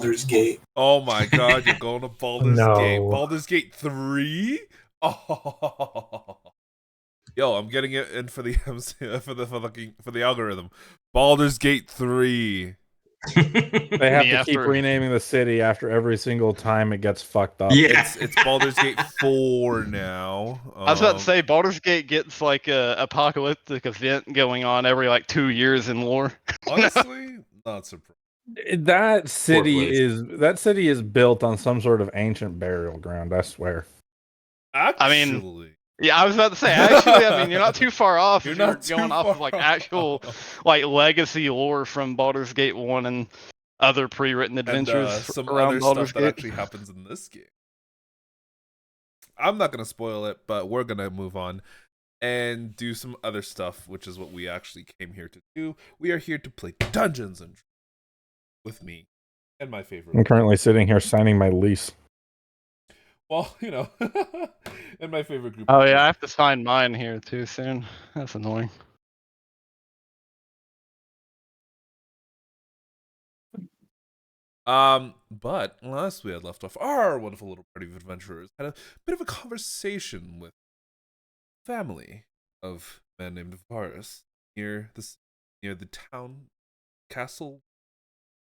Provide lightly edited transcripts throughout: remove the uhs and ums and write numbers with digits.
Baldur's Gate. Oh my god, you're going to Baldur's Gate. No. Baldur's Gate 3? Oh. Yo, I'm getting it in for the for the algorithm. Baldur's Gate 3. They have to keep renaming the city after every single time it gets fucked up. Yeah. It's Baldur's Gate 4 now. I was about to say Baldur's Gate gets like a apocalyptic event going on every like 2 years in lore. Honestly, not surprised. That city is built on some sort of ancient burial ground, I swear. Actually. Yeah, I was about to say, actually, I mean, you're not too far off. You're if not you're going too off far of like actual, like legacy lore from Baldur's Gate 1 and other pre-written adventures and, some around other Baldur's stuff Gate. that actually happens in this game. I'm not gonna spoil it, but we're gonna move on and do some other stuff, which is what we actually came here to do. We are here to play Dungeons and Dragons with me and my favorite. I'm currently sitting here signing my lease. Well, you know, and my favorite group. Oh yeah, I have to sign mine here too soon. That's annoying. But last we had left off, our wonderful little party of adventurers had a bit of a conversation with family of a man named Varus near the town castle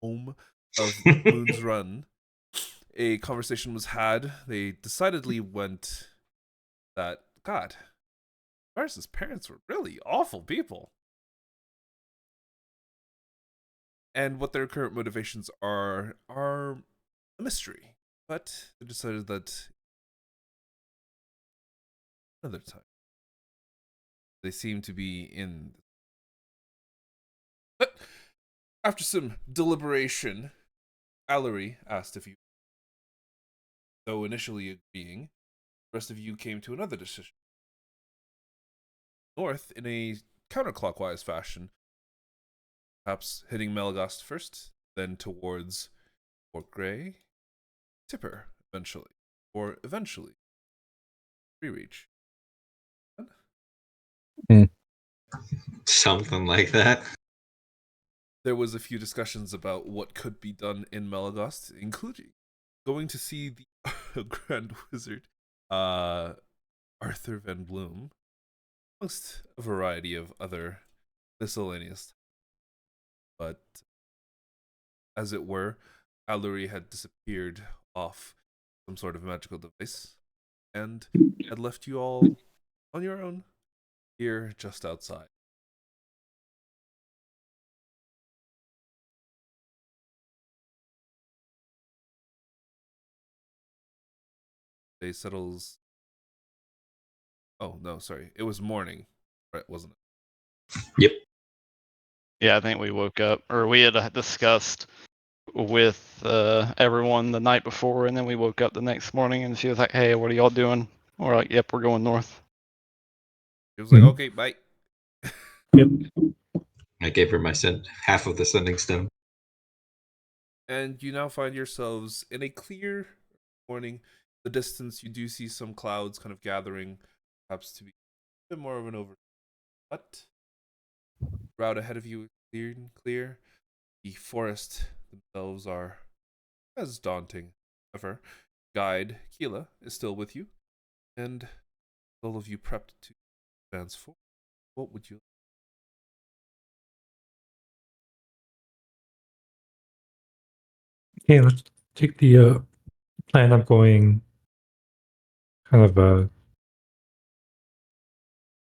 home of Moon's Run. A conversation was had. They decidedly went that God, Varus's parents were really awful people. And what their current motivations are a mystery. But they decided that another time. They seem to be in. But after some deliberation, Allery asked if you, though initially agreeing, the rest of you came to another decision. North in a counterclockwise fashion, perhaps hitting Melaghost first, then towards Fort Grey, Tipper eventually, or eventually, Reach. Something like that. There was a few discussions about what could be done in Melaghost, including going to see the Grand Wizard, Arthur Van Bloom, amongst a variety of other miscellaneous. But, as it were, Allery had disappeared off some sort of magical device, and had left you all on your own here just outside. Day settles. Oh no, sorry. It was morning, right? Wasn't it? Yep. Yeah, I think we woke up, or we had discussed with everyone the night before, and then we woke up the next morning, and she was like, "Hey, what are y'all doing?" We're like, "Yep, we're going north." It was like, okay, bye. Yep. I gave her half of the sending stone. And you now find yourselves in a clear morning. The distance, you do see some clouds kind of gathering, perhaps to be a bit more of an over. But the route ahead of you is clear and clear. The forest themselves are as daunting. However, guide Keela is still with you, and all of you prepped to advance forward. What would you? Okay, let's take the plan of going kind of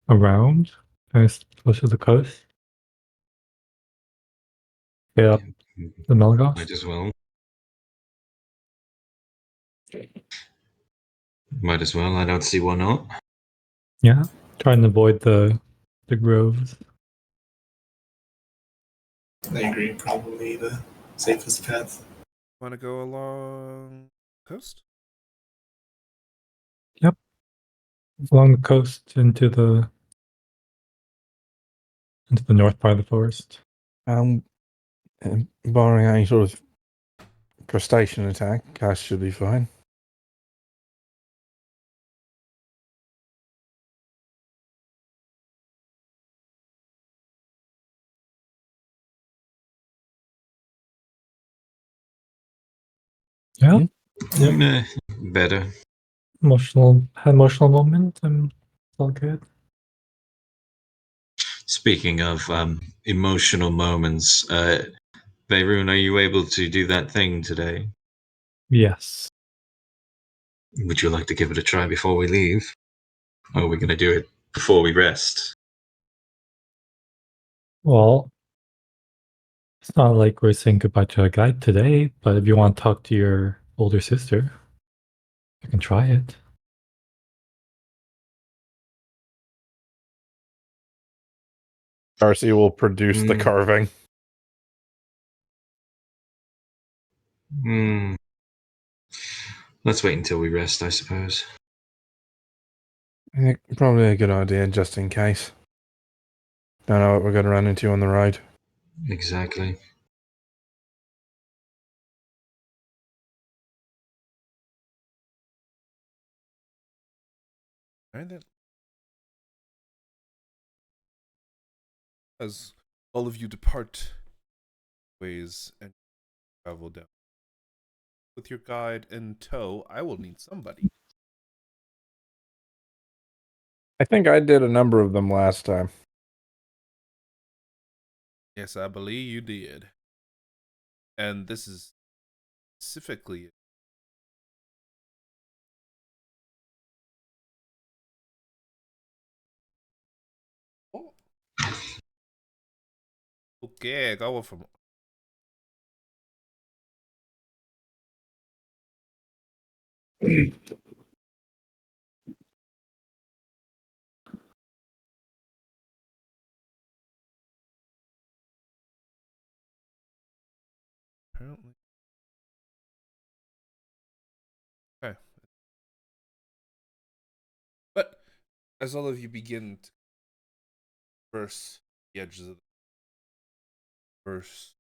around, kind of close to the coast. Get up the Melaghost. Might as well. Might as well. I don't see why not. Yeah, try and avoid the groves. I agree, probably the safest path. Want to go along coast? Yep, along the coast into the north part of the forest. And barring any sort of crustacean attack, Cash should be fine. Yeah. Yep. Nah, better. Emotional moment. It's all good. Speaking of emotional moments, Vaerun, are you able to do that thing today? Yes. Would you like to give it a try before we leave? Or are we going to do it before we rest? Well, it's not like we're saying goodbye to a guide today, but if you want to talk to your older sister, you can try it. Darcy will produce the carving. Let's wait until we rest, I suppose. I think probably a good idea, just in case. Don't know what we're going to run into on the road. Exactly. Right then. As all of you depart ways and travel down with your guide in tow, I will need somebody. I think I did a number of them last time. Yes, I believe you did. And this is specifically oh. Okay, go from apparently. Okay. But as all of you begin to traverse the edges of the verse,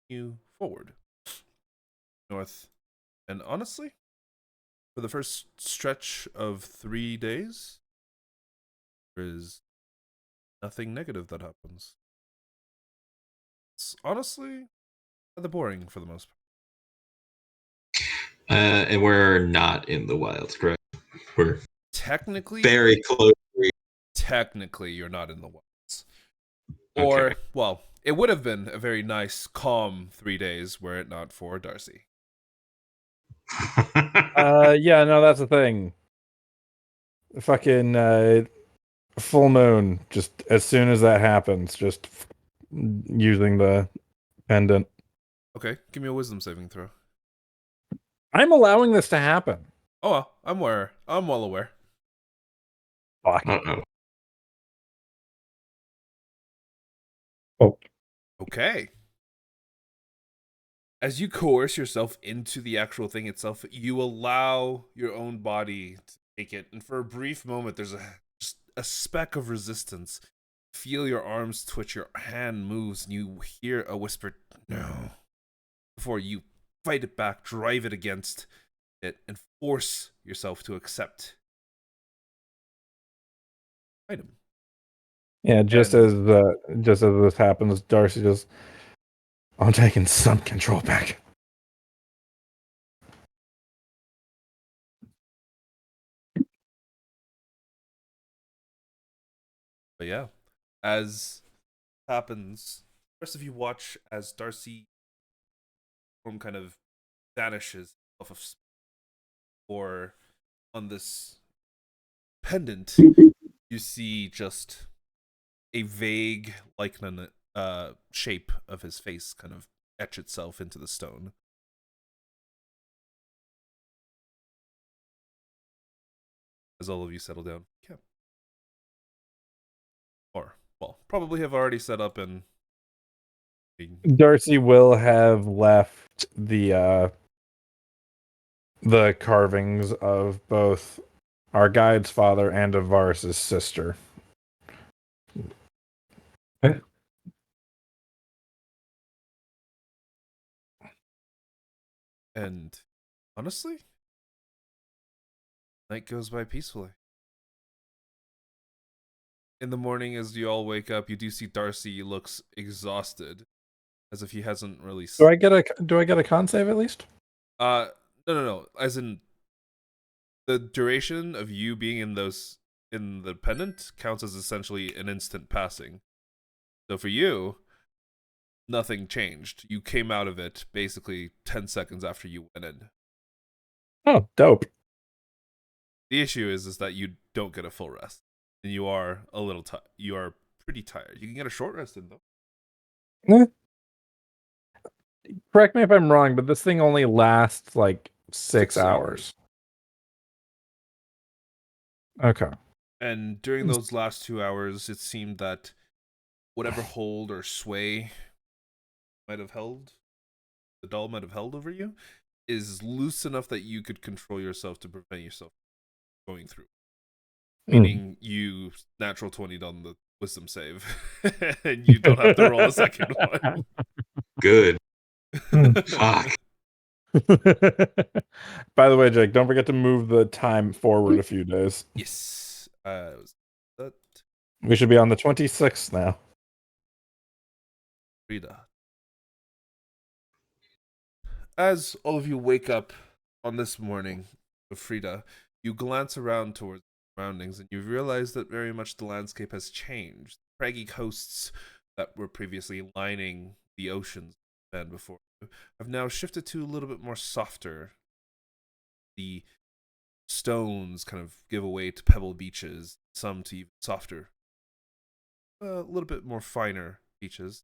you forward north. And honestly, for the first stretch of 3 days, there is nothing negative that happens. It's honestly rather boring for the most part. And we're not in the wild, correct? We're Technically, very close. you're not in the wilds. Okay. Or, well, it would have been a very nice, calm 3 days were it not for Darcy. Yeah, no, that's the thing. Fucking full moon. Just as soon as that happens, just using the pendant. Okay, give me a wisdom saving throw. I'm allowing this to happen. Oh, well, I'm well aware. Fuck. Uh-oh. Oh, Okay. As you coerce yourself into the actual thing itself, you allow your own body to take it, and for a brief moment, there's just a speck of resistance. Feel your arms twitch, your hand moves, and you hear a whispered "no" before you fight it back, drive it against it, and force yourself to accept item. Yeah, just And- as this happens, Darcy just, I'm taking some control back. But yeah, as happens, the rest of you watch as Darcy form kind of vanishes off of, or on this pendant, you see just a vague likeness shape of his face kind of etch itself into the stone. As all of you settle down, yeah. Or, well, probably have already set up and Darcy will have left the carvings of both our guide's father and of Varus's sister. Okay. And honestly, night goes by peacefully. In the morning, as you all wake up, you do see Darcy looks exhausted, as if he hasn't really. Do I get a con save at least? No. As in, the duration of you being in the pendant counts as essentially an instant passing. So for you, nothing changed. You came out of it basically 10 seconds after you went in. Oh, dope. The issue is that you don't get a full rest, and you are a little you are pretty tired. You can get a short rest in though. Correct me if I'm wrong, but this thing only lasts like 6 hours. Okay. And during those last 2 hours, it seemed that whatever hold or sway the doll might have held over you, is loose enough that you could control yourself to prevent yourself going through. Meaning you natural 20'd on the wisdom save, and you don't have to roll a second one. Good. Fuck. By the way, Jake, don't forget to move the time forward a few days. Yes. We should be on the 26th now. Frida. As all of you wake up on this morning of Frida, you glance around towards the surroundings and you realize that very much the landscape has changed. The craggy coasts that were previously lining the oceans and before you have now shifted to a little bit more softer. The stones kind of give away to pebble beaches, some to even softer, a little bit more finer beaches.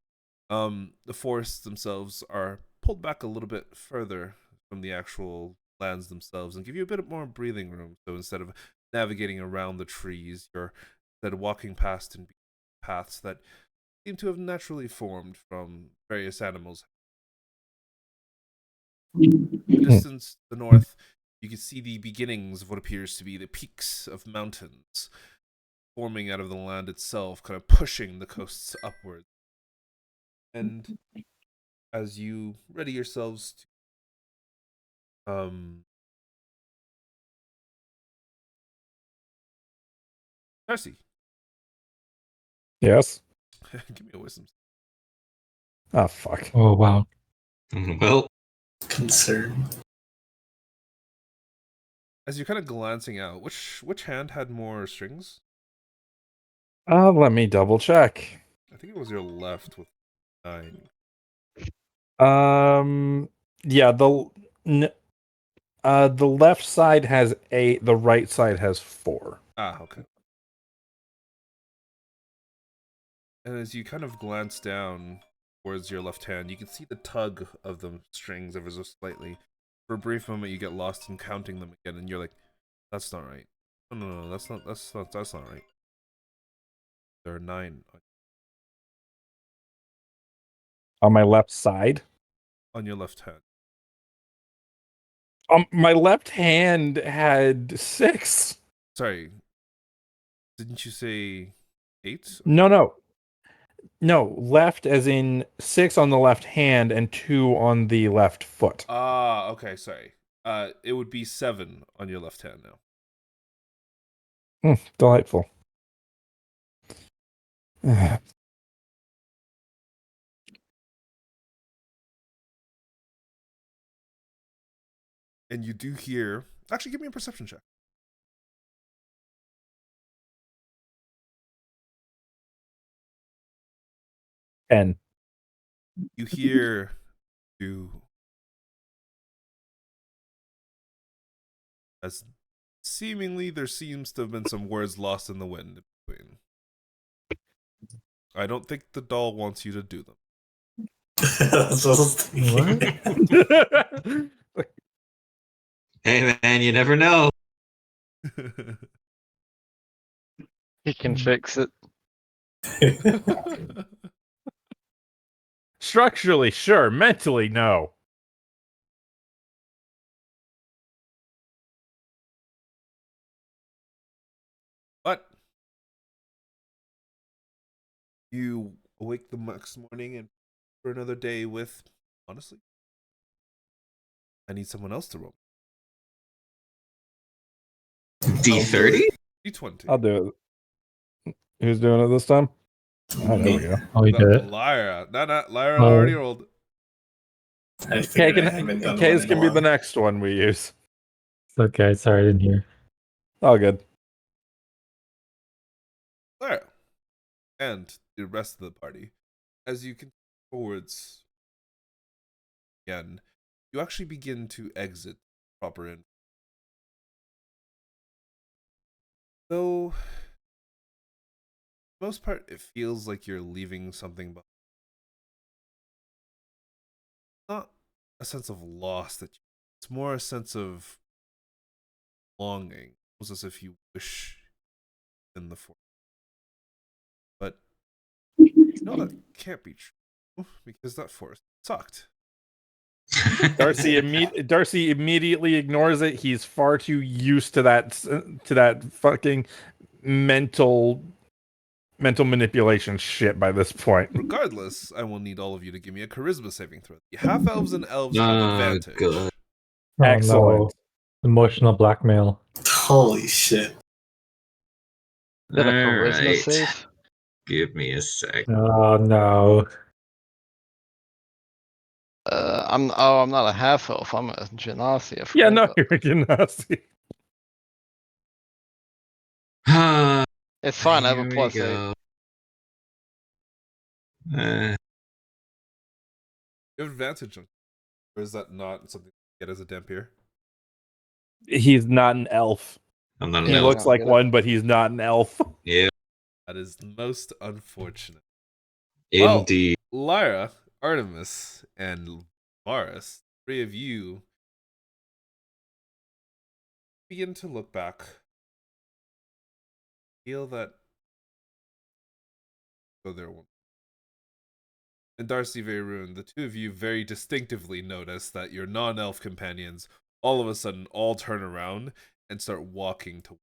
The forests themselves are pulled back a little bit further from the actual lands themselves and give you a bit more breathing room. So instead of navigating around the trees, you're instead of walking past and paths that seem to have naturally formed from various animals. In the distance, to the north, you can see the beginnings of what appears to be the peaks of mountains forming out of the land itself, kind of pushing the coasts upwards. And as you ready yourselves to Darcy. Yes. Give me a wisdom. Oh, fuck. Oh, wow. Well, Concern. As you're kind of glancing out, which hand had more strings? Let me double check. I think it was your left with 9. Yeah, the left side has 8, the right side has 4. Ah, okay. And as you kind of glance down towards your left hand, you can see the tug of the strings ever so slightly. For a brief moment, you get lost in counting them again, and you're like, "That's not right. No, that's not right. There are 9 On my left side? on your left hand." My left hand had 6. Sorry, didn't you say 8? No. Left as in 6 on the left hand and 2 on the left foot. Ah, okay, sorry. It would be 7 on your left hand now. Delightful. And you do hear. Actually, give me a perception check. 10. You hear you as seemingly there seems to have been some words lost in the wind in between. I don't think the doll wants you to do them. That's what I was thinking. hey man, you never know. He can fix it. Structurally, sure. Mentally, no. You awake the next morning and for another day with, honestly, I need someone else to roll. D30? D20. I'll do it. Who's doing it this time? Oh, there we go. Oh, we did it. Lyra. No, Lyra Oh. already rolled. I figured I haven't done one K's in can a be the while. next one we use. It's okay. Sorry, I didn't hear. All good. Lyra. And the rest of the party. As you continue forwards again, you actually begin to exit proper in. Though, for the most part, it feels like you're leaving something behind. Not a sense of loss it's more a sense of longing, almost as if you wish in the forest. But that can't be true because that forest sucked. Darcy immediately ignores it. He's far too used to that fucking mental manipulation shit by this point. Regardless, I will need all of you to give me a charisma saving throw. The half elves and elves have Oh, advantage. God. Oh, Excellent. no. Emotional blackmail. Holy shit. Is that a charisma Alright. save? Give me a sec. Oh no. I'm not a half elf. I'm a genasi. I forgot Yeah, no, about you're Genasi. Ah, It's fine. I have a here we plus 8. go. Uh, You have advantage on, or is that not something you get as a Dampier? He's not an elf. I'm not an He Yeah, elf. looks like get it. one, but he's not an elf. Yeah, That is most unfortunate. indeed. Well, Lyra, Artemis, and Varus, three of you begin to look back. Feel that go there one. And Darcy, Vaerun, the two of you very distinctively notice that your non-elf companions all of a sudden all turn around and start walking to.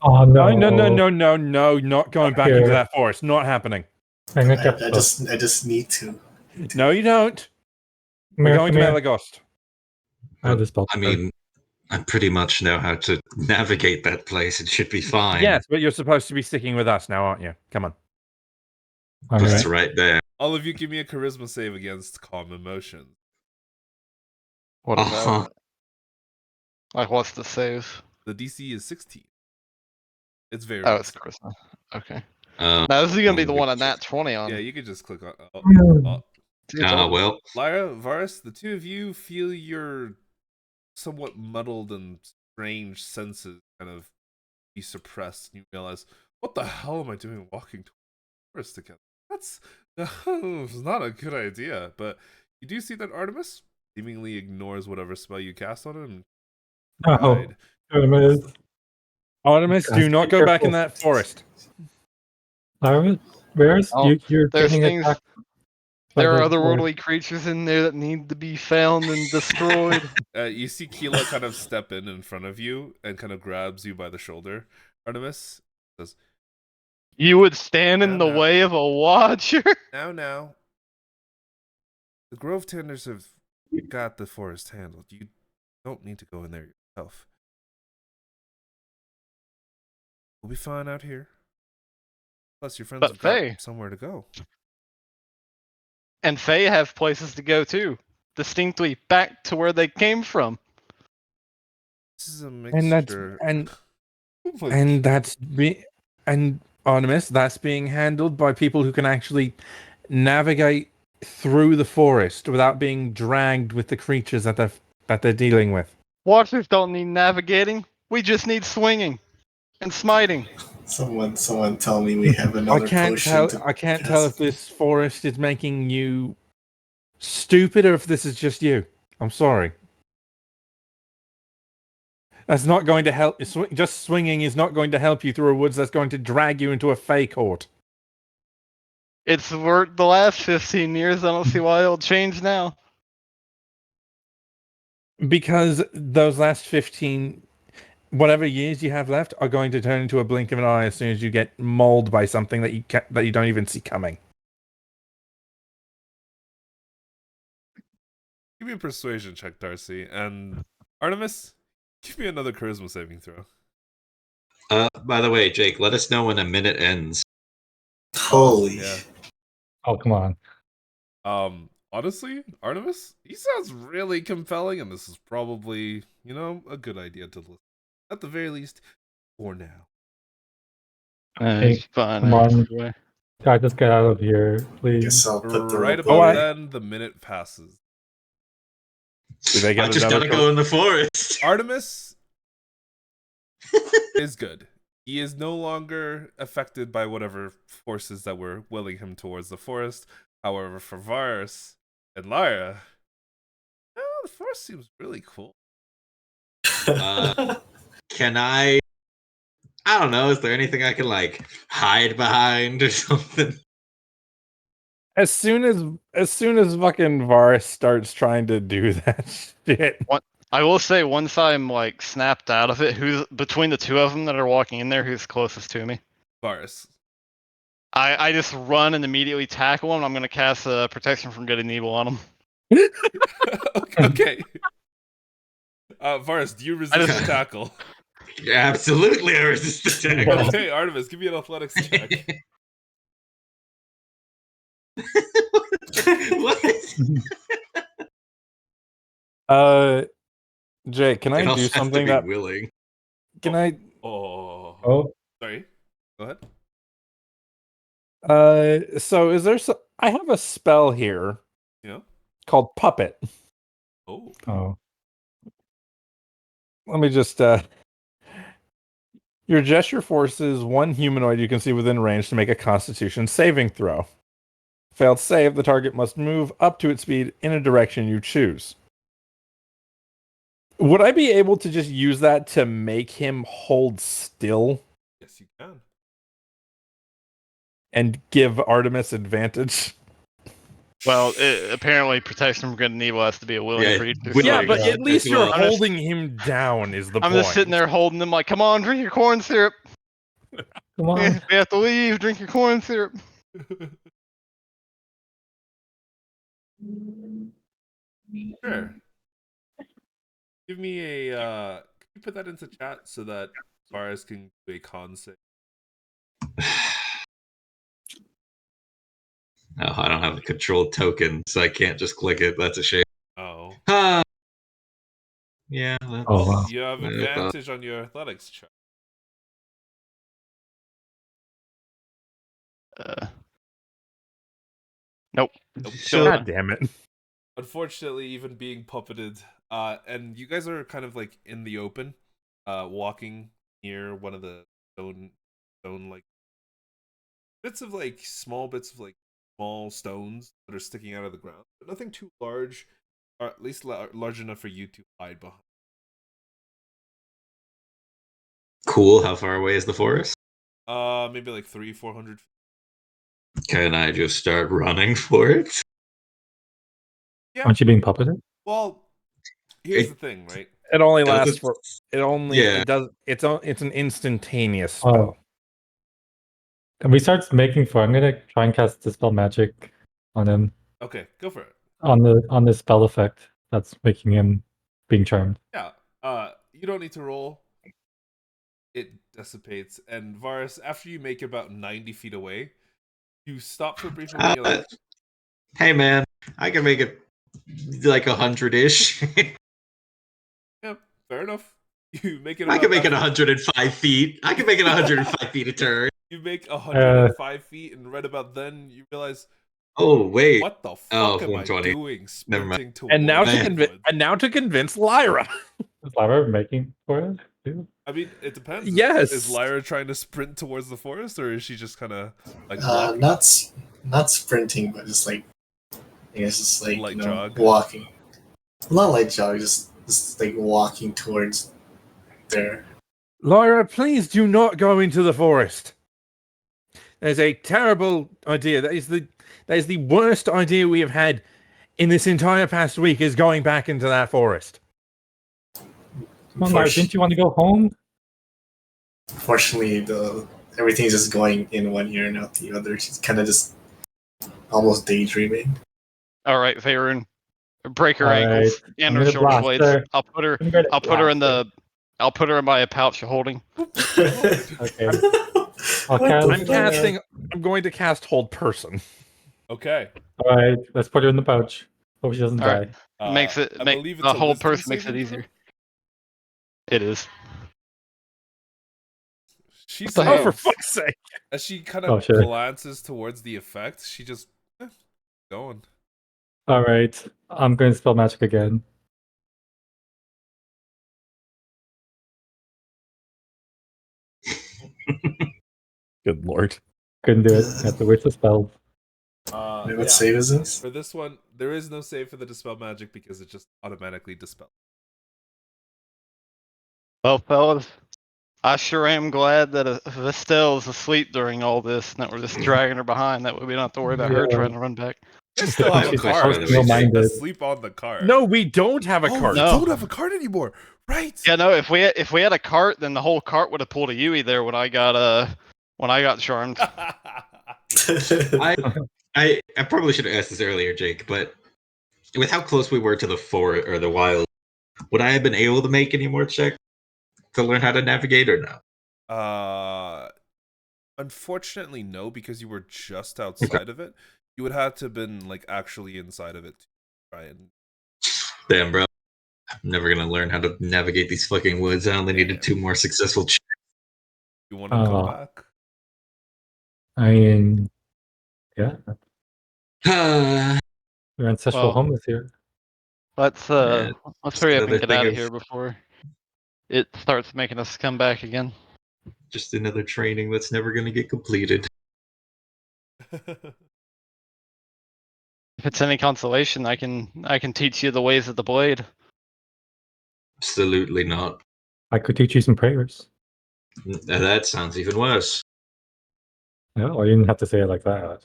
Oh no. No, not going back into that forest. Not happening. I'm gonna I get just need to. No, you don't. We're going to Melaghost. I had this spell. I mean, I pretty much know how to navigate that place. It should be fine. Yes, but you're supposed to be sticking with us now, aren't you? Come on. It's Alright. right there. All of you give me a charisma save against calm emotions. What is Uh-huh. that? Like, what's the save? The DC is 16. It's very Oh, it's charisma. Okay. Uh, Now this is gonna be the one on nat 20 on. Yeah, you could just click on. See, I told you. well, Lyra, Varus, the two of you feel your somewhat muddled and strange senses kind of be suppressed, and you realize, what the hell am I doing walking to the forest together? That's not a good idea. But you do see that Artemis seemingly ignores whatever spell you cast on him. Oh, Artemis. Artemis, do Guys, not be go back in careful. that forest. Artemis, where's Oh, you're there's getting things- attacked. by There are the otherworldly creatures in there that need to be found and destroyed. You see Keela kind of step in front of you and kind of grabs you by the shoulder. Artemis says, You would stand in No, the no. way of a watcher? Now. The Grove Tenders have got the forest handled. You don't need to go in there yourself. We'll be fine out here. Plus, your friends But have got Faye. somewhere to go. And Fae have places to go too. Distinctly back to where they came from. This is a And that's mixture. and Oh my and that's and Artemis, that's being handled by people who can actually navigate through the forest without being dragged with the creatures that they're dealing with. Watchers don't need navigating. We just need swinging and smiting. Someone tell me we have another I can't potion. tell. I can't tell if this forest is making you stupid or if this is just you. I'm sorry. That's not going to help. Just swinging is not going to help you through a woods that's going to drag you into a Fey court. It's worked the last 15 years. I don't see why it'll change now. Because those last 15, whatever years you have left are going to turn into a blink of an eye as soon as you get mauled by something that you don't even see coming. Give me a persuasion check, Darcy, and Artemis, give me another charisma saving throw. By the way, Jake, let us know when a minute ends. Holy. Yeah. Oh, come on. Honestly, Artemis, he sounds really compelling, and this is probably, a good idea to listen. At the very least, for now. It's fine. Come on. Anyway. Guys, just get out of here, I please. guess I'll put the Right rope about away. then, the minute passes. Do they get I just another gotta go in the forest. Artemis is good. He is no longer affected by whatever forces that were willing him towards the forest. However, for Varus and Lyra, the forest seems really cool. Can I don't know, is there anything I can hide behind or something? As soon as fucking Varus starts trying to do that shit. I will say, once I'm snapped out of it, who's between the two of them that are walking in there, who's closest to me? Varus. I just run and immediately tackle him. I'm gonna cast protection from good and evil on him. Okay. Varus, do you resist the tackle? Yeah, absolutely, I resist the tackle. Okay, Artemis, give me an athletics check. What? Jake, can I It also do has to something be that willing. can I? Oh, Sorry. Go ahead. So is there? I have a spell here. Yeah. Called Puppet. oh. Let me just. Your gesture forces one humanoid you can see within range to make a Constitution saving throw. Failed save, the target must move up to its speed in a direction you choose. Would I be able to just use that to make him hold still Yes, you can. and give Artemis advantage? Well, apparently protection from good and evil has to be a willing Yeah, creature. willing. Yeah, so but yeah. at least As you're well. holding him down is the I'm point. just sitting there holding them come on, drink your corn syrup. Come on. We have to leave, drink your corn syrup. Sure. Give me a can you put that into chat so that Varus can do a con save? No, I don't have a control token, so I can't just click it. That's a shame. Oh. Yeah. That's, Oh, wow. You have advantage on your athletics check. Nope. So, God damn it. Unfortunately, even being puppeted, and you guys are kind of in the open, walking near one of the stone bits of small small stones that are sticking out of the ground, but nothing too large, or at least large enough for you to hide behind. cool. How far away is the forest? Maybe 300-400 feet. Can I just start running for it? Yeah. Aren't you being puppeted? Well, here's the thing, right? It only Does lasts it- for Yeah. it does it's an instantaneous spell. And we start making for. I'm gonna try and cast Dispel Magic on him. Okay, go for it. On the spell effect that's making him being charmed. Yeah. You don't need to roll. It dissipates, and Varus, after you make it about 90 feet away, you stop for a brief moment. You're like, Hey man, I can make it 100-ish. yeah, fair enough. You make it. I can make it that- 105 feet. I can make it 105 feet a turn. You make 105 feet, and right about then you realize, Oh wait. what the fuck am I 120. doing? Never mind. Sprinting towards And now the to convince Lyra. Is Lyra making for it too? I mean, it depends. Yes. Is Lyra trying to sprint towards the forest, or is she just kind of walking? Not sprinting, but just I guess just Light jog? walking. Not light jog, just walking towards there. Lyra, please do not go into the forest. There's a terrible idea. That is the worst idea we have had in this entire past week, is going back into that forest. Come on, Lyra, didn't you want to go home? Unfortunately, everything's just going in one ear and out the other. She's kind of just almost daydreaming. All right, Vaerun, break her All ankles right, and I'm her gonna shoulder blast blades. her. I'll put her. I'm gonna I'll put her in blast the. I'll put her in my pouch of holding. her. Okay. I'll What cast. the I'm fuck? casting. I'm going to cast Hold Person. Okay. All right, let's put her in the pouch. Hope she doesn't All right. die. Makes it I make believe it's the a whole wisdom person makes it saving easier. throw? It is. She What the hell? Oh, for saves. fuck's sake! As she kind Oh, of sure. glances towards the effect, she just going. All right, I'm going to spell magic again. Good lord. Couldn't do it. Have to wait the spell. Wait, what save is this? For this one, there is no save for the dispel magic because it just automatically dispels. Well, fellas, I sure am glad that Vestelle is asleep during all this, and that we're just dragging her behind. That way we don't have to worry about her Yeah. trying to run back. You still have a She's card. by the way, She's single-minded. asleep on the card. No, we don't have a Oh, card. we No. don't have a card anymore. Right. Yeah, no. If we had a cart, then the whole cart would have pulled a Yui there when I got charmed. I probably should have asked this earlier, Jake, but with how close we were to the forest or the wild, would I have been able to make any more checks to learn how to navigate or no? Unfortunately, no, because you were just outside of it. You would have to have been like actually inside of it to try and. Damn, bro. I'm never gonna learn how to navigate these fucking woods. I only needed 2 more successful checks. You want to come back? I mean, yeah, Ah, your ancestral Well, home is here. Let's Yeah, let's just hurry up and another get thing out of of- here before it starts making us come back again. just another training that's never gonna get completed. If it's any consolation, I can teach you the ways of the blade. Absolutely not. I could teach you some prayers. That sounds even worse. No, well, you didn't have to say it like that.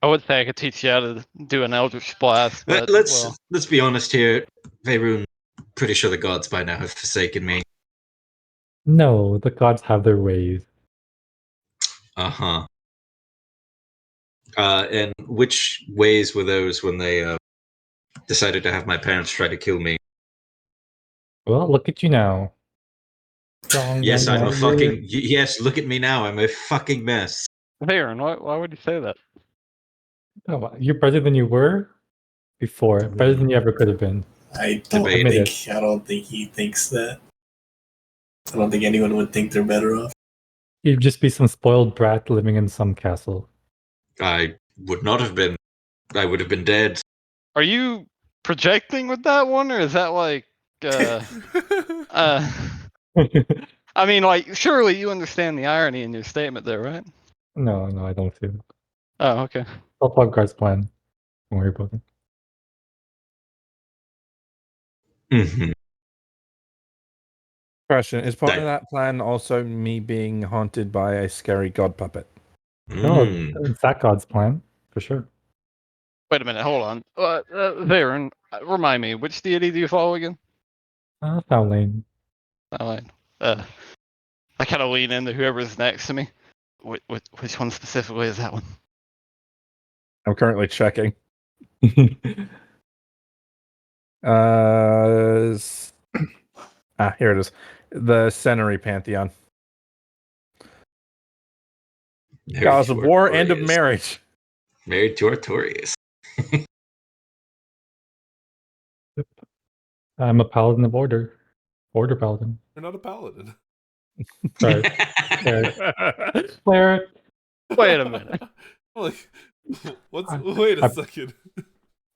I would say I could teach you how to do an Eldritch Blast, but well, Let's be honest here, Vaerun. Pretty sure the gods by now have forsaken me. No, the gods have their ways. Uh-huh. And which ways were those when they decided to have my parents try to kill me? Well, look at you now. Strong, Yes, I'm a young, fucking. Yes, look at me now. I'm a fucking mess. Vaerun, why would you say that? Oh, you're better than you were before. Better than you ever could have been. I don't Debating. think. I don't think he thinks that. I don't think anyone would think they're better off. You'd just be some spoiled brat living in some castle. I would not have been. I would have been dead. Are you projecting with that one, or is that like I mean, like, surely you understand the irony in your statement there, right? No, I don't see it. Oh, okay. I'll plug Guard's plan. Don't worry about it. Mhm. Question: is part of Right. that plan also me being haunted by a scary god puppet? No, Mm. it's that God's plan, for sure. Wait a minute, hold on. Vaerun, remind me, which deity do you follow again? Foul lane. I kind of lean into whoever's next to me. Which one specifically is that one? I'm currently checking. Here it is. The Senary Pantheon. Married Gods of to war and of Artorias. marriage. Married to Artorias. I'm a paladin of order. Order paladin. You're not a paladin. Sorry. Cleric. Wait a minute. Like, what's? I- Wait a I- second.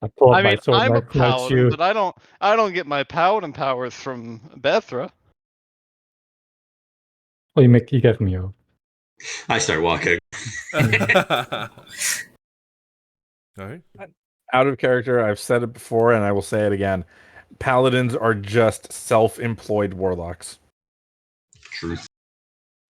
I pull I up my mean, sword I'm a and I snout paladin, you. but I don't get my paladin powers from Bethra. Well, you get me off. I start walking. All right. Out of character, I've said it before and I will say it again. Paladins are just self-employed warlocks. Truth.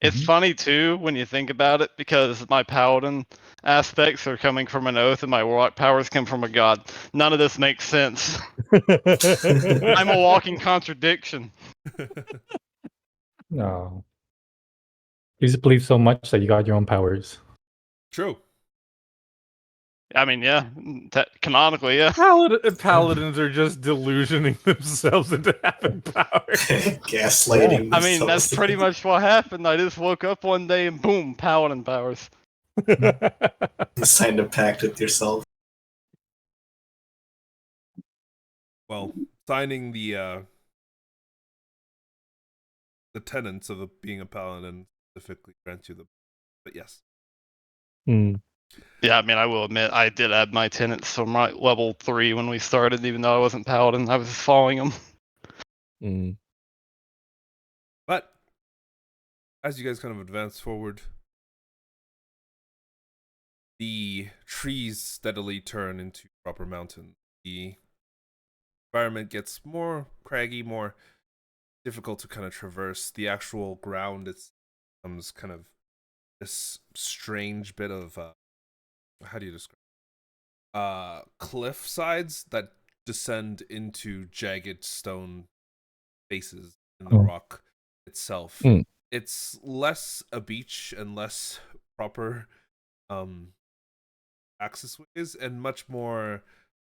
It's Mhm. funny too when you think about it, because my paladin aspects are coming from an oath and my warlock powers come from a god. None of this makes sense. I'm a walking contradiction. No. You just believe so much that you got your own powers. True. I mean, yeah, canonically, yeah. Paladins are just delusioning themselves into having power. Gaslighting I mean, themselves. that's pretty much what happened. I just woke up one day and boom, paladin powers. You signed a pact with yourself. Well, signing the tenets of being a paladin specifically grants you the. But yes. Yeah, I mean, I will admit I did add my tenants from my level 3 when we started, even though I wasn't paladin. I was just following them. But as you guys kind of advance forward, the trees steadily turn into proper mountains. The environment gets more craggy, more difficult to kind of traverse. The actual ground becomes kind of this strange bit of how do you describe cliff sides that descend into jagged stone faces in the rock itself. It's less a beach and less proper access ways, and much more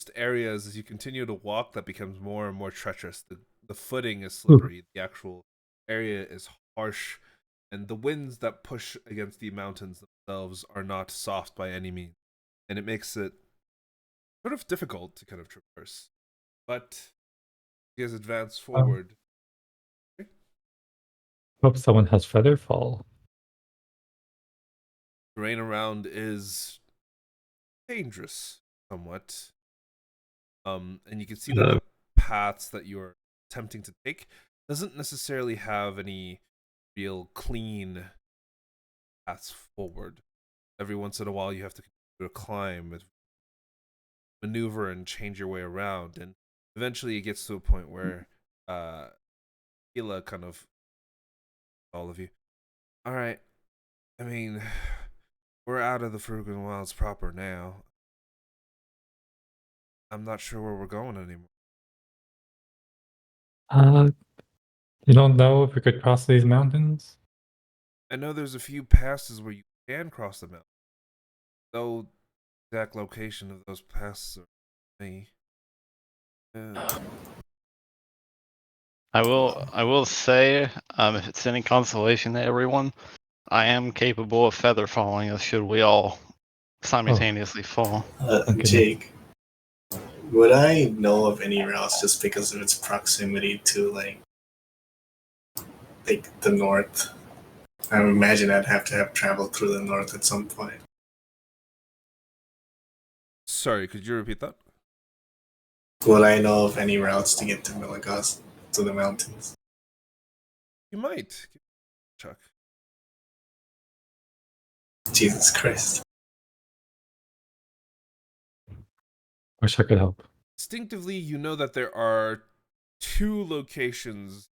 just areas as you continue to walk that becomes more and more treacherous. The footing is slippery, the actual area is harsh, and the winds that push against the mountains themselves are not soft by any means, and it makes it sort of difficult to kind of traverse. But you guys advance forward. Hope someone has Featherfall. Terrain around is dangerous somewhat. And you can see that the paths that you're attempting to take doesn't necessarily have any real clean paths forward. Every once in a while you have to climb, maneuver, and change your way around, and eventually it gets to a point where Hila kind of all of you. Alright. I mean, we're out of the Frugal Wilds proper now. I'm not sure where we're going anymore. You don't know if we could cross these mountains? I know there's a few passes where you can cross the mountain. Though the exact location of those passes are me. I will say, if it's any consolation to everyone, I am capable of feather falling, as should we all simultaneously fall. Jake, would I know of any routes just because of its proximity to like the north? I would imagine I'd have to have traveled through the north at some point. Sorry, could you repeat that? Would I know of any routes to get to Melaghost, to the mountains? You might. Chuck. Jesus Christ. Wish I could help. Instinctively, you know that there are two locations,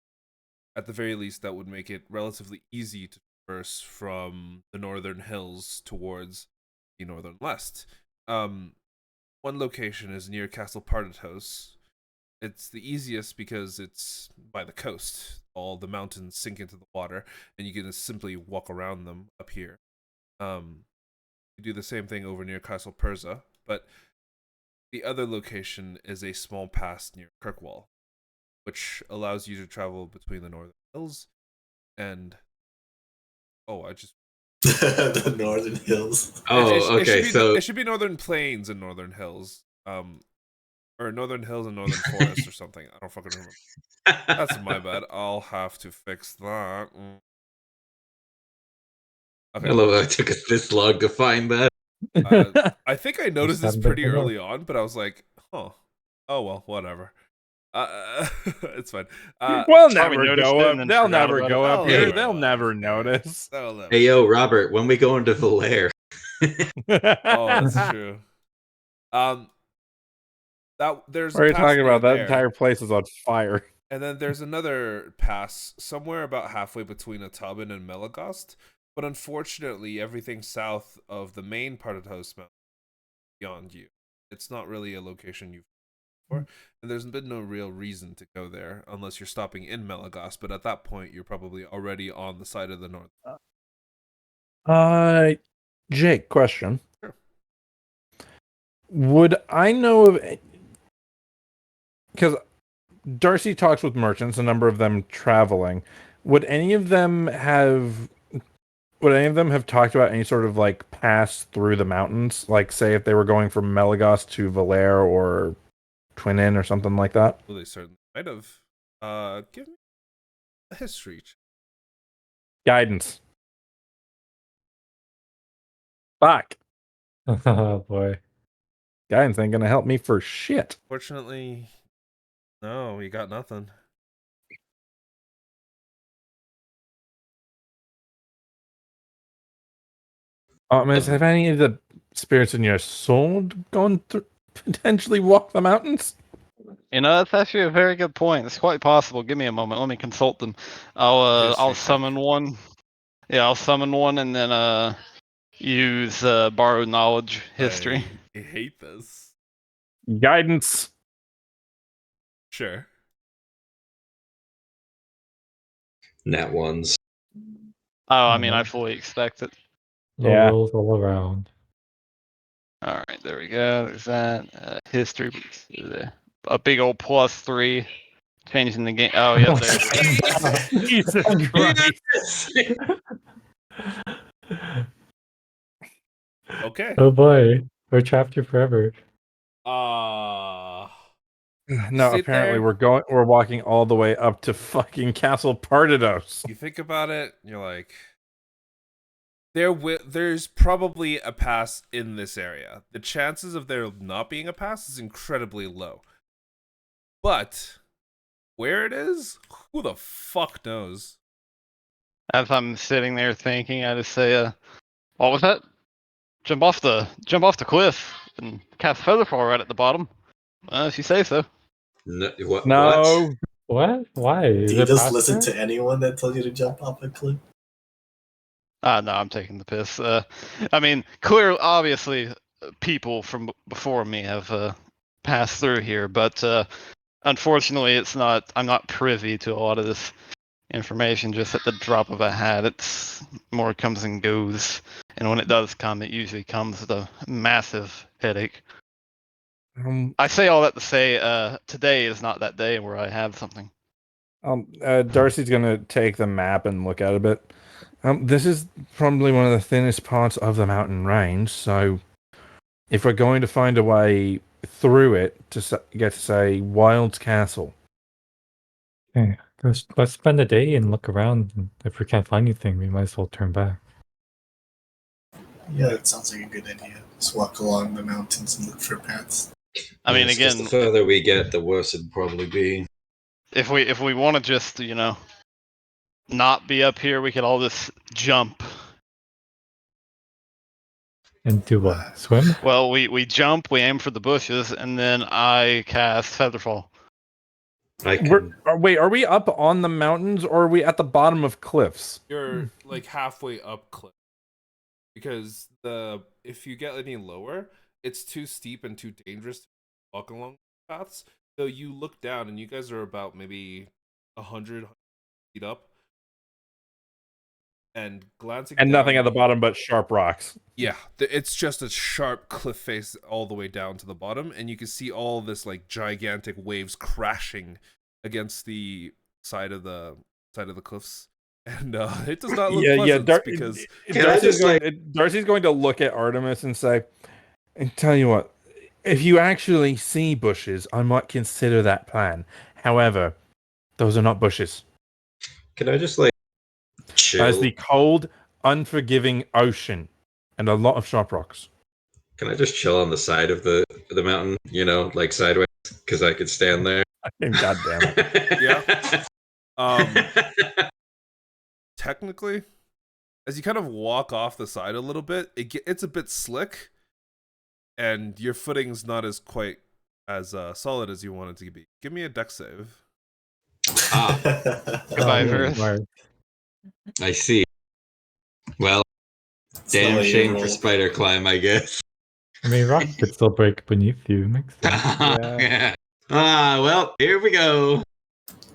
at the very least, that would make it relatively easy to traverse from the northern hills towards the northern west. One location is near Castle Partatos. It's the easiest because it's by the coast. All the mountains sink into the water, and you can just simply walk around them up here. You do the same thing over near Castle Perza, but the other location is a small pass near Kirkwall, which allows you to travel between the northern hills and the northern hills. Okay. It should be northern plains and northern hills, or northern hills and northern forest or something. I don't fucking remember. That's my bad. I'll have to fix that. Okay. I love how it took us this long to find that. I think I noticed this pretty early on, but I was like, huh. Oh well, whatever. It's fine. We'll never go up. and then They'll forgot never about go it. up Hey. here. They'll never notice. Hey, yo, Robert, when we go into the lair? Oh, that's true. There's What are a you pass talking about? That there, entire place is on fire. and then there's another pass somewhere about halfway between Atabin and Melaghost. But unfortunately, everything south of the main part of the host mountain is beyond you. It's not really a location you've been before, and there's been no real reason to go there unless you're stopping in Melaghost. But at that point, you're probably already on the side of the north. Jake, question. Sure. Would I know of... Because Darcy talks with merchants, a number of them traveling. Would any of them have talked about any sort of like pass through the mountains? Like, say, if they were going from Melaghost to Valere or Twin Inn or something like that? Well, they certainly might have. Give me a history check. Guidance. Fuck. Oh boy. Guidance ain't gonna help me for shit. Fortunately, no, you got nothing. Artemis, have any of the spirits in your soul gone to potentially walk the mountains? You know, that's actually a very good point. It's quite possible. Give me a moment. Let me consult them. I'll History summon check. one. Yeah, I'll summon one and then use borrowed knowledge history. I hate this. Guidance. Sure. Nat ones. Oh, I mean, I fully expect it. Low Yeah. rolls all around. All right, there we go. There's that history. A big old +3, changing the game. Oh, yep, there it is. Jesus Christ. Okay. Oh boy, we're trapped here forever. No, Sit apparently there. we're walking all the way up to fucking Castle Pardidos. You think about it, you're like, there's probably a pass in this area. The chances of there not being a pass is incredibly low. But where it is, who the fuck knows? As I'm sitting there thinking, I just say, "What was that? Jump off the cliff and cast Featherfall right at the bottom." If you say so. No, what? No. What? Why? Do Is you it just past listen there? to anyone that tells you to jump off a cliff? No, I'm taking the piss. I mean, obviously, people from before me have passed through here, but unfortunately, I'm not privy to a lot of this information just at the drop of a hat. It's more comes and goes, and when it does come, it usually comes with a massive headache. I say all that to say, today is not that day where I have something. Darcy's gonna take the map and look at it a bit. This is probably one of the thinnest parts of the mountain range, so if we're going to find a way through it to get to, say, Wild's Castle. Okay, let's spend the day and look around. And if we can't find anything, we might as well turn back. Yeah, that sounds like a good idea. Just walk along the mountains and look for paths. I mean, Yes, 'cause again, the further we get, the worse it'd probably be. if we want to just not be up here, we could all just jump. And do what? Swim? Well, we jump, we aim for the bushes, and then I cast Featherfall. I can. Are we up on the mountains or are we at the bottom of cliffs? You're like halfway up cliff. Because if you get any lower, it's too steep and too dangerous to walk along paths. So you look down and you guys are about maybe 100 feet up. And glancing And down, nothing at the bottom but sharp rocks. yeah, it's just a sharp cliff face all the way down to the bottom, and you can see all this like gigantic waves crashing against the side of the cliffs, and it does not look pleasant because Darcy's going to look at Artemis and say, and tell you what, if you actually see bushes, I might consider that plan. However, those are not bushes. Can I just like chill? That is the cold, unforgiving ocean and a lot of sharp rocks. Can I just chill on the side of the mountain? Like sideways, because I could stand there. God damn it. Yeah. Technically, as you kind of walk off the side a little bit, it's a bit slick, and your footing's not as quite as solid as you want it to be. Give me a dex save. Goodbye, Varus. I see. Well, damn shame for spider climb, I guess. I mean, rocks could still break beneath you. Makes sense. Yeah. Well, here we go.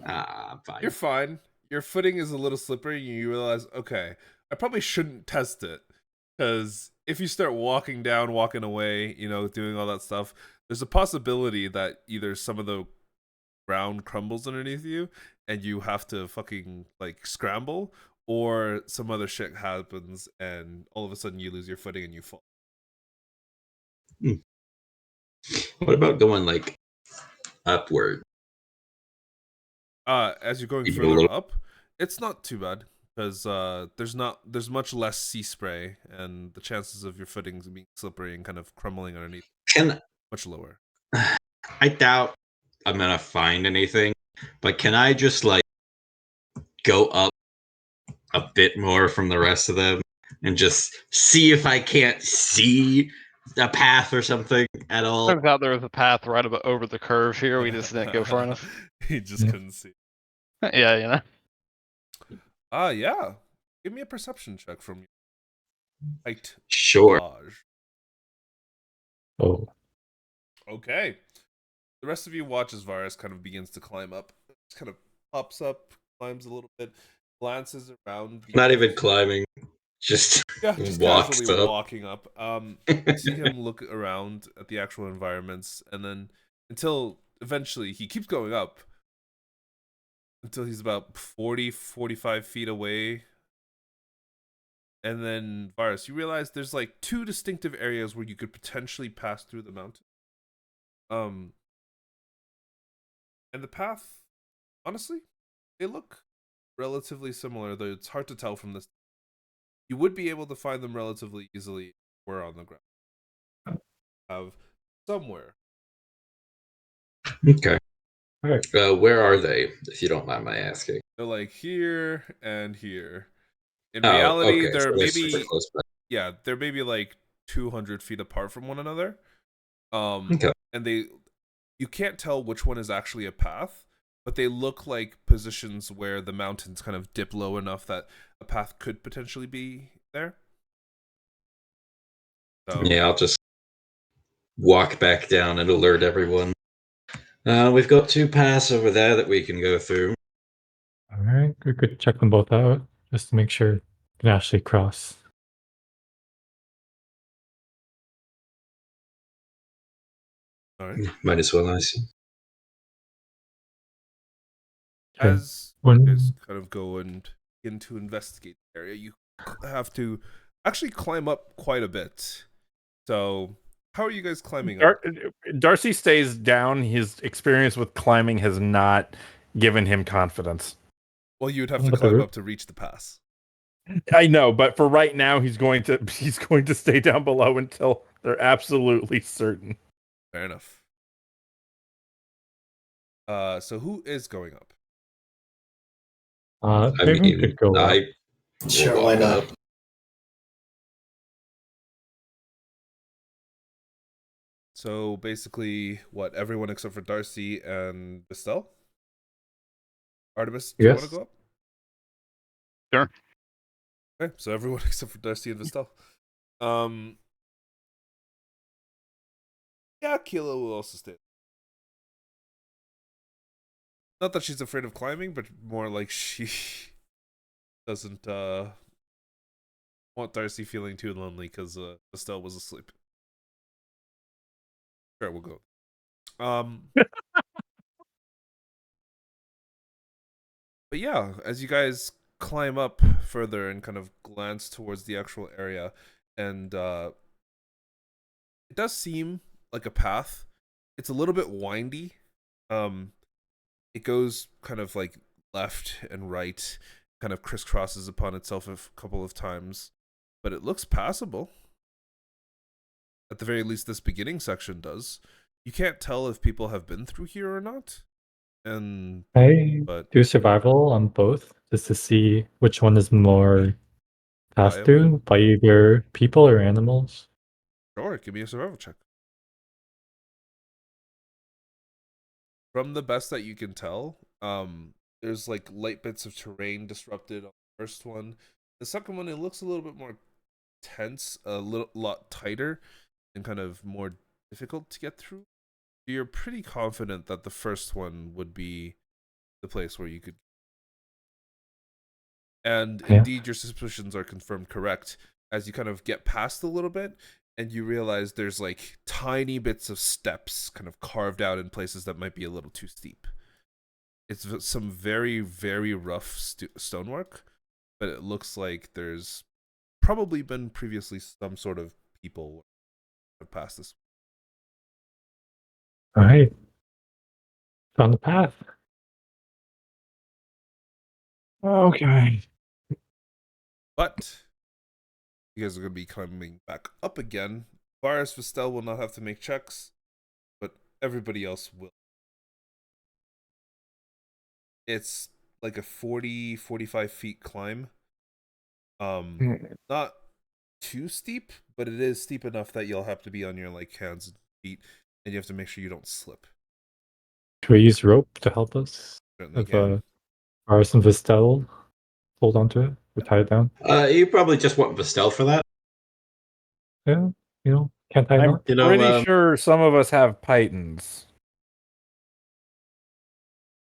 Fine. You're fine. Your footing is a little slippery, and you realize, okay, I probably shouldn't test it, because if you start walking down, walking away, you know, doing all that stuff, there's a possibility that either some of the ground crumbles underneath you and you have to fucking like scramble, or some other shit happens and all of a sudden you lose your footing and you fall. What about going like upward? As you're going Even a further little. up, it's not too bad, because there's much less sea spray, and the chances of your footings being slippery and kind of crumbling underneath Can much lower. I doubt I'm gonna find anything, but can I just like go up a bit more from the rest of them and just see if I can't see a path or something at all? Turns out there was a path right over the curve here. We just didn't go far enough. He just Yeah. couldn't see. Yeah, you know. Yeah. Give me a perception check from your height Sure. gauge. Oh, Okay. The rest of you watch as Varus kind of begins to climb up. Just kind of pops up, climbs a little bit, glances around. Not even climbing, just Yeah, just walks casually up. walking up. See him look around at the actual environments, and then until eventually he keeps going up until he's about 45 feet away. And then, Varus, you realize there's like two distinctive areas where you could potentially pass through the mountain. And the path, honestly, they look relatively similar, though it's hard to tell from this. You would be able to find them relatively easily if you were on the ground. Have somewhere. Okay. all right. Where are they, if you don't mind my asking? They're like here and here. In Oh, reality, okay. they're So they're super maybe, close by. yeah, they're maybe like 200 feet apart from one another. Okay. And you can't tell which one is actually a path, but they look like positions where the mountains kind of dip low enough that a path could potentially be there. So, Yeah, I'll just walk back down and alert everyone. We've got two paths over there that we can go through. All right, we could check them both out just to make sure you can actually cross. all right. Might as well, I see. Okay. As you guys When kind of go and begin to investigate the area, you have to actually climb up quite a bit. So, how are you guys climbing up? Darcy stays down. His experience with climbing has not given him confidence. Well, you would have What to about the climb roof? up to reach the pass. I know, but for right now, he's going to stay down below until they're absolutely certain. Fair enough. So who is going up? I Vaerun mean, could go up. I Sure, will why walk not? up. So basically, what, everyone except for Darcy and Vestelle? Artemis, do you want to Yes. go up? Sure. Okay, so everyone except for Darcy and Vestelle. Yeah, Kilo will also stay. Not that she's afraid of climbing, but more like she doesn't want Darcy feeling too lonely because Vestelle was asleep. Sure, we'll go. But yeah, as you guys climb up further and kind of glance towards the actual area, and it does seem like a path. It's a little bit windy. It goes kind of like left and right, kind of crisscrosses upon itself a couple of times, but it looks passable. At the very least, this beginning section does. You can't tell if people have been through here or not. But Do survival on both just to see which one is more passed viable. through by either people or animals. Sure, give me a survival check. From the best that you can tell, there's like light bits of terrain disrupted on the first one. The second one, it looks a little bit more tense, a lot tighter, and kind of more difficult to get through. You're pretty confident that the first one would be the place where you could. And Yeah. indeed, your suspicions are confirmed correct as you kind of get past a little bit and you realize there's like tiny bits of steps kind of carved out in places that might be a little too steep. It's some very, very rough stonework, but it looks like there's probably been previously some sort of people have passed this. All right. Found the path. Okay. But you guys are going to be coming back up again. Varus, Vestelle will not have to make checks, but everybody else will. It's like a 45 feet climb. Not too steep, but it is steep enough that you'll have to be on your like hands and feet, and you have to make sure you don't slip. Should we use rope to help us? Certainly If can. Varus and Vestelle hold onto it or tie it down? You probably just want Vestelle for that. Yeah, can't tie a I'm knot. pretty sure some of us have pythons.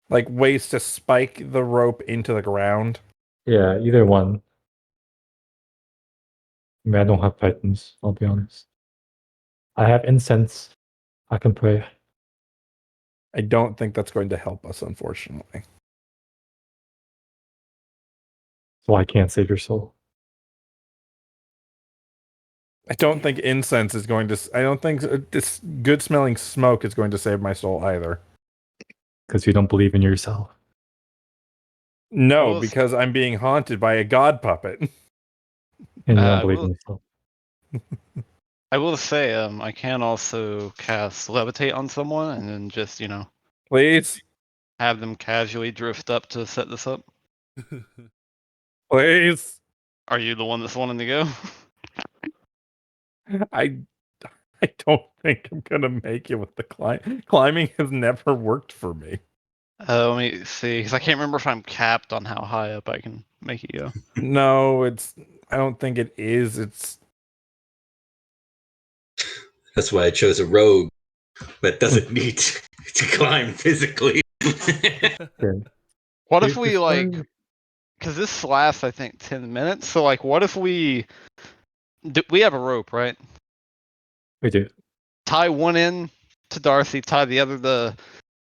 Like ways to spike the rope into the ground. Yeah, either one. I mean, I don't have pythons, I'll be honest. I have incense. I can pray. I don't think that's going to help us, unfortunately. So I can't save your soul. I don't think incense is going to. I don't think this good smelling smoke is going to save my soul either. Because you don't believe in yourself. No, Well, because I'm being haunted by a god puppet. And you I don't believe will- in yourself. I will say, I can also cast levitate on someone and then just, Please, have them casually drift up to set this up. please. Are you the one that's wanting to go? I don't think I'm gonna make it with the climb. Climbing has never worked for me. Let me see, because I can't remember if I'm capped on how high up I can make it go. No, I don't think it is. That's why I chose a rogue that doesn't need to climb physically. Okay. What Do if you we prefer- because this lasts, I think, 10 minutes. So, what if we have a rope, right? We do. Tie one end to Darcy, tie the other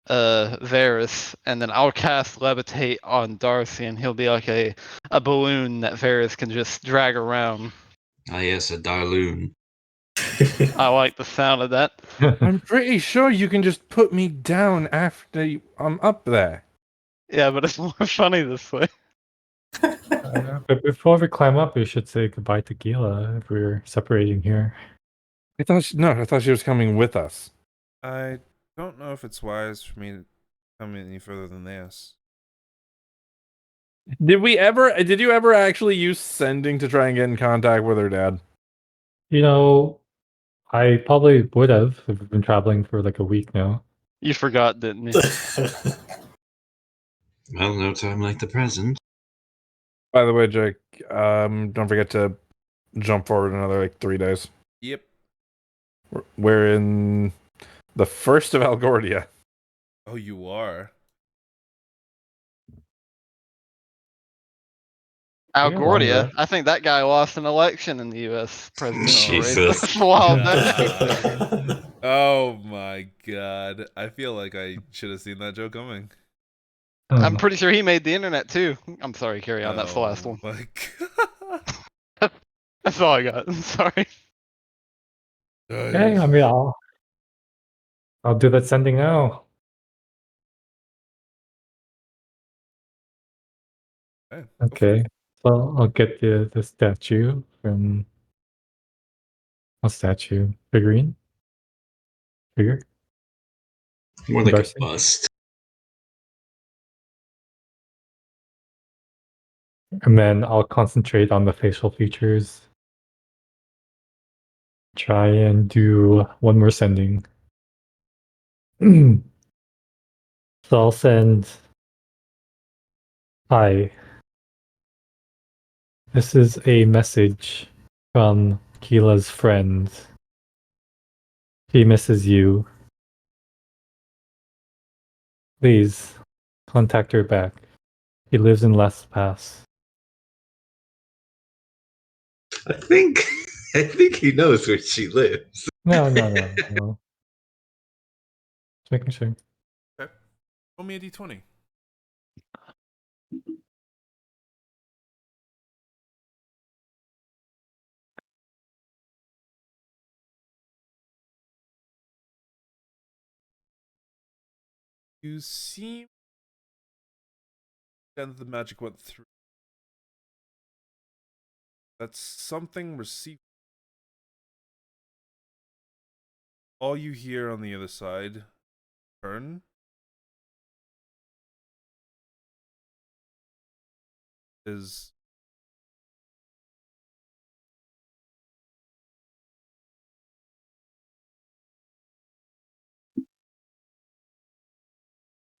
to Varus, and then I'll cast levitate on Darcy, and he'll be like a balloon that Varus can just drag around. Ah, yes, a Darloon. I like the sound of that. I'm pretty sure you can just put me down after I'm up there. Yeah, but it's more funny this way. But before we climb up, we should say goodbye to Gila if we're separating here. I thought she was coming with us. I don't know if it's wise for me to come any further than this. Did you ever actually use sending to try and get in contact with her dad? I probably would have if we've been traveling for like a week now. You forgot, didn't you? Well, no time like the present. By the way, Jake, don't forget to jump forward another 3 days. Yep. We're in the first of Algordia. Oh, you are. Algordia. I think that guy lost an election in the U.S. presidential race. Jesus. That's a while back. Oh my god. I feel like I should have seen that joke coming. I'm pretty sure he made the internet too. I'm sorry, carry on. That's the last one. My god. That's all I got. I'm sorry. Okay, I mean, I'll do that sending now. Okay, so I'll get the statue from a statue figurine. Figure. More like Darcy. a bust. And then I'll concentrate on the facial features. Try and do one more sending. So I'll send. Hi. This is a message from Keela's friend. He misses you. Please contact her back. He lives in Last Pass. I think he knows where she lives. No. Just making sure. Okay. Roll me a d20. You seem that the magic went through. That's something received. All you hear on the other side, turn, is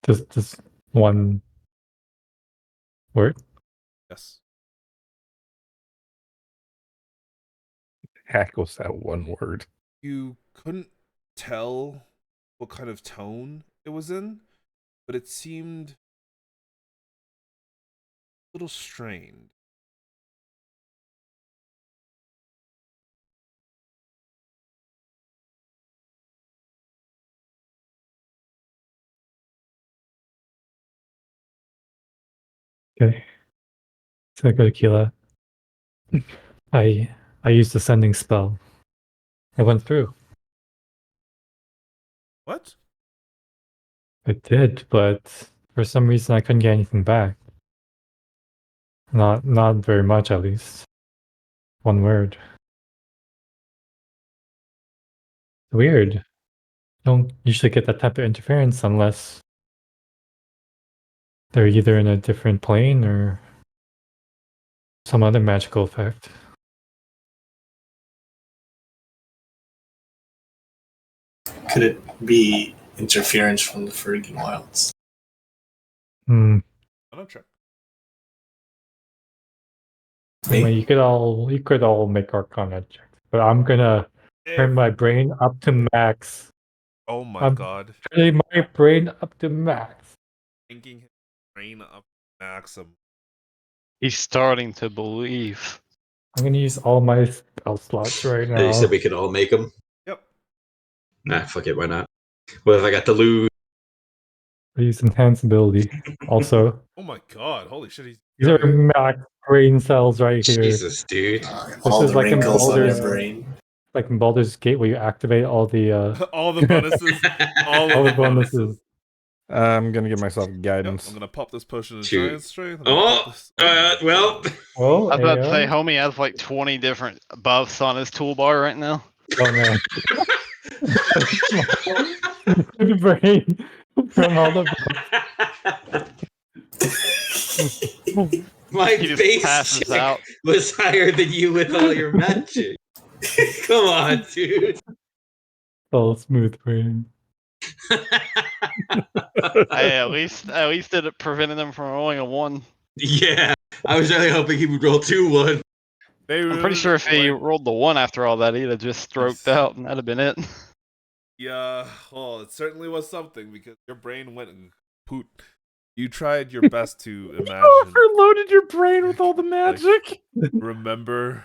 Just one word. yes. Heck was that one word? You couldn't tell what kind of tone it was in, but it seemed a little strained. Okay. So I go to Keela. I used the sending spell. It went through. What? It did, but for some reason I couldn't get anything back. Not very much, at least. One word. Weird. Don't usually get that type of interference unless they're either in a different plane or some other magical effect. Could it be interference from the Fergie Wilds? Hmm. I'm not sure. Anyway, Me? you could all make Arcana checks, but I'm gonna turn my brain up to max. Oh my I'm god. turning my brain up to max. Thinking his brain up maximum. He's starting to believe. I'm gonna use all my spell slots right You now. said we could all make them. Yep. Nah, fuck it. Why not? What if I got to lose? I use enhance ability. Also, Oh my god. Holy shit. He's these are max brain cells right here. Jesus, dude. This All is the like in wrinkles on your Baldur's, brain. like in Baldur's Gate, where you activate all the all the bonuses. All all of the the bonuses. I'm gonna give myself Yep. guidance. I'm gonna pop this potion of Shoot. giant strength. I'm gonna pop this. Well. Oh, I was about to say, AI? homie has like 20 different buffs on his toolbar right now. Oh man. The brain from all the My He just base passes check out. was higher than you with all your magic. Come on, dude. all smooth brain. Hey, at least it prevented him from rolling a 1. Yeah, I was really hoping he would roll 2-1. I'm pretty sure if he rolled the 1 after all that, he'd have just stroked out, and that'd have been it. Yeah, well, it certainly was something because your brain went and poot. You tried your best to imagine, Overloaded your brain with all the magic. remember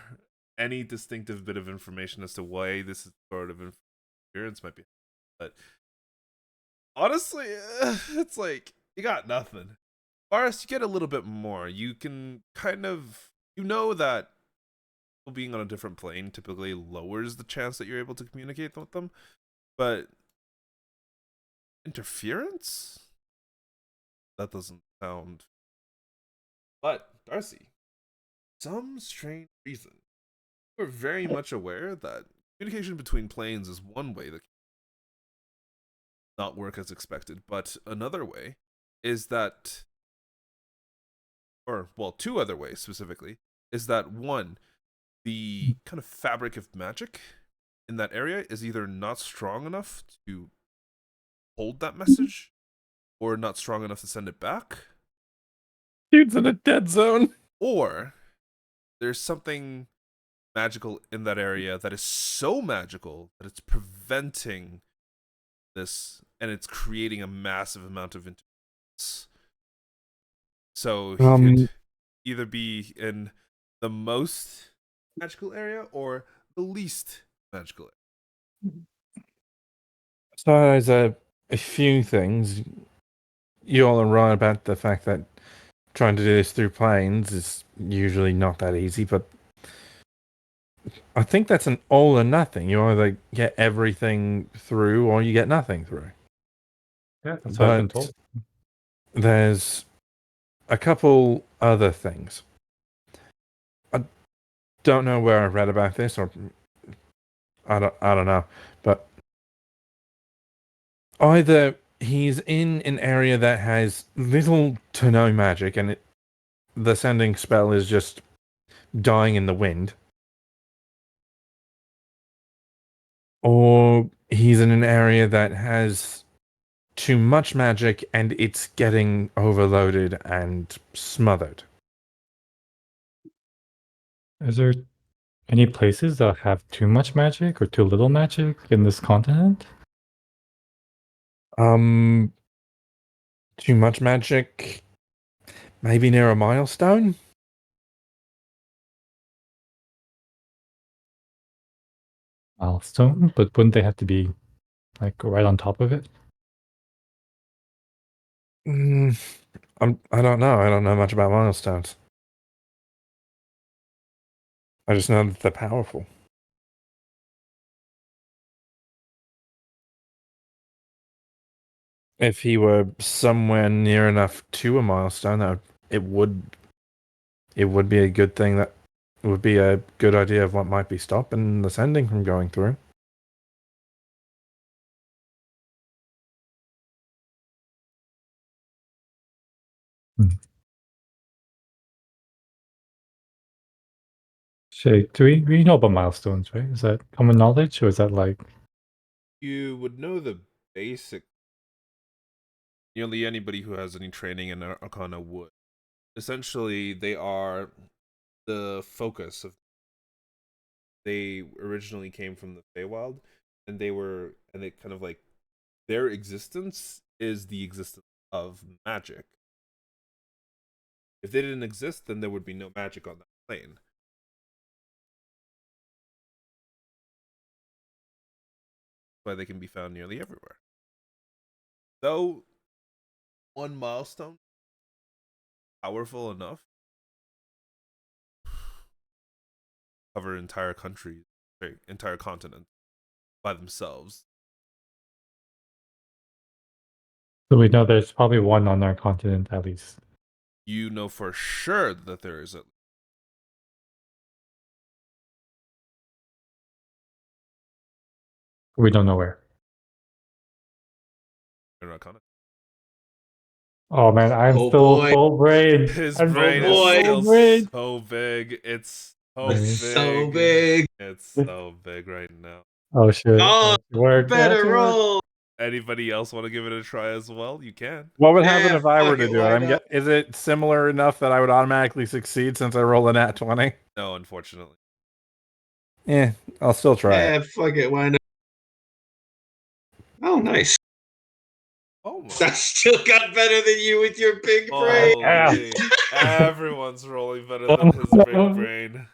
any distinctive bit of information as to why this sort of interference might be. But honestly, it's like you got nothing. Varus, you get a little bit more. You can kind of, you know that being on a different plane typically lowers the chance that you're able to communicate with them, but interference? That doesn't sound. But Darcy, some strange reason, we're very much aware that communication between planes is one way that not work as expected, but another way is that, or well, two other ways specifically, is that one, the kind of fabric of magic in that area is either not strong enough to hold that message or not strong enough to send it back, Dude's in a dead zone. or there's something magical in that area that is so magical that it's preventing this and it's creating a massive amount of interference. So he could either be in the most magical area or the least magical area? So there's a few things. You all are right about the fact that trying to do this through planes is usually not that easy, but I think that's an all or nothing. You either get everything through or you get nothing through. Yeah, that's what I've been But told. there's a couple other things. I don't know where I read about this, or I don't know, but either he's in an area that has little to no magic, and the sending spell is just dying in the wind, or he's in an area that has too much magic and it's getting overloaded and smothered. Is there any places that have too much magic or too little magic in this continent? Too much magic, maybe near a milestone. Milestone, but wouldn't they have to be like right on top of it? I don't know. I don't know much about milestones. I just know that they're powerful. If he were somewhere near enough to a milestone, it would be a good thing. That would be a good idea of what might be stopping the sending from going through. Shay, we know about milestones, right? Is that common knowledge, or is that like You would know the basic. Nearly anybody who has any training in Arcana would. Essentially, they are the focus of. They originally came from the Feywild, and they kind of like their existence is the existence of magic. If they didn't exist, then there would be no magic on that plane. That's why they can be found nearly everywhere. Though one milestone powerful enough cover entire countries, entire continent by themselves. so we know there's probably one on our continent at least. You know for sure that there is We don't know where. an Arcana. Oh man, I'm Oh still boy. full brain. His I'm brain still is boy. still full brain. so big. It's so Right. big. So big. It's so big right now. Oh shit. Oh, Work. better roll. Anybody else want to give it a try as well? You can. What would Yeah, happen if I were fuck to it, do it? why not? Is it similar enough that I would automatically succeed since I roll a nat 20? No, unfortunately. Yeah, I'll still try it. Yeah, fuck it, why not? Oh, nice. Oh my. I still got better than you with your big brain. Holy. Everyone's rolling better than his big brain.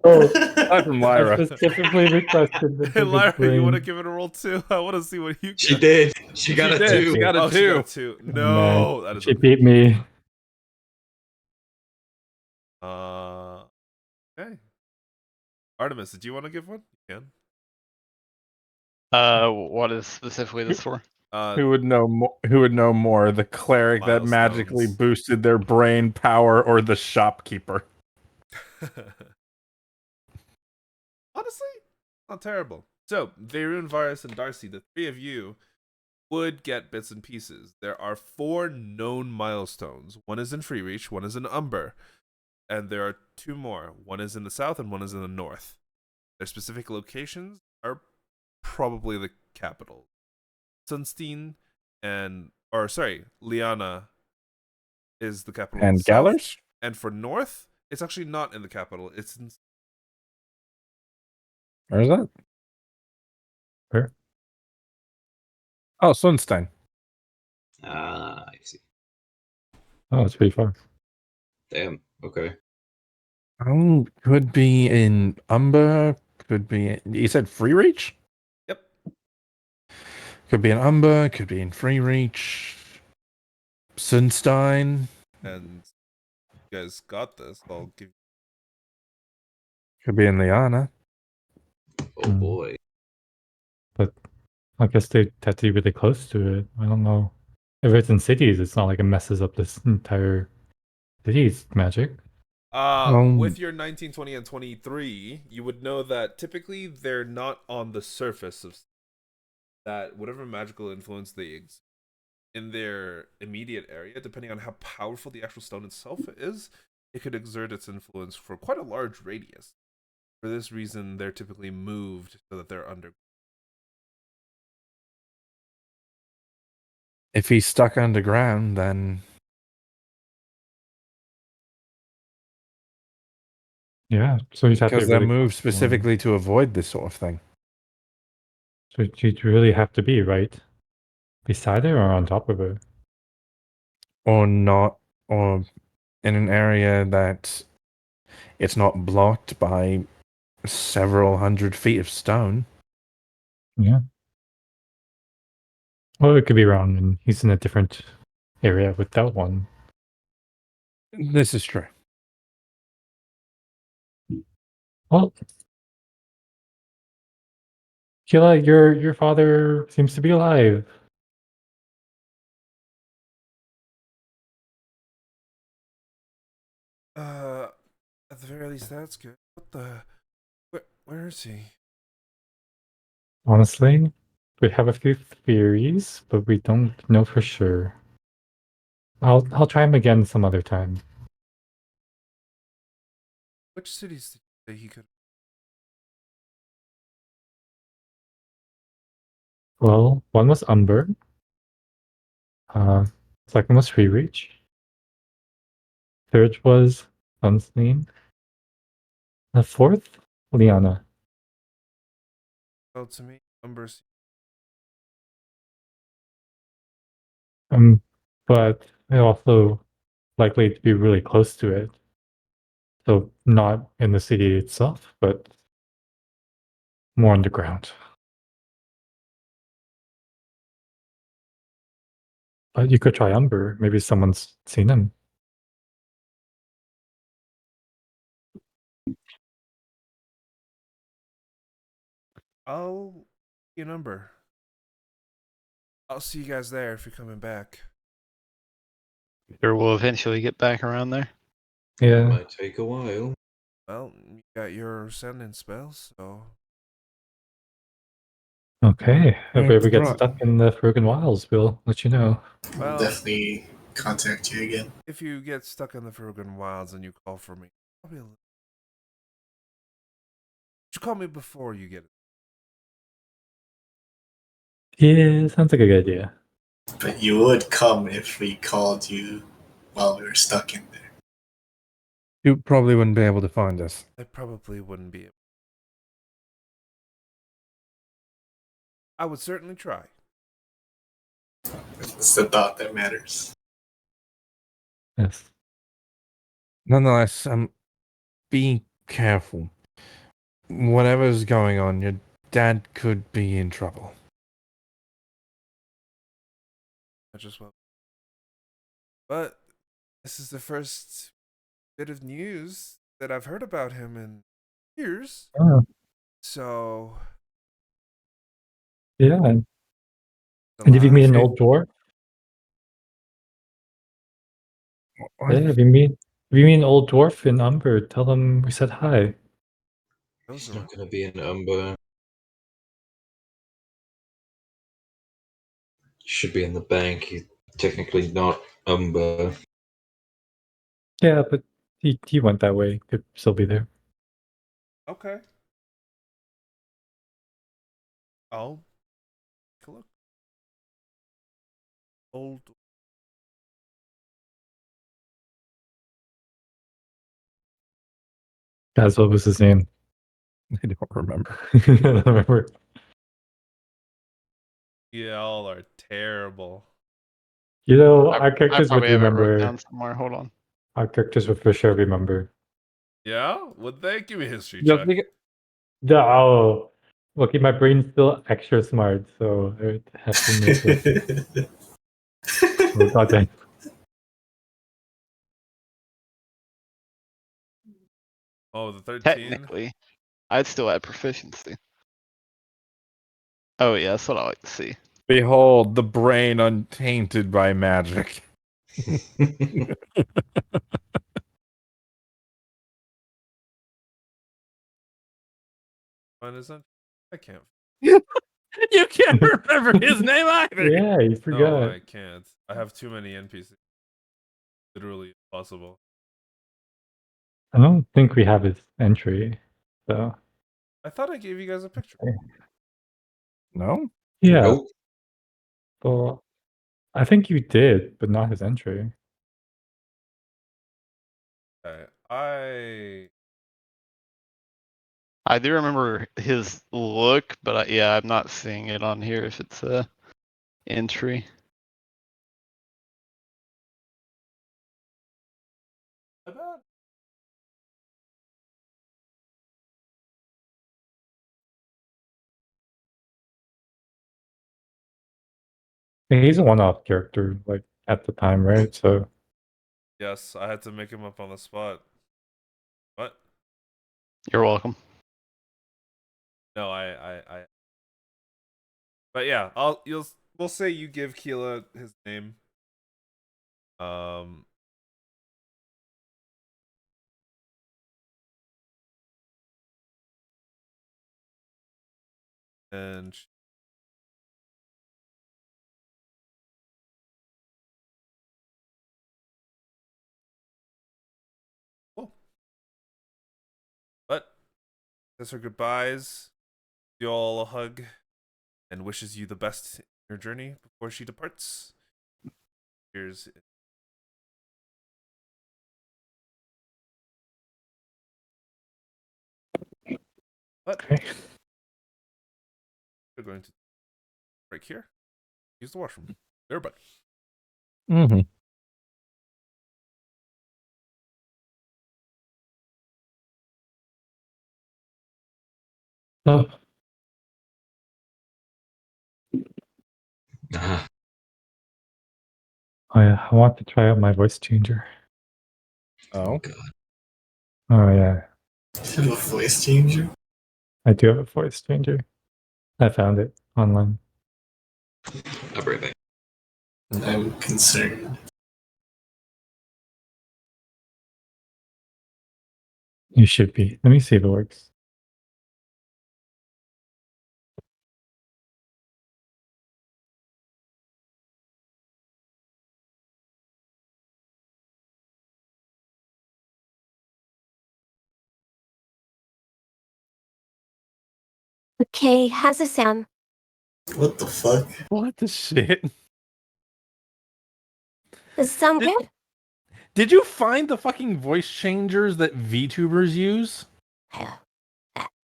Aside from I Lyra. specifically requested the Hey, biggest Lyra, brain. you want to give it a roll too? I want to see what you get. She did. She got a did. 2. She got a Oh, she got a 2. 2. Oh, No, man. that is She beat me. okay. Artemis, did you want to give one? You can. What is specifically this for? Who would know more? Who would know more? The cleric that magically Milestones. boosted their brain power, or the shopkeeper? Honestly, not terrible. So, Vaerun, Varus, and Darcy, the three of you would get bits and pieces. There are 4 known milestones. One is in Free Reach, one is in Umber, and there are 2 more. One is in the south and one is in the north. Their specific locations are probably the capital. Sunstein Liana is the capital And of the south. Gallers? And for north, it's actually not in the capital. It's in Where is that? Where? Oh, Sunstein. Ah, I see. Oh, it's pretty far. Damn. Okay. Oh, could be in Umber. Could be. You said Free Reach. Yep. Could be in Umber. Could be in Free Reach. Sunstein. And you guys got this. I'll give you. Could be in Liana. Oh boy. But I guess they have to be really close to it. I don't know. If it's in cities, it's not like it messes up this entire city's magic. With your 19, 20, and 23, you would know that typically they're not on the surface of that. Whatever magical influence they exert in their immediate area, depending on how powerful the actual stone itself is, it could exert its influence for quite a large radius. For this reason, they're typically moved so that they're under. If he's stuck underground, then Yeah, so you have to because be they're really moved close to one. specifically to avoid this sort of thing. So you really have to be right beside it or on top of it. Or not, or in an area that it's not blocked by several 100 feet of stone. Yeah. Or it could be wrong and he's in a different area without one. This is true. Well, Kila, your father seems to be alive. At the very least, that's good. What the? Where is he? Honestly, we have a few theories, but we don't know for sure. I'll try him again some other time. Which cities did you say he could? Well, one was Umber. Second was Free Reach. Third was Sunsleen. The fourth, Liana. Well, to me, numbers. But they're also likely to be really close to it. So not in the city itself, but more underground. But you could try Umber. Maybe someone's seen him. I'll your number. I'll see you guys there if you're coming back. Sure, we'll eventually get back around there. Yeah. Might take a while. Well, you got your sending spells, so Okay. If we ever get Right. stuck in the Frogen Wilds, we'll let you know. well, Definitely contact you again. if you get stuck in the Frogen Wilds and you call for me, I'll be. You call me before you get it. Yeah, sounds like a good idea. But you would come if we called you while we were stuck in there. You probably wouldn't be able to find us. I probably wouldn't be able. I would certainly try. It's the thought that matters. Yes. Nonetheless, be careful. Whatever's going on, your dad could be in trouble. I just well. But this is the first bit of news that I've heard about him in years. Oh, So yeah. a And if you lot meet of- an old dwarf, What? yeah, if you meet an old dwarf in Umber, tell them we said hi. those He's are not going to be in Umber. Should be in the bank. He's technically not Umber. Yeah, but he went that way. Could still be there. okay. I'll take a look. Old. Guys, what was his name? I don't remember. I don't remember. Y'all are terrible. You know, I our characters would probably have it wrote remember. down somewhere. Hold on. Our characters would for sure remember. Yeah? Would they? Give me a history Yeah, check. oh, okay, my brain's still extra smart, so I would have to make it. Oh, goddamn. Oh, the 13? Technically, I'd still have proficiency. Oh yeah, that's what I like to see. Behold, the brain untainted by magic. What is it? I can't. You can't remember his name either. Yeah, you No, forgot. I can't. I have too many NPCs. Literally impossible. I don't think we have his entry, so I thought I gave you guys a picture. No? yeah. Nope. So I think you did, but not his entry. Okay. I do remember his look, but yeah, I'm not seeing it on here if it's a entry. My bad. He's a one-off character, like at the time, right? So Yes, I had to make him up on the spot. What? You're welcome. No, I. But yeah, we'll say you give Keela his name. And cool. But says her goodbyes, you all a hug, and wishes you the best in your journey before she departs. Here's but okay. we're going to break here. Use the washroom. Everybody. Mm-hmm. Oh, Ah, oh yeah, I want to try out my voice changer. Oh. God. Oh yeah, You have a voice changer? I do have a voice changer. I found it online. I'll be right back. I'm concerned. You should be. Let me see if it works. Okay, how's it sound? What the fuck? What the shit? Does it sound Did- good? Did you find the fucking voice changers that VTubers use?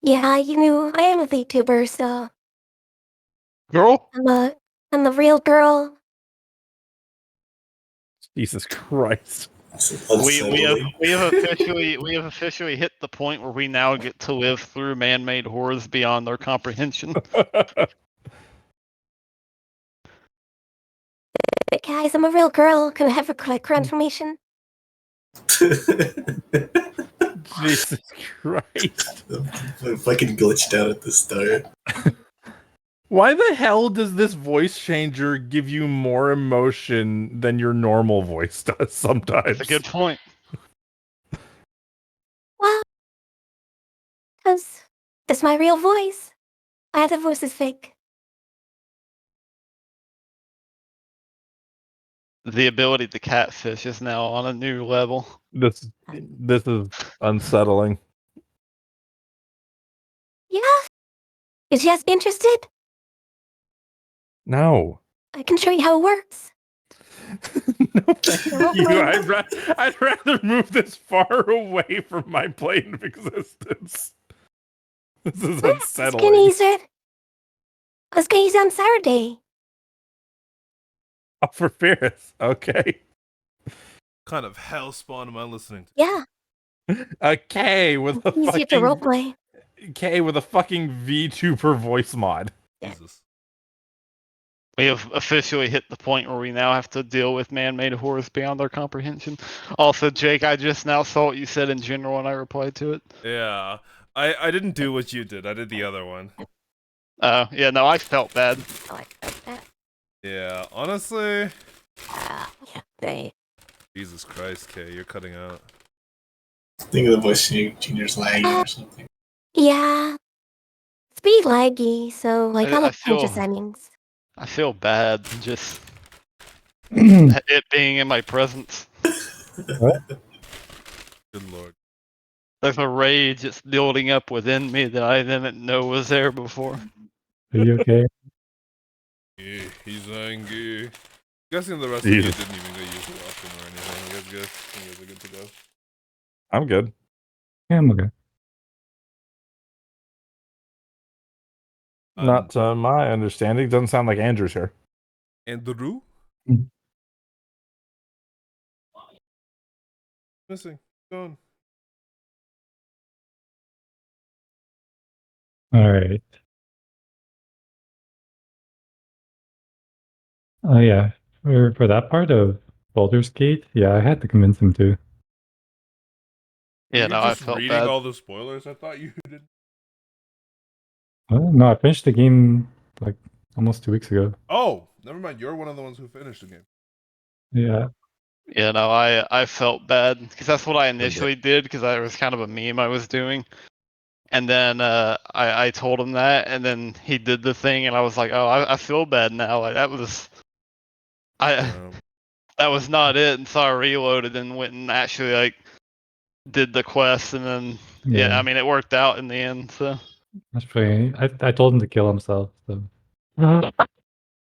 Yeah, you knew I am a VTuber, so Girl? I'm a real girl. Jesus Christ. It's We unsettling. have officially hit the point where we now get to live through man-made horrors beyond our comprehension. But guys, I'm a real girl. Can I have a quick transformation? Jesus Christ. I fucking glitched out at the start. Why the hell does this voice changer give you more emotion than your normal voice does sometimes? That's a good point. Well, because that's my real voice. My other voice is fake. The ability to catfish is now on a new level. This is unsettling. Yeah? Is you guys interested? No. I can show you how it works. No, thank No, you. no. I'd rather move this far away from my plane of existence. This is I was gonna unsettling. use it. I was gonna use it on Saturday. Oh, for Ferris. Okay. What kind of hellspawn am I listening to? Yeah. A K with a Easier to fucking roleplay. K with a fucking VTuber voice mod. Jesus. We have officially hit the point where we now have to deal with man-made horrors beyond our comprehension. Also, Jake, I just now saw what you said in general and I replied to it. Yeah. I didn't do what you did. I did the other one. Yeah, no, I felt bad. I like that. Yeah, honestly. Yeah, they. Jesus Christ, Kay, you're cutting out. I think of the voice junior's lagging or something. Yeah. It's pretty laggy, so like I I'll change the feel- settings. I feel bad just it being in my presence. Good lord. There's a rage that's building up within me that I didn't know was there before. Are you okay? Yeah, he's angry. Guessing the rest Jesus. of you didn't even go use the washroom or anything. You guys good? You guys are good to go. I'm good. Yeah, I'm okay. Not to my understanding. Doesn't sound like Andrew's here. Andrew? Mm. Missing. Gone. All right. Oh yeah, for that part of Baldur's Gate, yeah, I had to convince him to. Yeah, Were you no, I just felt reading bad. all the spoilers? I thought you did. Oh, no, I finished the game like almost 2 weeks ago. Oh, never mind. You're one of the ones who finished the game. Yeah. Yeah, no, I felt bad because that's what I initially did because I was kind of a meme I was doing, and then I told him that, and then he did the thing, and I was like, oh, I feel bad now. Like that was that was not it, and so I reloaded and went and actually like did the quest, and then yeah, I mean it worked out in the end. So That's pretty. I told him to kill himself. So.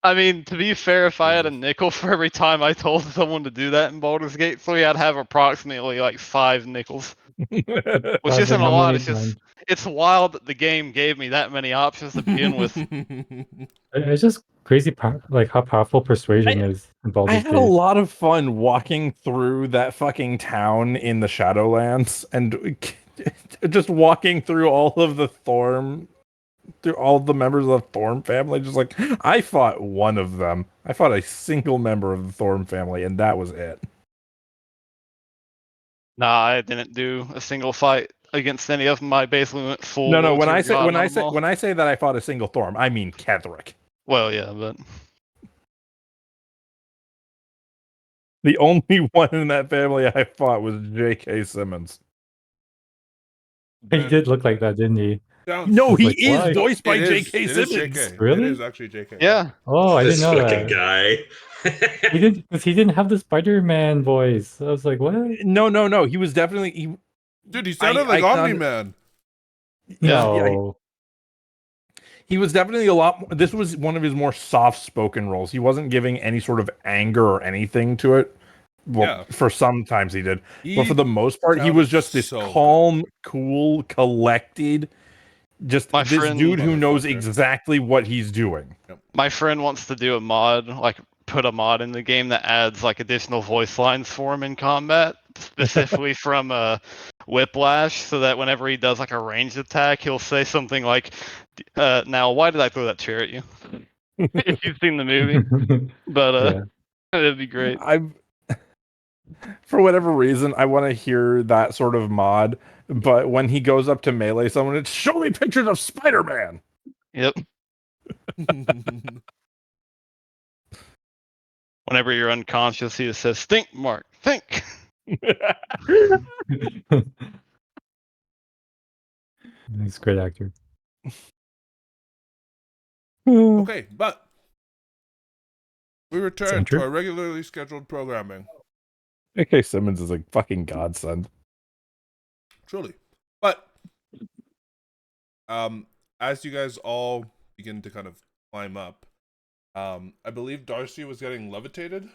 I mean, to be fair, if I had a Jesus. nickel for every time I told someone to do that in Baldur's Gate 3, I'd have approximately like 5 nickels. Which Sounds isn't like a how lot. many It's just times- it's wild that the game gave me that many options to begin with. It's just crazy, like how powerful persuasion is in I Baldur's had a Gate. lot of fun walking through that fucking town in the Shadowlands and just walking through all of the through all the members of the Thorm family. Just like, I fought one of them. I fought a single member of the Thorm family, and that was it. Nah, I didn't do a single fight against any of them. I basically went full. No, Lord when to I say God when on I them say all. when I say that I fought a single Thorm, I mean Ketherick. Well, yeah, but The only one in that family I fought was J.K. Simmons. He did look like that, didn't he? Sounds No, was he like, is why? voiced by It is. J.K. It is Simmons. JK. Really? It is actually JK. yeah. Oh, I didn't This know fucking that. guy. He didn't, because he didn't have the Spider-Man voice. I was like, what? No. He was definitely Dude, he sounded I like Omni-Man. No. He was definitely a lot more, this was one of his more soft-spoken roles. He wasn't giving any sort of anger or anything to it. Well, Yeah. for some times he did. But for He the most part, he sounded was just this so calm, cool, collected, just My this friend- dude who knows Motherfucker. exactly what he's doing. My friend wants to do a mod, like put a mod in the game that adds like additional voice lines for him in combat, specifically from Whiplash, so that whenever he does like a ranged attack, he'll say something like, "Now, why did I throw that chair at you?" If you've seen the movie, but Yeah. it'd be great. I've for whatever reason, I want to hear that sort of mod, but when he goes up to melee someone, it's show me pictures of Spider-Man. Yep. Whenever you're unconscious, he just says, "Think, Mark, think." He's a great actor. Okay, but we return Andrew? to our regularly scheduled programming. J.K. Simmons is a fucking godsend. Truly. But as you guys all begin to kind of climb up, I believe Darcy was getting levitated.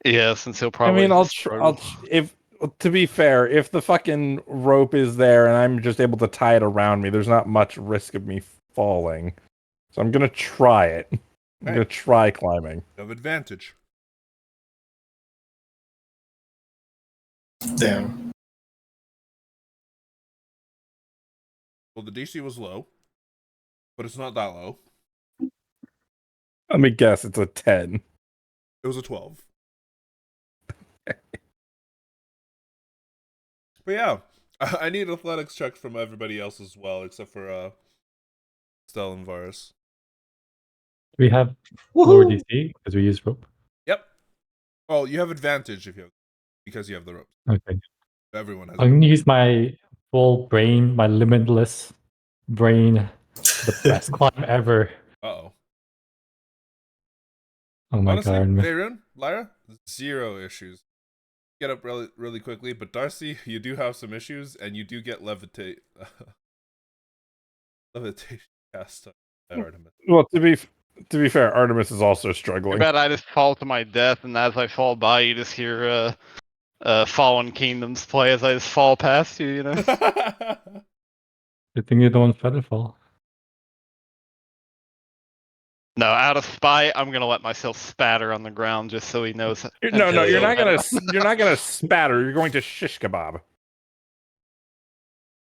Yeah, since he'll I probably. mean, struggle. if to be fair, if the fucking rope is there and I'm just able to tie it around me, there's not much risk of me falling. So I'm gonna try it. I'm Okay. gonna try climbing. You have advantage. Damn. Well, the DC was low, but it's not that low. Let me guess, it's a 10. It was a 12. But yeah, I need athletics check from everybody else as well, except for Vestelle and Varus. Do we have lower DC because we use rope? Yep. Well, you have advantage because you have the ropes. Okay. Everyone has. I'm going to use my full brain, my limitless brain, the best climb ever. Uh-oh. Oh my Honestly, god. Vaerun, Lyra, 0 issues. Get up really, really quickly, but Darcy, you do have some issues, and you do get levitation cast by Artemis. Well, to be fair, Artemis is also Too struggling. bad I just fall to my death, and as I fall by, you just hear Fallen Kingdoms play as I just fall past you, you know? Good thing you don't feather fall. No, out of spite, I'm gonna let myself spatter on the ground just so he knows. No, you're not gonna Antonio- you're not gonna spatter. You're going to shish kebab.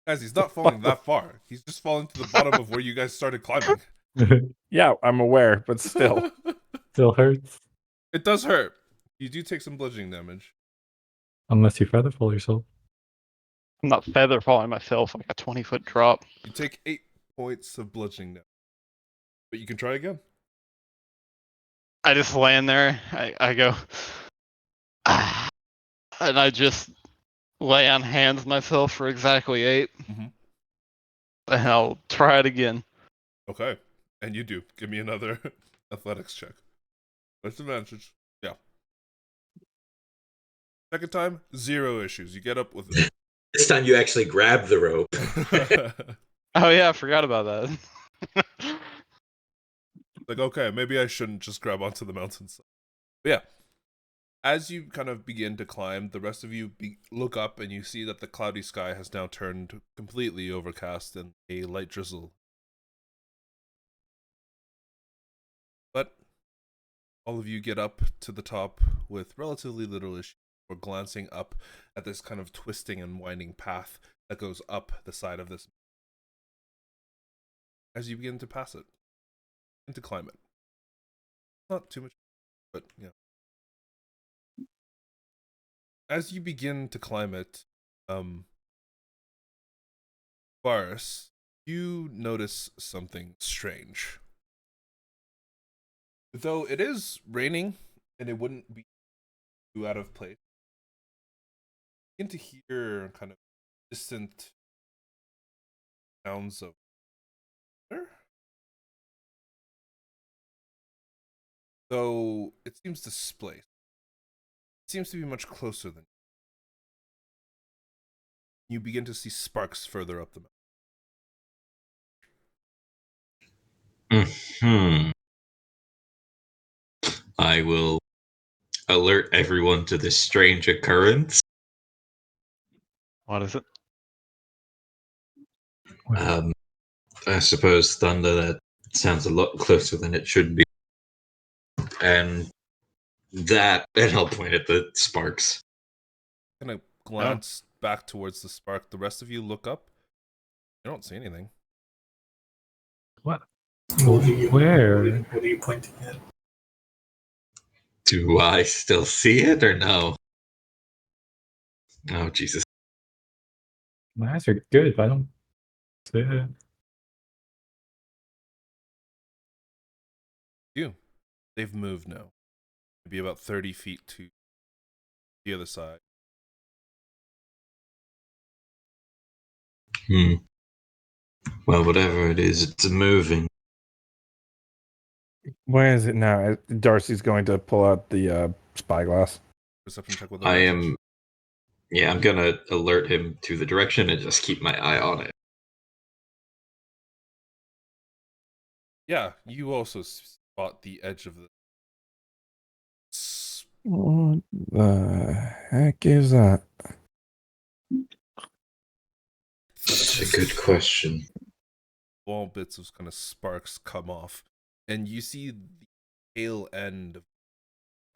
Guys, he's not falling that far. He's just falling to the bottom of where you guys started climbing. Yeah, I'm aware, but still. Still hurts. It does hurt. You do take some bludgeoning damage. Unless you feather fall yourself. I'm not feather falling myself like a 20-foot drop. You take 8 points of bludgeoning damage. But you can try again. I just land there. I go, ah, and I just lay on hands myself for exactly 8, Mhm. and I'll try it again. Okay. And you do. Give me another athletics check. That's advantage. Yeah. Second time, 0 issues. You get up with it. This time you actually grab the rope. Oh yeah, I forgot about that. Like, okay, maybe I shouldn't just grab onto the mountainside. But yeah, as you kind of begin to climb, the rest of you look up and you see that the cloudy sky has now turned completely overcast and a light drizzle. But all of you get up to the top with relatively little issue, or glancing up at this kind of twisting and winding path that goes up the side of this. As you begin to pass it, and to climb it. Not too much, but yeah. As you begin to climb it, Varus, you notice something strange. Though it is raining, and it wouldn't be too out of place, you begin to hear kind of distant sounds of water. Though it seems displaced. It seems to be much closer than you begin to see sparks further up the mountain. I will alert everyone to this strange occurrence. What is it? I suppose thunder, that sounds a lot closer than it should be. And I'll point at the sparks. Kind of glance back towards the spark. The rest of you look up. You don't see anything. What? Where? What are you pointing at? Do I still see it or no? Oh, Jesus. My eyes are good, but I don't see it. They've moved now. Maybe about 30 feet to the other side. Well, whatever it is, it's moving. Where is it now? Darcy's going to pull out the spyglass. Perception check with I advantage. am. Yeah, I'm gonna alert him to the direction and just keep my eye on it. Yeah, you also spot the edge of the. What the heck is that? That's a good question. Small bits of kind of sparks come off, and you see the tail end of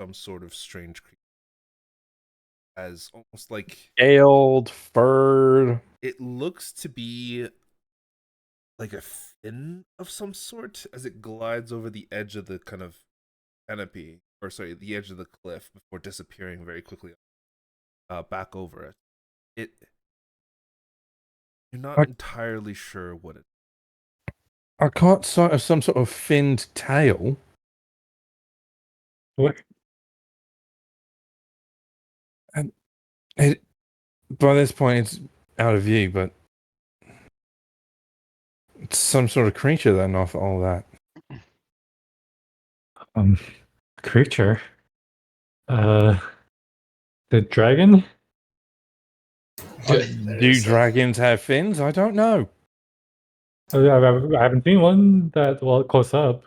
some sort of strange creature. As almost like Scaled, furred. it looks to be like a fin of some sort as it glides over the edge of the kind of canopy, or sorry, the edge of the cliff before disappearing very quickly back over it. You're not entirely sure what it. I caught sight of some sort of finned tail. What? And it, by this point, it's out of view, but it's some sort of creature then off all that. Creature. The dragon? Do dragons have fins? I don't know. I haven't seen one that well close up.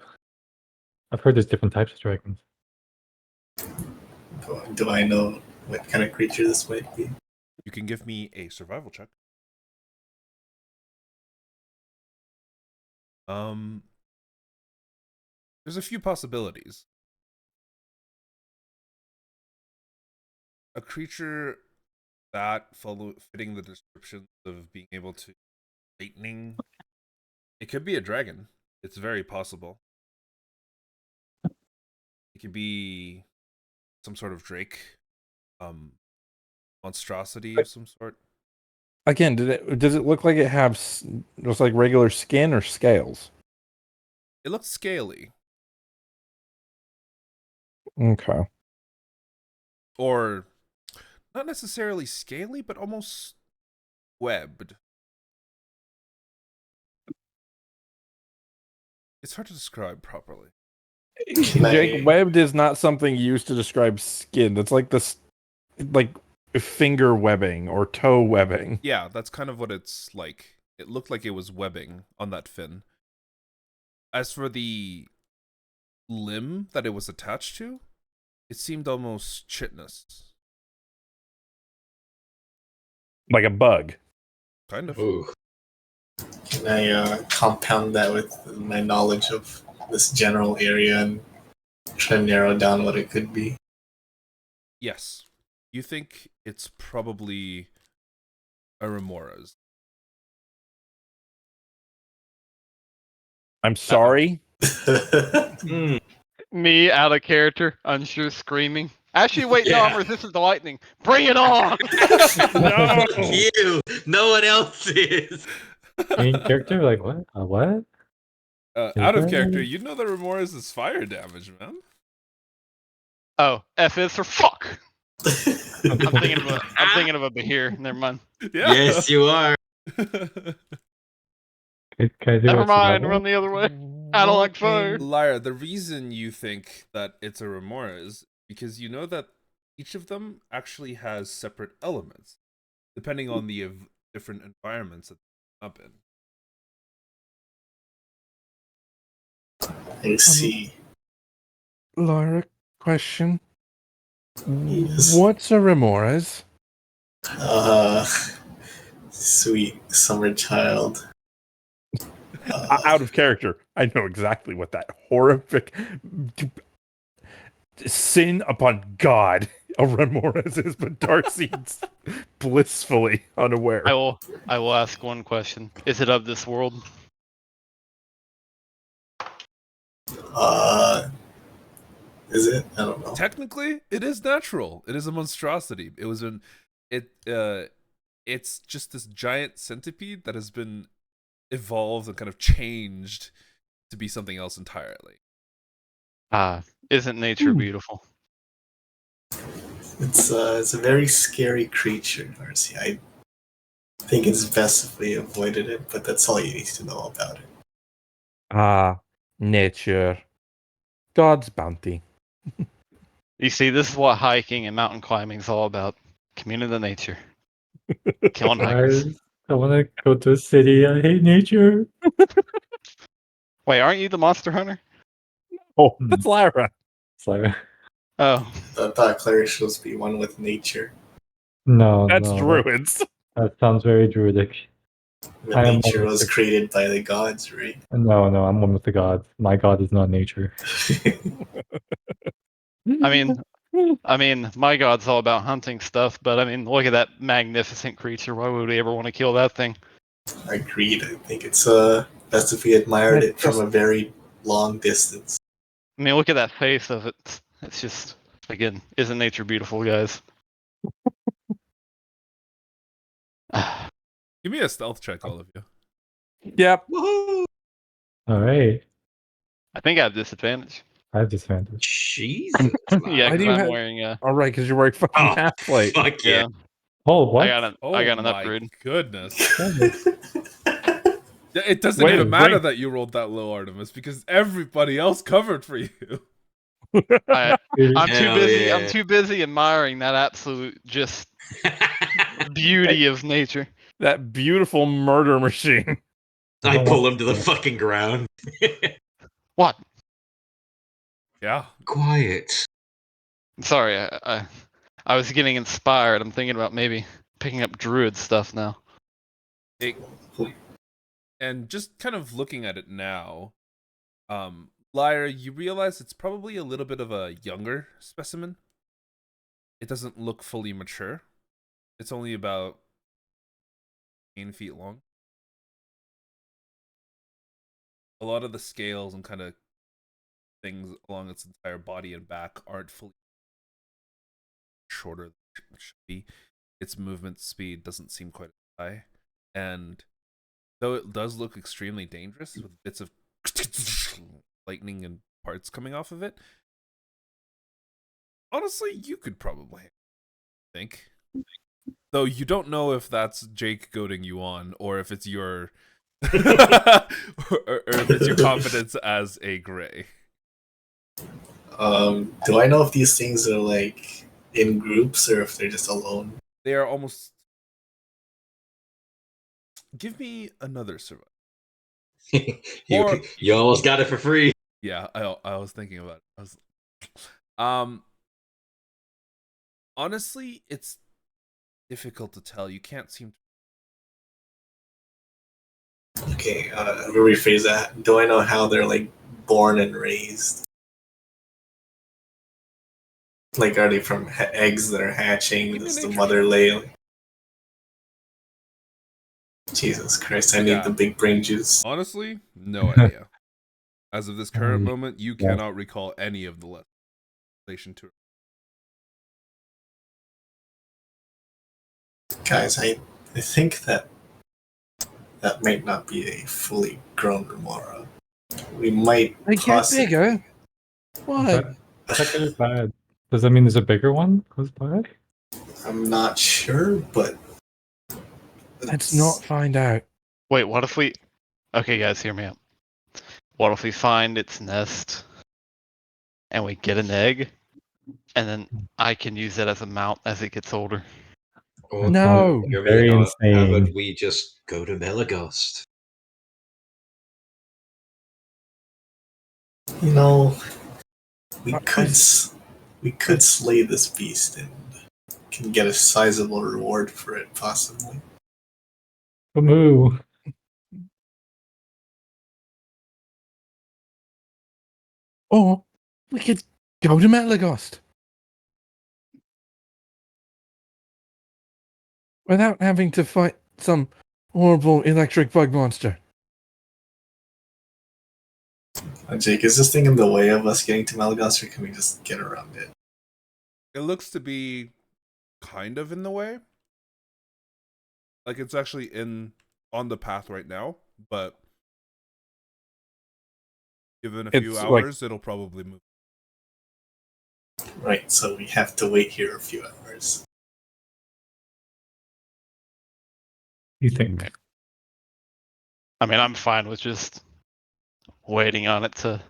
I've heard there's different types of dragons. Do I know what kind of creature this might be? You can give me a survival check. There's a few possibilities. A creature that fitting the description of being able to lightning. It could be a dragon. It's very possible. It could be some sort of drake, monstrosity of some sort. Again, does it look like it has just like regular skin or scales? It looks scaly. Okay. Or not necessarily scaly, but almost webbed. It's hard to describe properly. Jake, webbed is not something used to describe skin. That's like this, like finger webbing or toe webbing. Yeah, that's kind of what it's like. It looked like it was webbing on that fin. As for the limb that it was attached to, it seemed almost chitinous. Like a bug. Kind of. Ooh. Can I compound that with my knowledge of this general area and try to narrow down what it could be? Yes. You think it's probably a remora's. I'm sorry. Me out of character, unsure, screaming. Actually, wait, no, I'm resistant to lightning. Bring it on! No. You! No one else is! Main character? Like what? What? Out of character, you know that remora's is fire damage, man. Oh, F is for fuck! I'm thinking of a Bahir. Never mind. Yeah. Yes, you are. Never mind, run the other way. I don't like fire. Lyra, the reason you think that it's a remora is because you know that each of them actually has separate elements, depending on the different environments that they're up in. I see. Lyra, question. Yes. What's a remora's? Sweet summer child. Out of character. I know exactly what that horrific sin upon God a remora's is, but Darcy's blissfully unaware. I will ask one question. Is it of this world? Is it? I don't know. Technically, it is natural. It is a monstrosity. It's just this giant centipede that has been evolved and kind of changed to be something else entirely. Isn't nature beautiful? It's a very scary creature, Darcy. I think it's best if we avoided it, but that's all you need to know about it. Nature. God's bounty. You see, this is what hiking and mountain climbing is all about. Communing the nature. Killing hikers. Guys, I want to go to a city. I hate nature. Wait, aren't you the monster hunter? Oh, that's Lyra. It's like, Oh. I thought Claire was supposed to be one with nature. no, That's no, druids. That sounds very druidic. But I am nature one with was the- created by the gods, right? No, I'm one with the gods. My god is not nature. I mean, my god's all about hunting stuff, but I mean, look at that magnificent creature. Why would we ever want to kill that thing? Agreed. I think it's a Best if we admired That's it from just- a very long distance. I mean, look at that face of it. It's just, again, isn't nature beautiful, guys? Give me a stealth check, all of you. Yep. Woohoo! All right. I think I have disadvantage. I have disadvantage. Jesus. Yeah, I because do I'm have- wearing All right, because you're wearing fucking Oh, half plate. fuck yeah. yeah. Oh, what? I got an my upgrade. goodness. Oh, Yeah, it doesn't Wait, even matter wait. that you rolled that low, Artemis, because everybody else covered for you. I'm too Hell busy. yeah. I'm too busy admiring that absolute just beauty of nature. That beautiful murder machine. I don't pull want him to the that. fucking ground. What? Yeah. Quiet. Sorry, I was getting inspired. I'm thinking about maybe picking up druid stuff now. And just kind of looking at it now, Lyra, you realize it's probably a little bit of a younger specimen. It doesn't look fully mature. It's only about 8 feet long. A lot of the scales and kind of things along its entire body and back aren't fully shorter than it should be. Its movement speed doesn't seem quite as high. And though it does look extremely dangerous with bits of lightning and parts coming off of it, honestly, you could probably think. Though you don't know if that's Jake goading you on, or if it's your, or if it's your confidence as a gray. Do I know if these things are like in groups or if they're just alone? They are almost. Give me another survival. Or- you almost got it for free. Yeah, I was thinking about it. Honestly, it's difficult to tell. You can't seem to. Okay, rephrase that. Do I know how they're like born and raised? Like, are they from eggs that are hatching? Give me Does the nature mother check. lay? Jesus Christ, I Yeah. need the big brain juice. Honestly, no idea. As of this current moment, you yeah. cannot recall any of the relation to it. Guys, I think that might not be a fully grown remora. We might They get possibly. bigger. What? That is bad. Does that mean there's a bigger one close by? I'm not sure, but Let's not find out. Wait, what if we? Okay, guys, hear me out. What if we find its nest and we get an egg, and then I can use it as a mount as it gets older? Oh, No. hear me Very out. How about insane. we just go to Melaghost? You know, we I- could slay this beast and can get a sizable reward for it, possibly. Moo. Or we could go to Melaghost without having to fight some horrible electric bug monster. Jake, is this thing in the way of us getting to Melaghost, or can we just get around it? It looks to be kind of in the way. Like it's actually on the path right now, but given a few It's like- hours, it'll probably move. Right, so we have to wait here a few hours. You think? I mean, I'm fine with just waiting on it to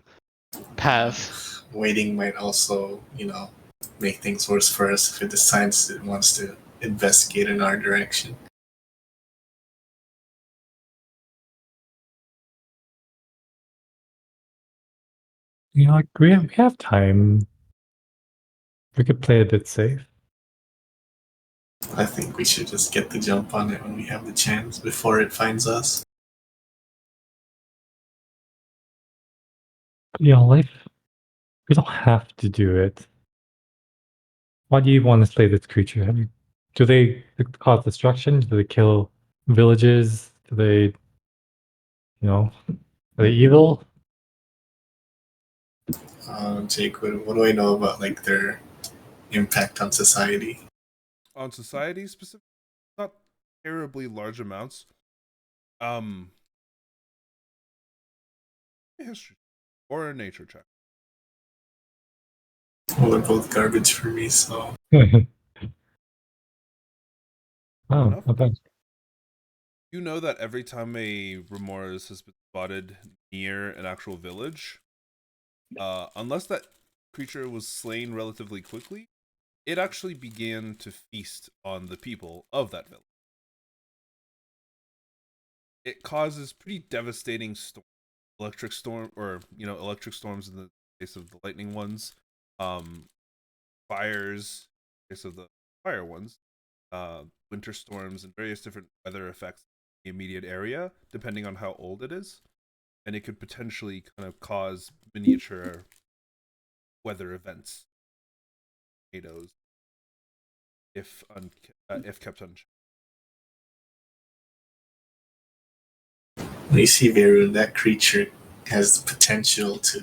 pass. Waiting might also, make things worse for us if it decides it wants to investigate in our direction. Like we have time. We could play a bit safe. I think we should just get the jump on it when we have the chance before it finds us. Like we don't have to do it. Why do you want to slay this creature? Do they cause destruction? Do they kill villages? Do they Are they evil? Jake, what do I know about like their impact on society? On society specific, not terribly large amounts. History or a nature check. Well, they're both garbage for me, so Oh, Enough. not bad. You know that every time a remorse has been spotted near an actual village, unless that creature was slain relatively quickly, it actually began to feast on the people of that village. It causes pretty devastating electric storms in the case of the lightning ones, fires in the case of the fire ones, winter storms, and various different weather effects in the immediate area, depending on how old it is. And it could potentially kind of cause miniature weather events, tornadoes, if kept unchecked. when you see Vaerun, that creature has the potential to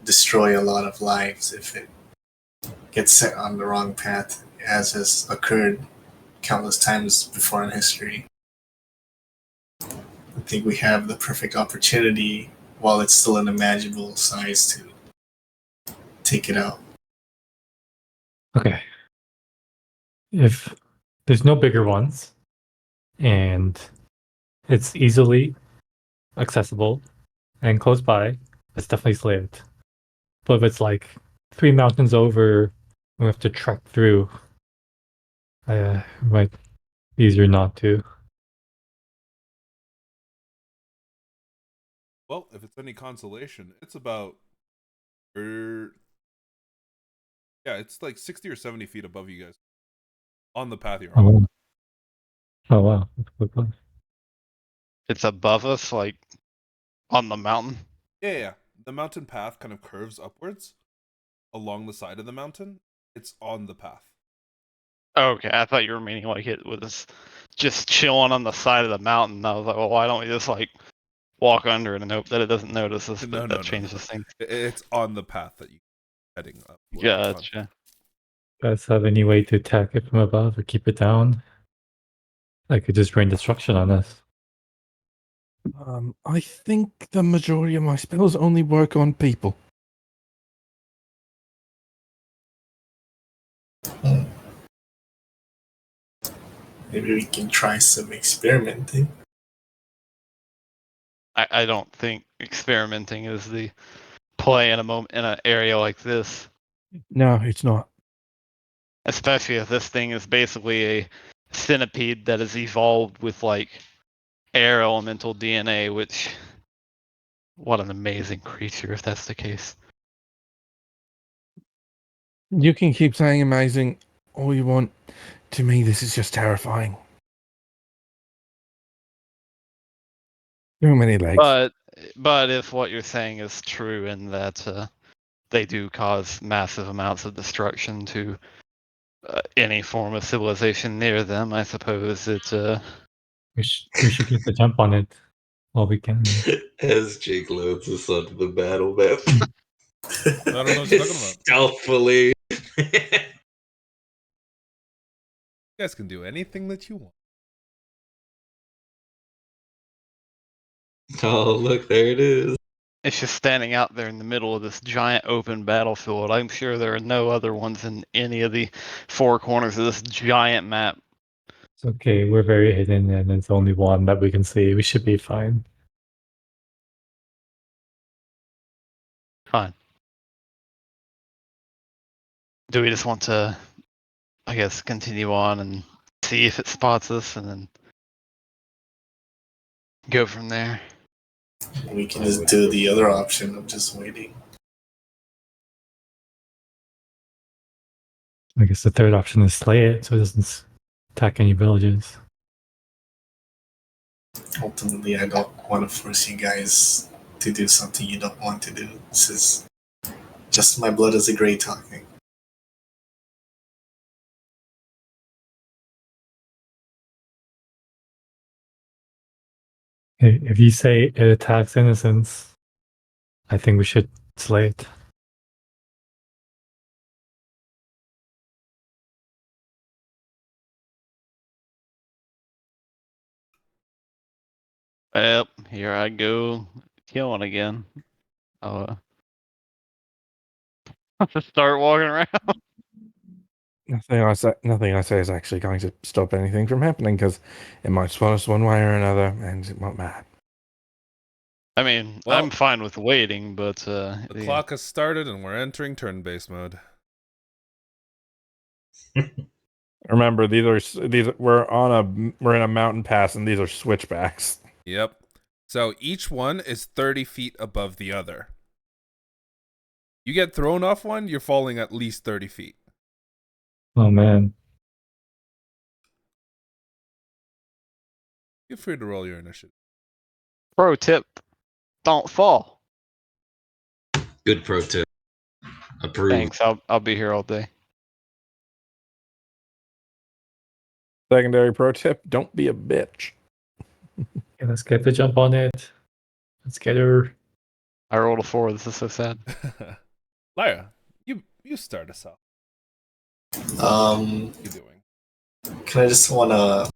destroy a lot of lives if it gets set on the wrong path, as has occurred countless times before in history. I think we have the perfect opportunity while it's still an imaginable size to take it out. Okay. If there's no bigger ones and it's easily accessible and close by, let's definitely slay it. But if it's like 3 mountains over, we have to trek through. It might be easier not to. Well, if it's any consolation, it's about it's like 60 or 70 feet above you guys on the path you're on. Oh wow. That's quite close. It's above us, like on the mountain. Yeah. The mountain path kind of curves upwards along the side of the mountain. It's on the path. Okay, I thought you were meaning like it was just chilling on the side of the mountain. I was like, well, why don't we just like walk under it and hope that it doesn't notice us? But that changes things. It's on the path that you're heading up. Gotcha. Guys have any way to attack it from above or keep it down? I could just rain destruction on us. I think the majority of my spells only work on people. Maybe we can try some experimenting. I don't think experimenting is the play in an area like this. No, it's not. Especially if this thing is basically a centipede that has evolved with like air elemental DNA, which what an amazing creature if that's the case. You can keep saying amazing all you want. To me, this is just terrifying. Too many legs. But if what you're saying is true and that they do cause massive amounts of destruction to any form of civilization near them, I suppose it. We should get the jump on it while we can. As Jake loads us onto the battle map. I don't know what you're talking about. Stealthily. You guys can do anything that you want. Oh, look, there it is. It's just standing out there in the middle of this giant open battlefield. I'm sure there are no other ones in any of the four corners of this giant map. It's okay, we're very hidden and it's only one that we can see. We should be fine. Fine. Do we just want to, I guess, continue on and see if it spots us and then go from there? We can just do the other option of just waiting. I guess the third option is slay it so it doesn't attack any villages. Ultimately, I don't want to force you guys to do something you don't want to do. This is just my blood as a grey talking. If you say it attacks innocents, I think we should slay it. Yep, here I go killing again. Oh, just start walking around. Nothing I say is actually going to stop anything from happening because it might spot us one way or another, and it won't matter. I mean, Well, I'm fine with waiting, but the clock has started and we're entering turn-based mode. Remember, we're in a mountain pass, and these are switchbacks. Yep. So each one is 30 feet above the other. You get thrown off one, you're falling at least 30 feet. Oh man. Feel free to roll your initiative. pro tip: don't fall. Good pro tip. Approved. Thanks. I'll be here all day. Secondary pro tip: don't be a bitch. Okay, let's get the jump on it. Let's get her. I rolled a 4. This is so sad. Lyra, you start us off. Um, What are you doing? can I just wanna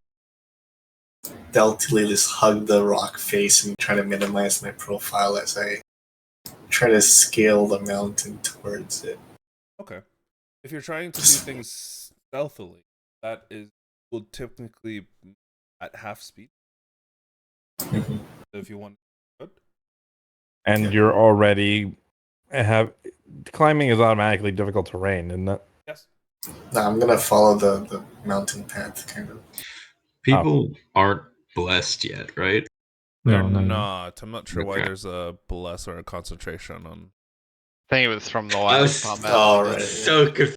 stealthily just hug the rock face and try to minimize my profile as I try to scale the mountain towards it. Okay. If you're trying to do things stealthily, that will typically at half speed. Mhm. So if you want, good. And Yeah. you're already climbing is automatically difficult terrain, isn't it? Yes. No, I'm gonna follow the mountain path, kind of. People aren't blessed yet, right? They're No. not. I'm not sure why Okay. there's a bless or a concentration on. I think it was from the I last was combat. Alright. so confused.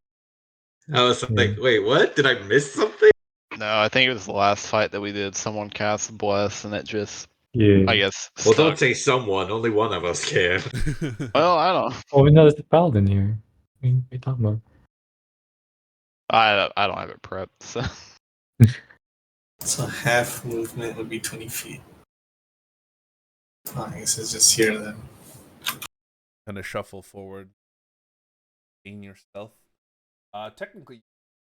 I was like, Yeah. wait, what? Did I miss something? No, I think it was the last fight that we did. Someone cast Bless, and it just, Yeah. I guess, Well, stuck. don't say someone. Only one of us can. Well, I don't know. Oh, we know there's a paladin here. What are you talking about? I don't have it prepped. So So half movement would be 20 feet. Oh, I guess it's just here then. Kind of shuffle forward, gain your stealth. Technically,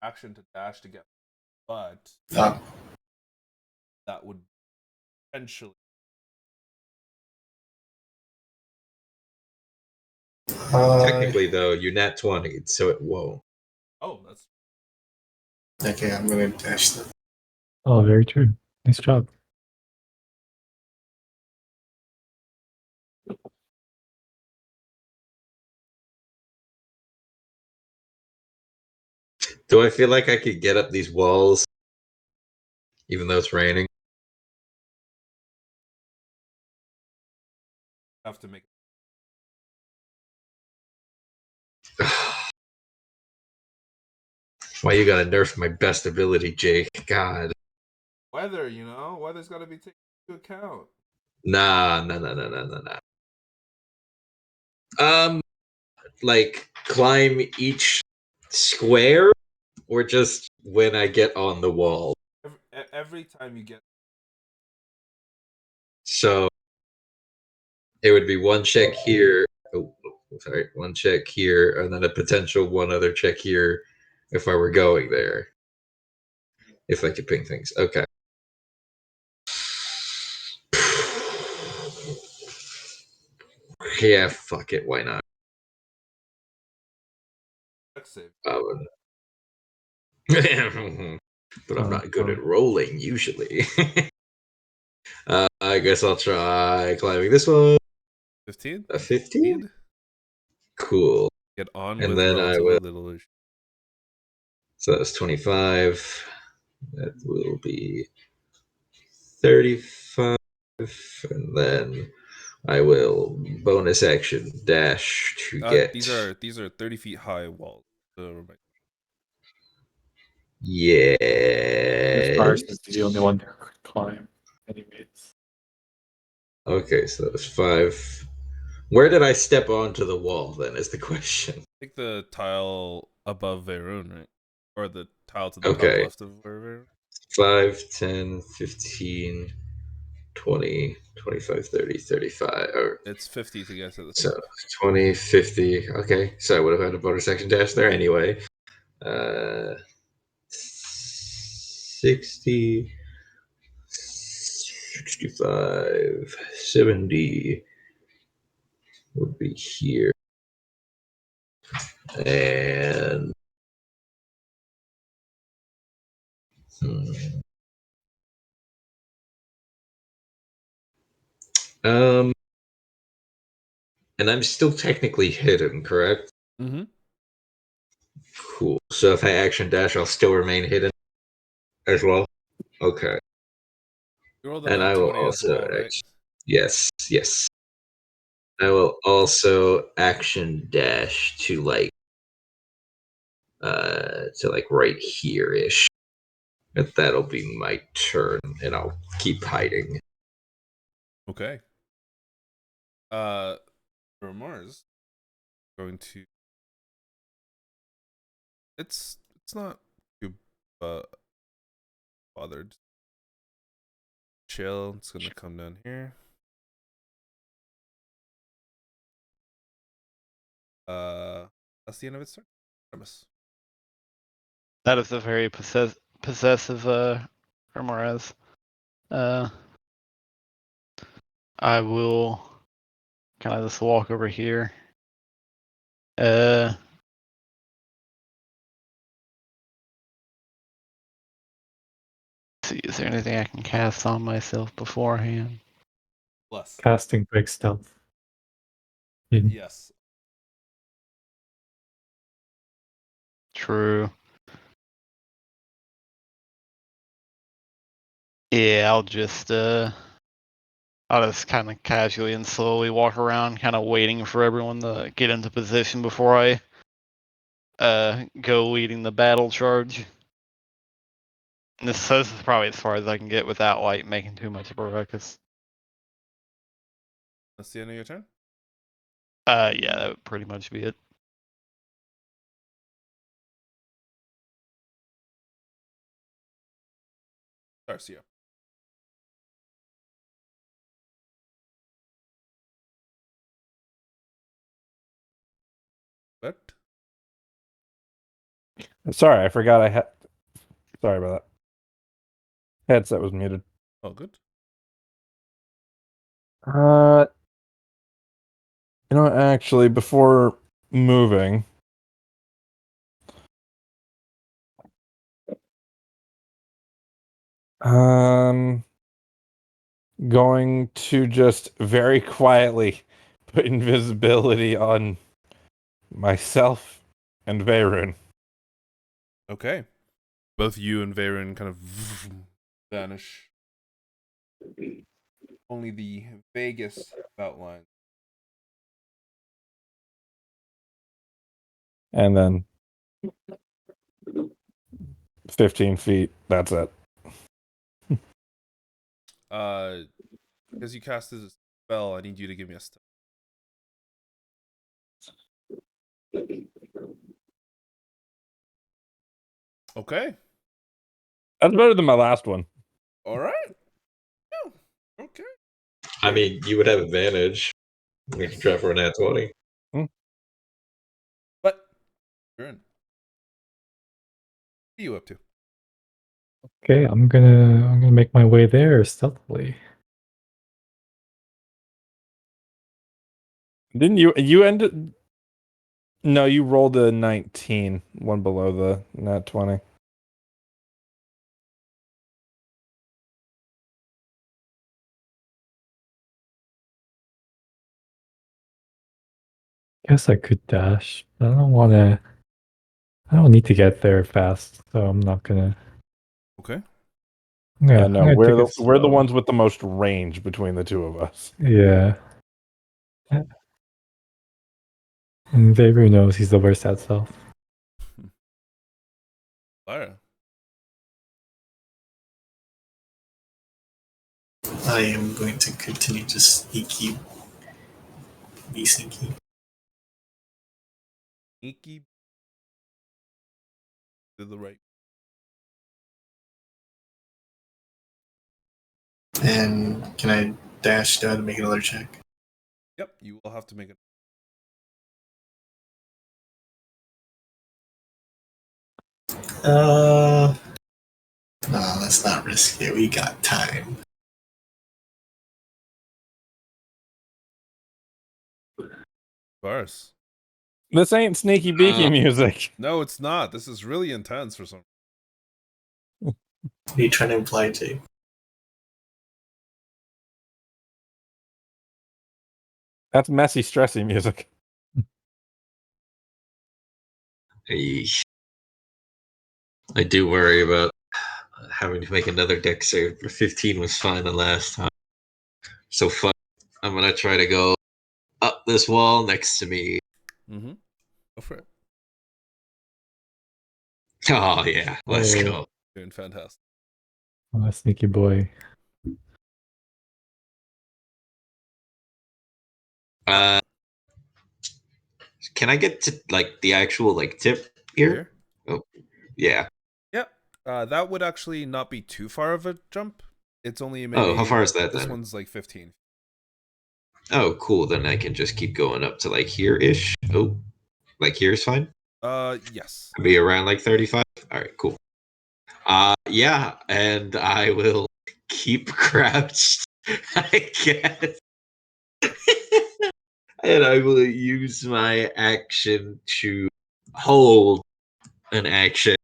action to dash to get, but Ah, that would potentially. Technically, though, you nat 20, so it won't. Oh, that's okay, I'm gonna dash them. Oh, very true. Nice job. Do I feel like I could get up these walls, even though it's raining? have to make. Why you gotta nerf my best ability, Jake? God. Weather, weather's got to be taken into account. Nah. Like climb each square, or just when I get on the wall. Every time you get. So it would be one check here. Oh, sorry, one check here, and then a potential one other check here if I were going there. If I could ping things. Okay. Yeah, fuck it. Why not? Save. But I'm not good at rolling usually. I guess I'll try climbing this one. 15? A 15? Cool. Get on And with then I relatively will. little issue. So that's 25. That will be 35. And then I will bonus action dash to get. These are 30 feet high walls. Yeah. Varus is the only one who could climb. Anyways. Okay, so that's 5. Where did I step onto the wall then is the question. I think the tile above Vaerun, right? Or the tile to the top Okay. left of Vaerun. 5, 10, 15, 20, 25, 30, 35. Or, It's 50 to get to the so start. 20, 50. Okay, so I would have had a bonus action dash there anyway. 60, 65, 70 would be here. And and I'm still technically hidden, correct? Mm-hmm. Cool. So if I action dash, I'll still remain hidden as well. Okay. You rolled a And nat I will 20 as also well, right? yes. I will also action dash to right here ish. But that'll be my turn, and I'll keep hiding. Okay. For Mars, going to. It's not too bothered. Chill. It's gonna come down here. That's the end of its turn. Artemis. That is a very possessive Ramirez. I will kind of just walk over here. See, is there anything I can cast on myself beforehand? Bless. Casting break stealth. Yes. True. Yeah, I'll just kind of casually and slowly walk around, kind of waiting for everyone to get into position before I go leading the battle charge. And this is probably as far as I can get without like making too much of a ruckus. That's the end of your turn. Yeah, that would pretty much be it. Darcy. What? Sorry, I forgot I had. Sorry about that. Headset was muted. Oh, good. Actually, before moving, going to just very quietly put invisibility on myself and Vaerun. Okay. Both you and Vaerun kind of vanish. Only the vaguest outline. And then 15 feet. That's it. Because you casted a spell, I need you to give me a step. Okay. That's better than my last one. All right. Yeah. Okay. I mean, you would have advantage. We can try for an at 20. But Vaerun, what are you up to? Okay, I'm gonna make my way there stealthily. Didn't you ended? No, you rolled a 19, one below the nat 20. Guess I could dash. But I don't wanna. I don't need to get there fast, so I'm not gonna. Okay. Yeah, I'm no, gonna take it we're the slow. ones with the most range between the two of us. Yeah. And Vaeru knows he's the worst at stealth. Lyra. I am going to continue to be sneaky. Sneaky to the right. And can I dash down to make another check? Yep, you will have to make it. No, let's not risk it. We got time. Varus. This ain't sneaky beaky music. No, it's not. This is really intense for some. What are you trying to imply to? That's messy, stressy music. I do worry about having to make another deck save. 15 was fine the last time. So fun. I'm gonna try to go up this wall next to me. Mm-hmm. Go for it. Oh yeah, let's go. Doing fantastic. Oh, sneaky boy. Can I get to like the actual like tip here? Oh, yeah. Yep. That would actually not be too far of a jump. It's only maybe. Oh, how far is that This then? one's like 15. Oh, cool. Then I can just keep going up to like here-ish. Oh, like here's fine? Yes. I'll be around like 35. All right, cool. Yeah, and I will keep crouched, I guess. And I will use my action to hold an action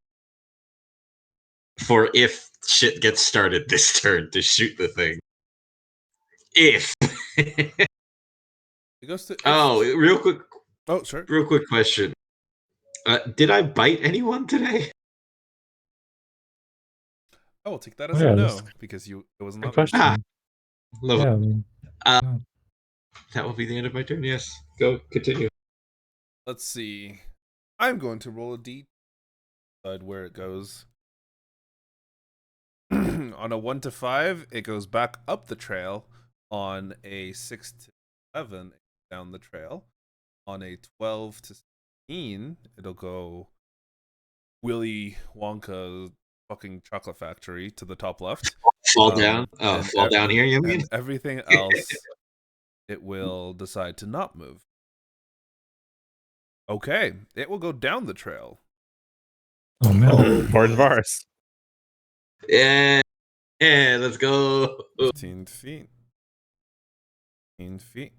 for if shit gets started this turn to shoot the thing. If. It goes to. Oh, real quick. Oh, sure. Real quick question. Did I bite anyone today? I will take that as Yeah, a no that's because it was good not. question. Ah, lovely. Yeah, I mean, That will be the end of my turn. Yes. Go. Continue. Let's see. I'm going to roll a d. Decide where it goes. On a 1 to 5, it goes back up the trail. On a 6 to 11, down the trail. On a 12 to 16, it'll go Willy Wonka fucking chocolate factory to the top left. Fall down. Oh, and fall down here, you mean? And everything else, it will decide to not move. Okay, it will go down the trail. oh no. Towards Varus. Yeah. Yeah, let's go. 15 feet. 15 feet.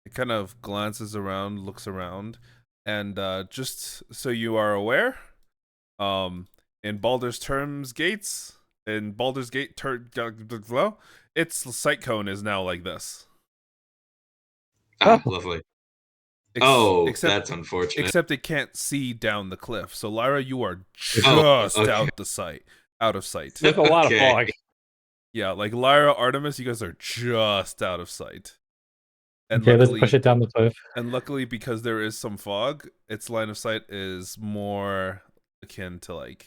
It kind of glances around, looks around, and just so you are aware, in Baldur's Gate, its sight cone is now like this. Lovely. Except, that's unfortunate. Except it can't see down the cliff. So Lyra, you are just okay. out of sight. There's a lot of fog. Yeah, like Lyra, Artemis, you guys are just out of sight. And Okay, let's push it down the cliff. And luckily, because there is some fog, its line of sight is more akin to like.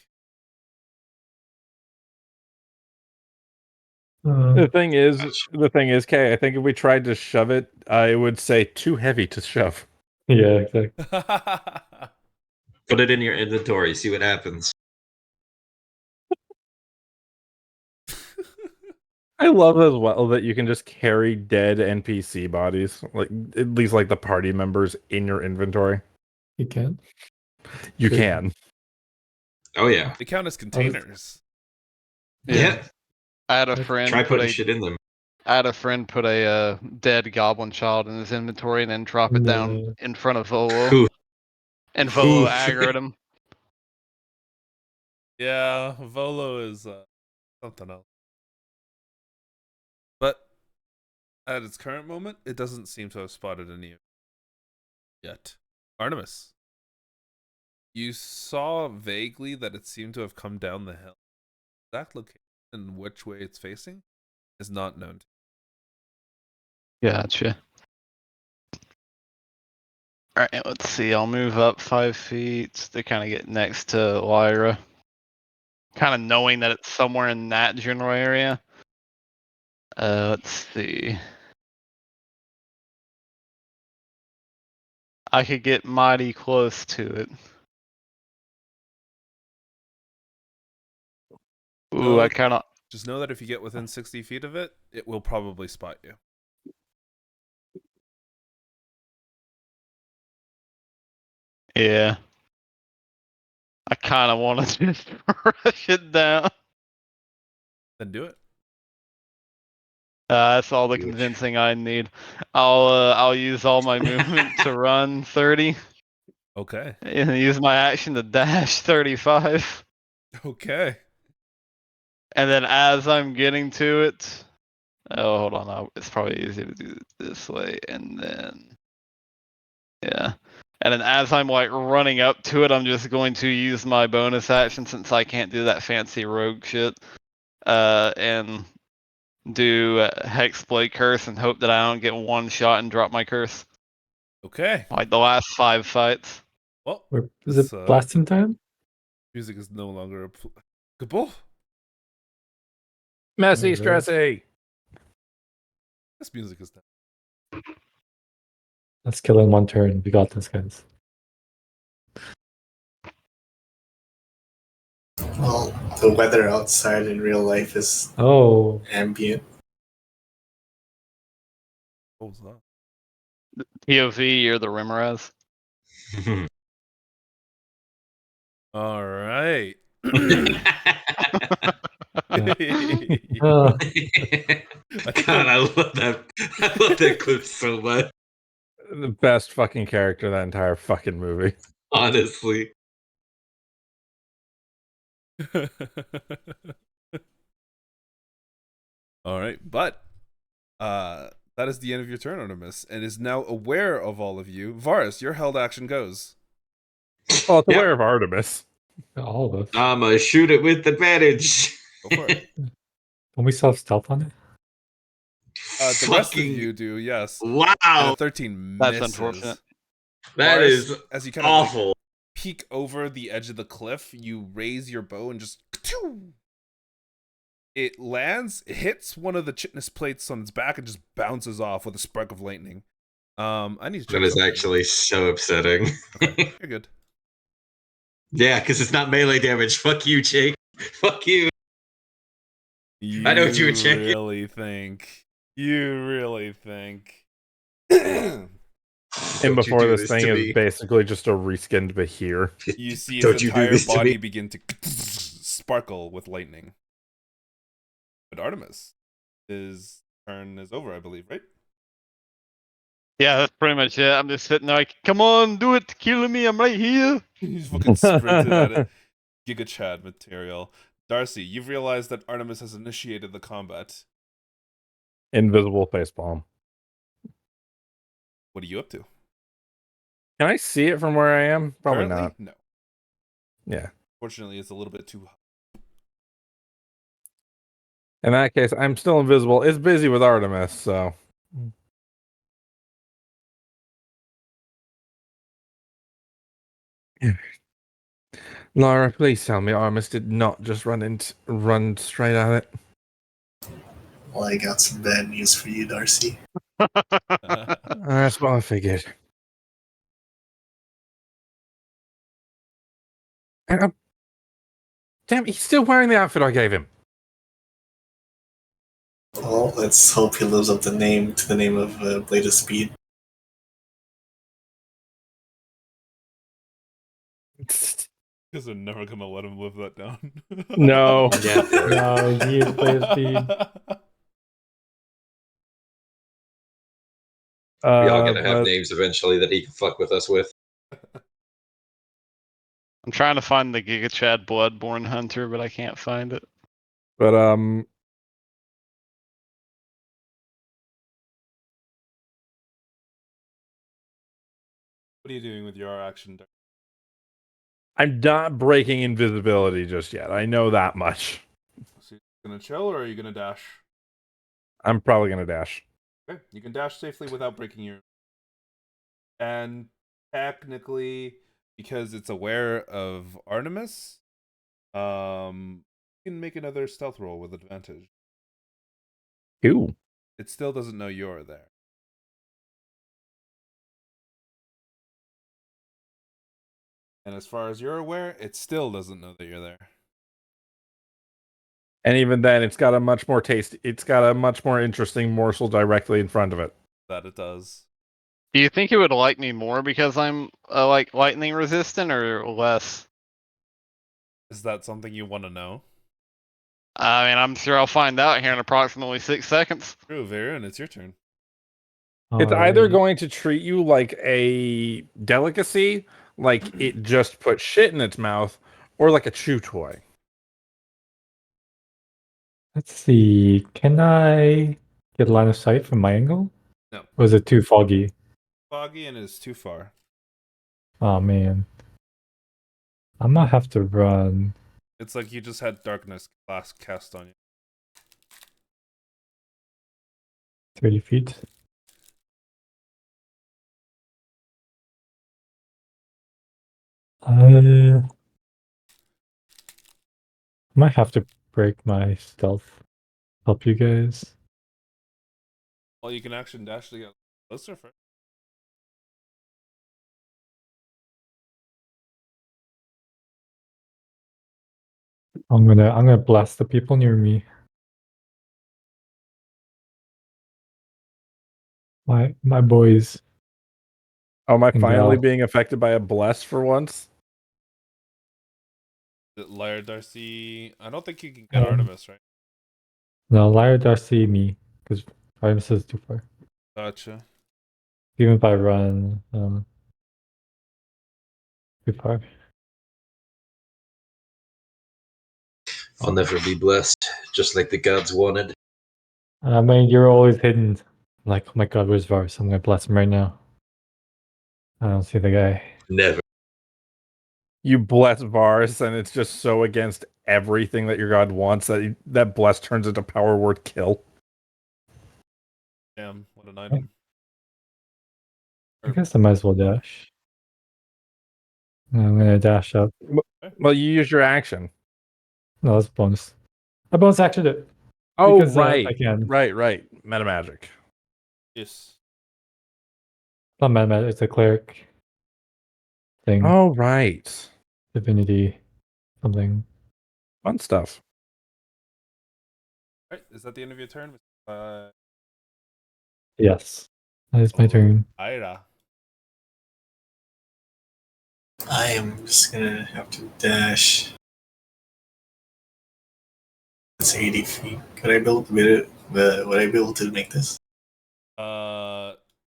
The thing is, Kay, I think if we tried to shove it, it would say too heavy to shove. Yeah, exactly. Put it in your inventory, see what happens. I love as well that you can just carry dead NPC bodies, like at least like the party members in your inventory. You can. You Sure. can. Oh yeah. They count as containers. Yeah. I had a friend Try put putting shit in them. I had a friend put a dead goblin child in his inventory and then drop it down in front of Volo. Oof. And Volo Oof. aggroed him. Yeah, Volo is something else. But at its current moment, it doesn't seem to have spotted any yet. Artemis, you saw vaguely that it seemed to have come down the hill. Exact location and which way it's facing is not known to you. Gotcha. Alright, let's see. I'll move up 5 feet to kind of get next to Lyra. Kind of knowing that it's somewhere in that general area. Let's see. I could get mighty close to it. Ooh, No. I kind of Just know that if you get within 60 feet of it, it will probably spot you. Yeah. I kind of want to just rush it down. Then do it. That's all the Huge. convincing I need. I'll use all my movement to run 30, Okay. and use my action to dash 35. Okay. And then as I'm getting to it, oh, hold on, it's probably easier to do it this way, and then, yeah. And then as I'm like running up to it, I'm just going to use my bonus action since I can't do that fancy rogue shit, and do Hexblade Curse and hope that I don't get one shot and drop my curse. Okay. Like the last 5 fights. Well, Is it blasting time? music is no longer applicable. Messy, Okay. stressy. This music is done. Let's kill in 1 turn. We got this, guys. Well, the weather outside in real life is Oh, ambient. What was that? POV, you're the Rimmerez. All right. oh. God, I love that. I love that clip so much. The best fucking character of that entire fucking movie. Honestly. All right, but that is the end of your turn, Artemis, and is now aware of all of you. Varus, your held action goes. Oh, it's Yep. aware of Artemis. All of us. I'ma shoot it with advantage. Go for it. Don't we still have stealth on it? The rest of Fucking you do, yes. And wow. a 13 That's misses. unfortunate. That Varus, is as you kind of like, awful. peek over the edge of the cliff, you raise your bow and just it lands, it hits one of the chitinous plates on its back and just bounces off with a spark of lightning. I need to check That is something. actually so upsetting. Okay, you're good. Yeah, because it's not melee damage. Fuck you, Jake. Fuck you. You I know what you were checking. really think. And Don't before you do this thing to is me. basically just a reskinned Bahir. You see his Don't you do entire this to body me. begin to sparkle with lightning. But Artemis, his turn is over, I believe, right? Yeah, that's pretty much it. I'm just sitting there like, come on, do it, kill me, I'm right here. He's fucking sprinted at it. Giga Chad material. Darcy, you've realized that Artemis has initiated the combat. Invisible facepalm. What are you up to? Can I see it from where I am? Probably Currently? not. No. Yeah. Fortunately, it's a little bit too. In that case, I'm still invisible. It's busy with Artemis, so. Lyra, please tell me Artemis did not just run straight at it. Well, I got some bad news for you, Darcy. That's what I figured. And damn, he's still wearing the outfit I gave him. Well, let's hope he lives up to the name of Blade of Speed. Because they're never gonna let him live that down. No. No, he is Blade of Speed. We all gotta have But names eventually that he can fuck with us with. I'm trying to find the Giga Chad Bloodborne Hunter, but I can't find it. But What are you doing with your action? I'm not breaking invisibility just yet. I know that much. So you gonna chill or are you gonna dash? I'm probably gonna dash. Okay, you can dash safely without breaking your. And technically, because it's aware of Artemis, you can make another stealth roll with advantage. Ooh. It still doesn't know you're there. And as far as you're aware, it still doesn't know that you're there. And even then, it's got a much more interesting morsel directly in front of it. That it does. Do you think it would like me more because I'm like lightning resistant or less? Is that something you want to know? I mean, I'm sure I'll find out here in approximately 6 seconds. True, Vaerun, it's your turn. It's either Alright. going to treat you like a delicacy, like it just put shit in its mouth, or like a chew toy. Let's see. Can I get line of sight from my angle? No. Or is it too foggy? Foggy and is too far. Oh man. I might have to run. It's like you just had darkness glass cast on you. 30 feet. I might have to break my stealth. Help you guys. Well, you can action dash to get closer first. I'm gonna blast the people near me. My boys. Oh, am I And finally gal. being affected by a bless for once? Lyra, Darcy. I don't think you can get Artemis, right? No, Lyra, Darcy, me. Because Artemis is too far. Gotcha. Even if I run, too far. I'll never be blessed, just like the gods wanted. I mean, you're always hidden. Like, oh my god, where's Varus? I'm gonna blast him right now. I don't see the guy. Never. You bless Varus, and it's just so against everything that your god wants that that bless turns into power word kill. Damn, what an item. I guess I might as well dash. I'm gonna dash up. Well, you use your action. No, that's bonus. I bonus actioned it. Oh, Because, right. I can. Right. Meta magic. Yes. Not mad, it's a cleric thing. Oh, right. Divinity something. Fun stuff. Alright, is that the end of your turn? Yes. That is my turn. Lyra. I am just gonna have to dash. It's 80 feet. Could I build with it? Would I be able to make this?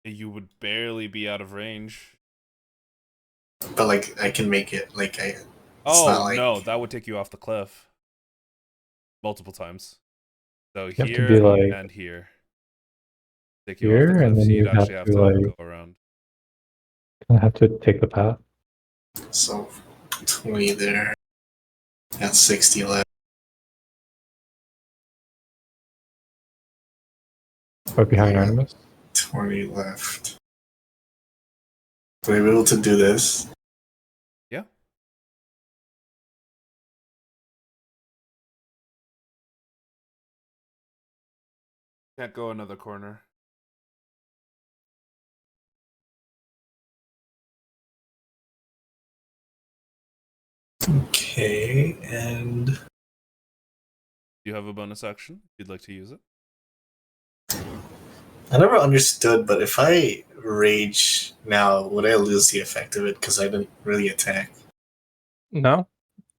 You would barely be out of range. But like, I can make it. Like I. Oh, like... no, that would take you off the cliff. Multiple times. So You have to here be like and here. Take you off here, the cliff, and then so you'd you have actually have to to like go around. I have to take the path. So 20 there. Got 60 left. Right behind Yeah. Artemis. 20 left. Would I be able to do this? Yeah. Can't go another corner. Okay, and Do you have a bonus action? If you'd like to use it. I never understood, but if I rage now, would I lose the effect of it because I didn't really attack? No.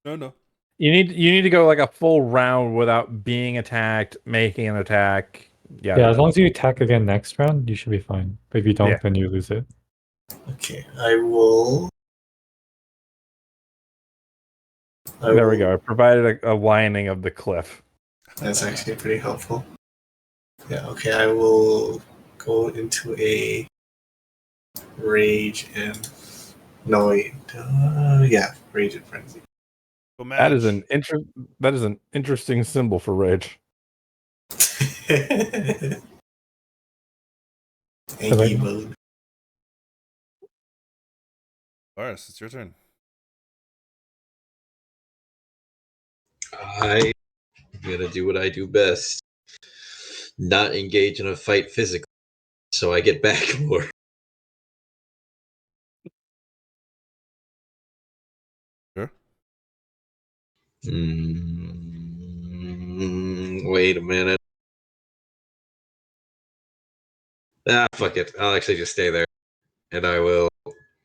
No. You need to go like a full round without being attacked, making an attack. Yeah, as long as you attack again next round, you should be fine. But if you don't, then you lose it. Okay, I will. There we go. I provided a lining of the cliff. That's actually pretty helpful. Yeah, okay, I will go into a rage and no wait. Yeah, rage and frenzy. That is an interesting symbol for rage. Anky mode. Varus, it's your turn. I'm gonna do what I do best. Not engage in a fight physically, so I get back more. Sure. Wait a minute. Fuck it. I'll actually just stay there. And I will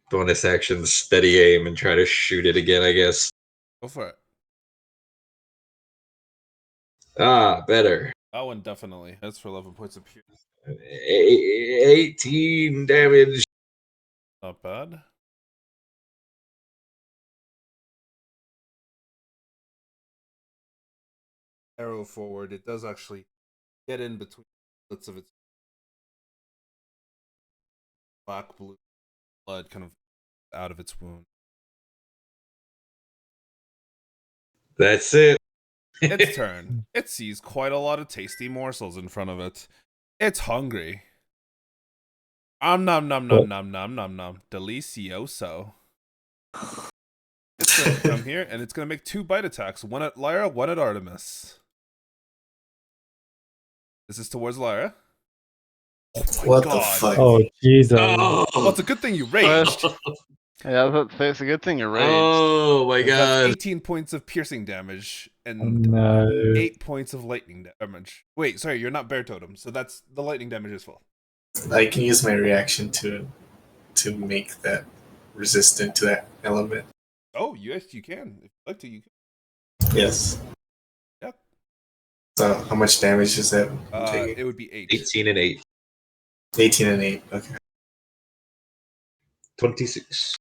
bonus action steady aim and try to shoot it again, I guess. Go for it. Better. That one definitely. That's for 11 points of pierce. 18 damage. Not bad. Arrow forward. It does actually get in between the slits of its black blue blood kind of out of its wound. That's it. Its turn. It sees quite a lot of tasty morsels in front of it. It's hungry. Nom nom nom nom nom nom nom nom. Delicioso. It's going to come here and it's going to make 2 bite attacks. One at Lyra, one at Artemis. This is towards Lyra. Oh my What God. the fuck? Oh, Jesus. Oh, Well, it's a good thing you raged. Yeah, I was about to say it's a good thing you're raged. oh my That's god. 18 points of piercing damage Oh, and no. 8 points of lightning damage. Wait, sorry, you're not bear totem, so that's the lightning damage is full. I can use my reaction to make that resistant to that element. Oh, yes, you can. If you'd like to, you can. Yes. Yep. So how much damage is that? taking? It would be 8. 18 and 8. 18 and 8. Okay. 26.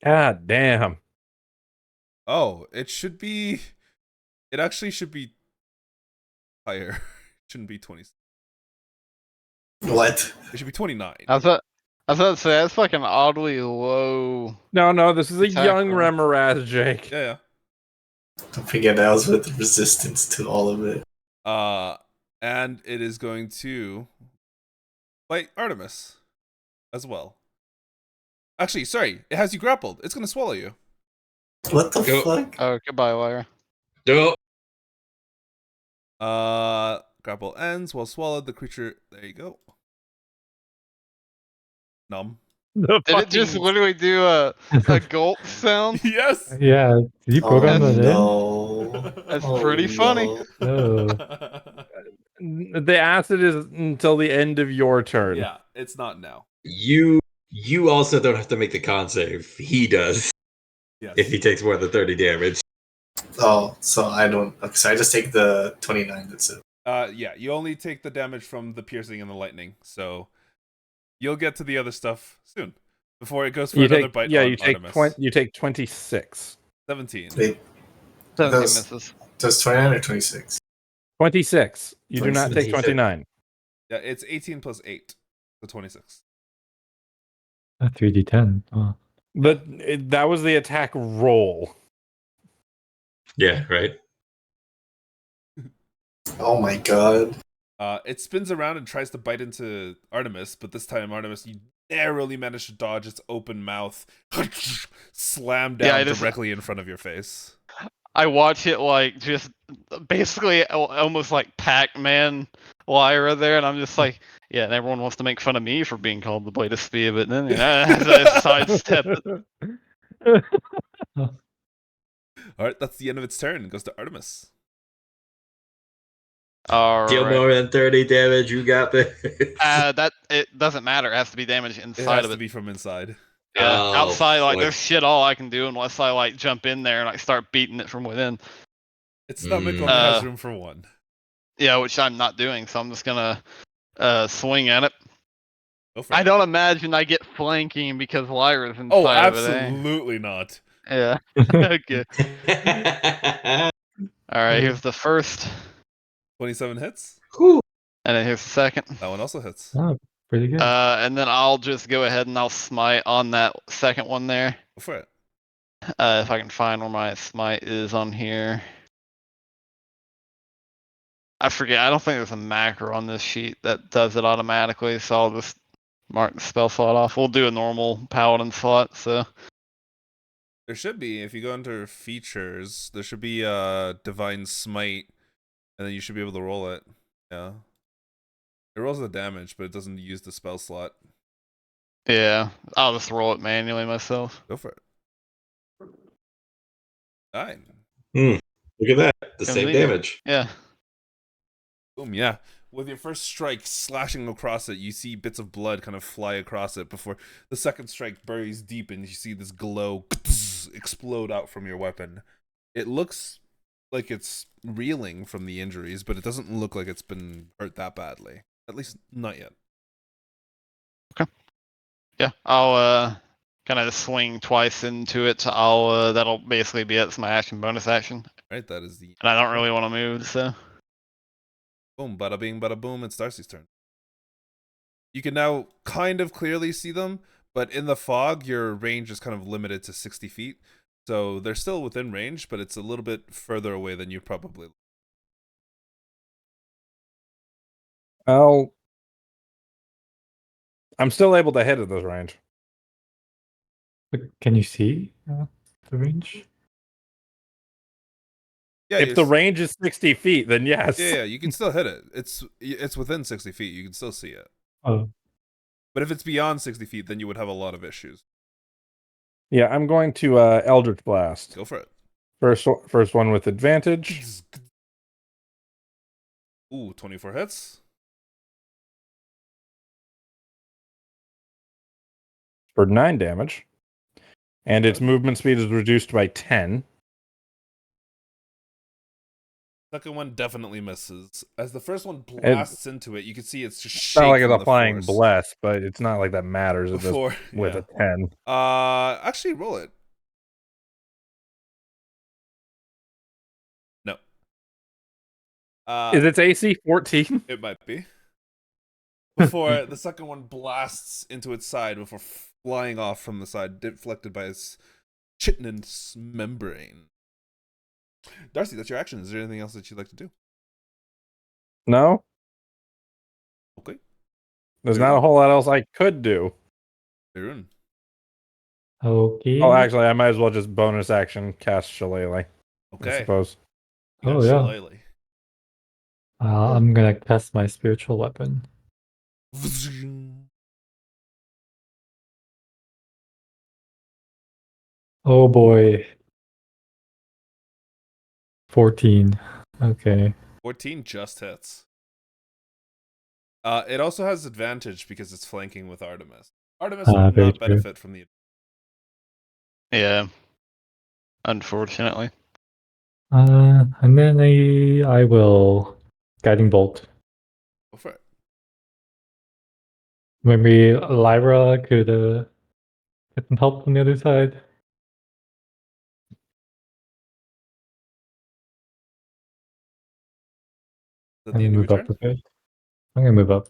God damn. Oh, it should be. It actually should be higher. It shouldn't be 20. What? It should be 29. I was about to say that's fucking oddly low. No, this is a Attack young roll. Remoraz, Jake. Yeah. Don't forget that was with resistance to all of it. And it is going to bite Artemis as well. Actually, sorry, it has you grappled. It's going to swallow you. What the Go. fuck? Oh, goodbye, Lyra. No. Grapple ends while swallowed. The creature. There you go. Numb. The Did it just fucking- literally do a gulp sound? Yes. Yeah, did you program that in? No. That's Oh, pretty funny. no. Oh. The acid is until the end of your turn. Yeah, it's not now. You also don't have to make the con save. He does. Yes. If he takes more than 30 damage. Oh, so I don't. Okay, so I just take the 29. That's it. Yeah, you only take the damage from the piercing and the lightning, so you'll get to the other stuff soon before it goes for another bite. Yeah, on you take Artemis. you take 26. 17. Wait, 17 Does- misses. does 29 or 26? 26. You do not 26. take 29. Yeah, it's 18 plus 8, so 26. A 3d10. Oh. But that was the attack roll. Yeah, right? Oh my god. It spins around and tries to bite into Artemis, but this time Artemis, you narrowly manage to dodge its open mouth, slam down Yeah, I just- directly in front of your face. I watch it like just basically almost like Pac-Man Lyra there, and I'm just like, yeah, and everyone wants to make fun of me for being called the Blade of Spear, but then as I sidestep it. Alright, that's the end of its turn. It goes to Artemis. All Deal right. more than 30 damage, you got this. That it doesn't matter. It has to be damage It inside has of to it. be from inside. Yeah, Oh, outside, like fuck. there's shit all I can do unless I like jump in there and like start beating it from within. Its stomach Mm. only has room for one. Yeah, which I'm not doing, so I'm just gonna swing at it. Go for I it. don't imagine I get flanking because Lyra's inside Oh, of it. absolutely not. Yeah. Okay. All right. Here's the first, 27 hits. Whew. and then here's the second. That one also hits. Oh, pretty good. And then I'll just go ahead and I'll smite on that second one there. Go for it. If I can find where my smite is on here. I forget. I don't think there's a macro on this sheet that does it automatically, so I'll just mark the spell slot off. We'll do a normal paladin slot. So There should be, if you go into features, there should be Divine Smite, and then you should be able to roll it. Yeah. It rolls the damage, but it doesn't use the spell slot. yeah, I'll just roll it manually myself. Go for it. 9. Look at that. The same Convenient. damage. Yeah. Boom, yeah. With your first strike slashing across it, you see bits of blood kind of fly across it before the second strike buries deep and you see this glow explode out from your weapon. It looks like it's reeling from the injuries, but it doesn't look like it's been hurt that badly. At least not yet. Okay. Yeah, I'll kind of swing twice into it. I'll that'll basically be it. It's my action, bonus action, Right, that is the and I don't really want to move, so. boom, bada bing, bada boom. It's Darcy's turn. You can now kind of clearly see them, but in the fog, your range is kind of limited to 60 feet. So they're still within range, but it's a little bit further away than you probably. I'm still able to hit at this range. But can you see the range? Yeah, If the range is 60 feet, then yes. yeah, you can still hit it. It's within 60 feet. You can still see it. Oh, But if it's beyond 60 feet, then you would have a lot of issues. Yeah, I'm going to Eldritch Blast. Go for it. First one with advantage. Ooh, 24 hits. For 9 damage. And its movement speed is reduced by 10. Second one definitely misses. As the first one blasts into it, you can see it's just It's shake not like from it's the applying force. bless, but it's not like that matters Before, with yeah. a 10. Actually, roll it. No. Is its AC 14? It might be. Before the second one blasts into its side before flying off from the side, deflected by its chitinous membrane. Darcy, that's your action. Is there anything else that you'd like to do? No? Okay. There's not a whole lot else I could do. Vaerun. okay. Oh, actually, I might as well just bonus action cast Shillelagh. Okay. I suppose. You got Oh, yeah. Shillelagh. I'm gonna cast my spiritual weapon. Oh boy. 14. Okay. 14 just hits. It also has advantage because it's flanking with Artemis. Artemis will very not true. benefit from the. Yeah. Unfortunately. And then I will guiding bolt. Go for it. Maybe Lyra could get some help from the other side. Is that I'm the end gonna of your move up turn? a bit. I'm gonna move up.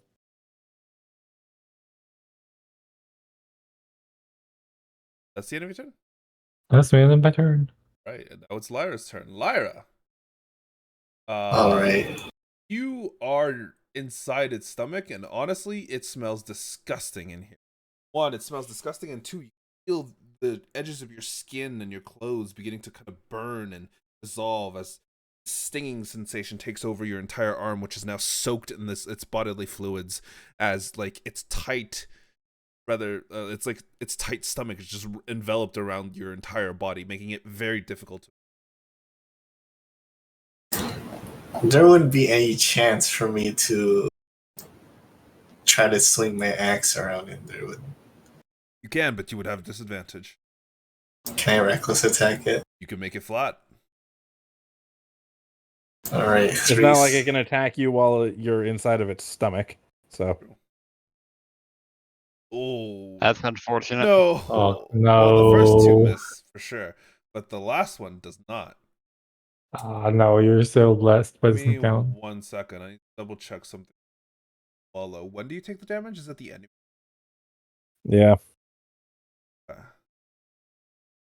That's the end of your turn? That's the end of my turn. Right. And now it's Lyra's turn. Lyra. All right. You are inside its stomach, and honestly, it smells disgusting in here. One, it smells disgusting, and two, you feel the edges of your skin and your clothes beginning to kind of burn and dissolve as stinging sensation takes over your entire arm, which is now soaked in its bodily fluids, as like its tight, it's like its tight stomach is just enveloped around your entire body, making it very difficult to. There wouldn't be any chance for me to try to swing my axe around in there. You can, but you would have disadvantage. Can I reckless attack it? You can make it flat. All right. It's not like it can attack you while you're inside of its stomach. So. Oh, That's unfortunate. no. Oh, no. Well, the first two miss for sure, but the last one does not. No, you're so blessed, but Give it's me not down. 1 second. I need to double check something. Follow. When do you take the damage? Is that the end? Yeah.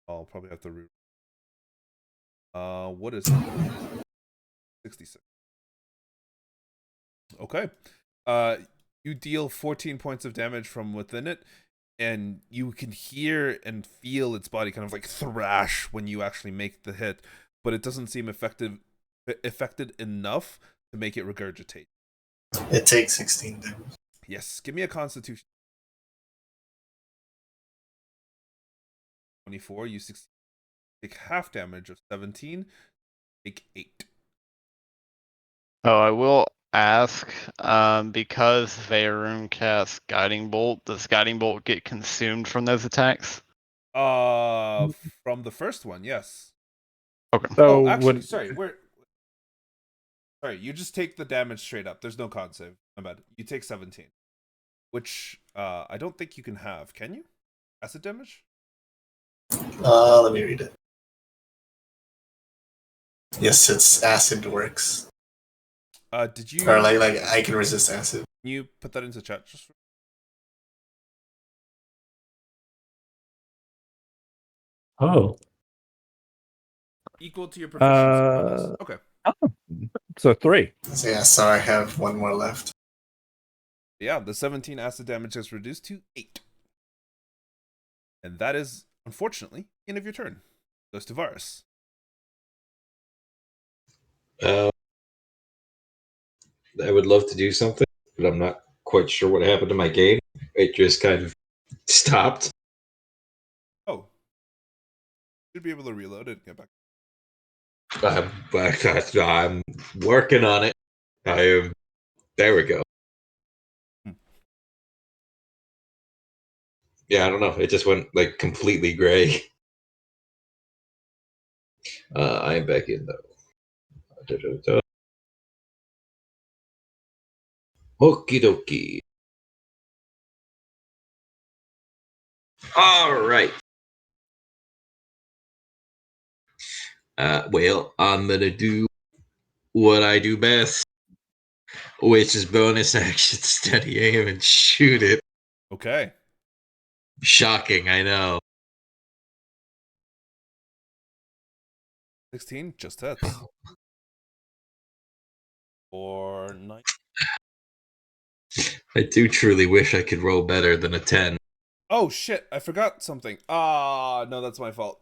I'll probably have to root. What is it? 66. Okay. You deal 14 points of damage from within it, and you can hear and feel its body kind of like thrash when you actually make the hit, but it doesn't seem affected enough to make it regurgitate. It takes 16 damage. Yes, give me a Constitution. 24. You succeed. Take half damage of 17. Take 8. Oh, I will ask, because Vaerun casts Guiding Bolt, does Guiding Bolt get consumed from those attacks? From the first one, yes. Okay. So Oh, actually, would sorry. Sorry, you just take the damage straight up. There's no con save. My bad. You take 17, which I don't think you can have. Can you? Acid damage? Let me read it. Yes, it's acid works. Did you? Or like I can resist acid. Can you put that into chat? Just Oh, equal to your proficiency bonus. Okay. so 3. So yeah, so I have one more left. Yeah, the 17 acid damage is reduced to 8. And that is, unfortunately, the end of your turn. Goes to Varus. I would love to do something, but I'm not quite sure what happened to my game. It just kind of stopped. Oh. Should be able to reload it and get back. I'm working on it. I am. There we go. Yeah, I don't know. It just went like completely gray. I am back in though. Okie dokie. All right. Well, I'm gonna do what I do best, which is bonus action, steady aim, and shoot it. Okay. Shocking, I know. 16 just hits. For 9. I do truly wish I could roll better than a 10. Oh shit, I forgot something. No, that's my fault.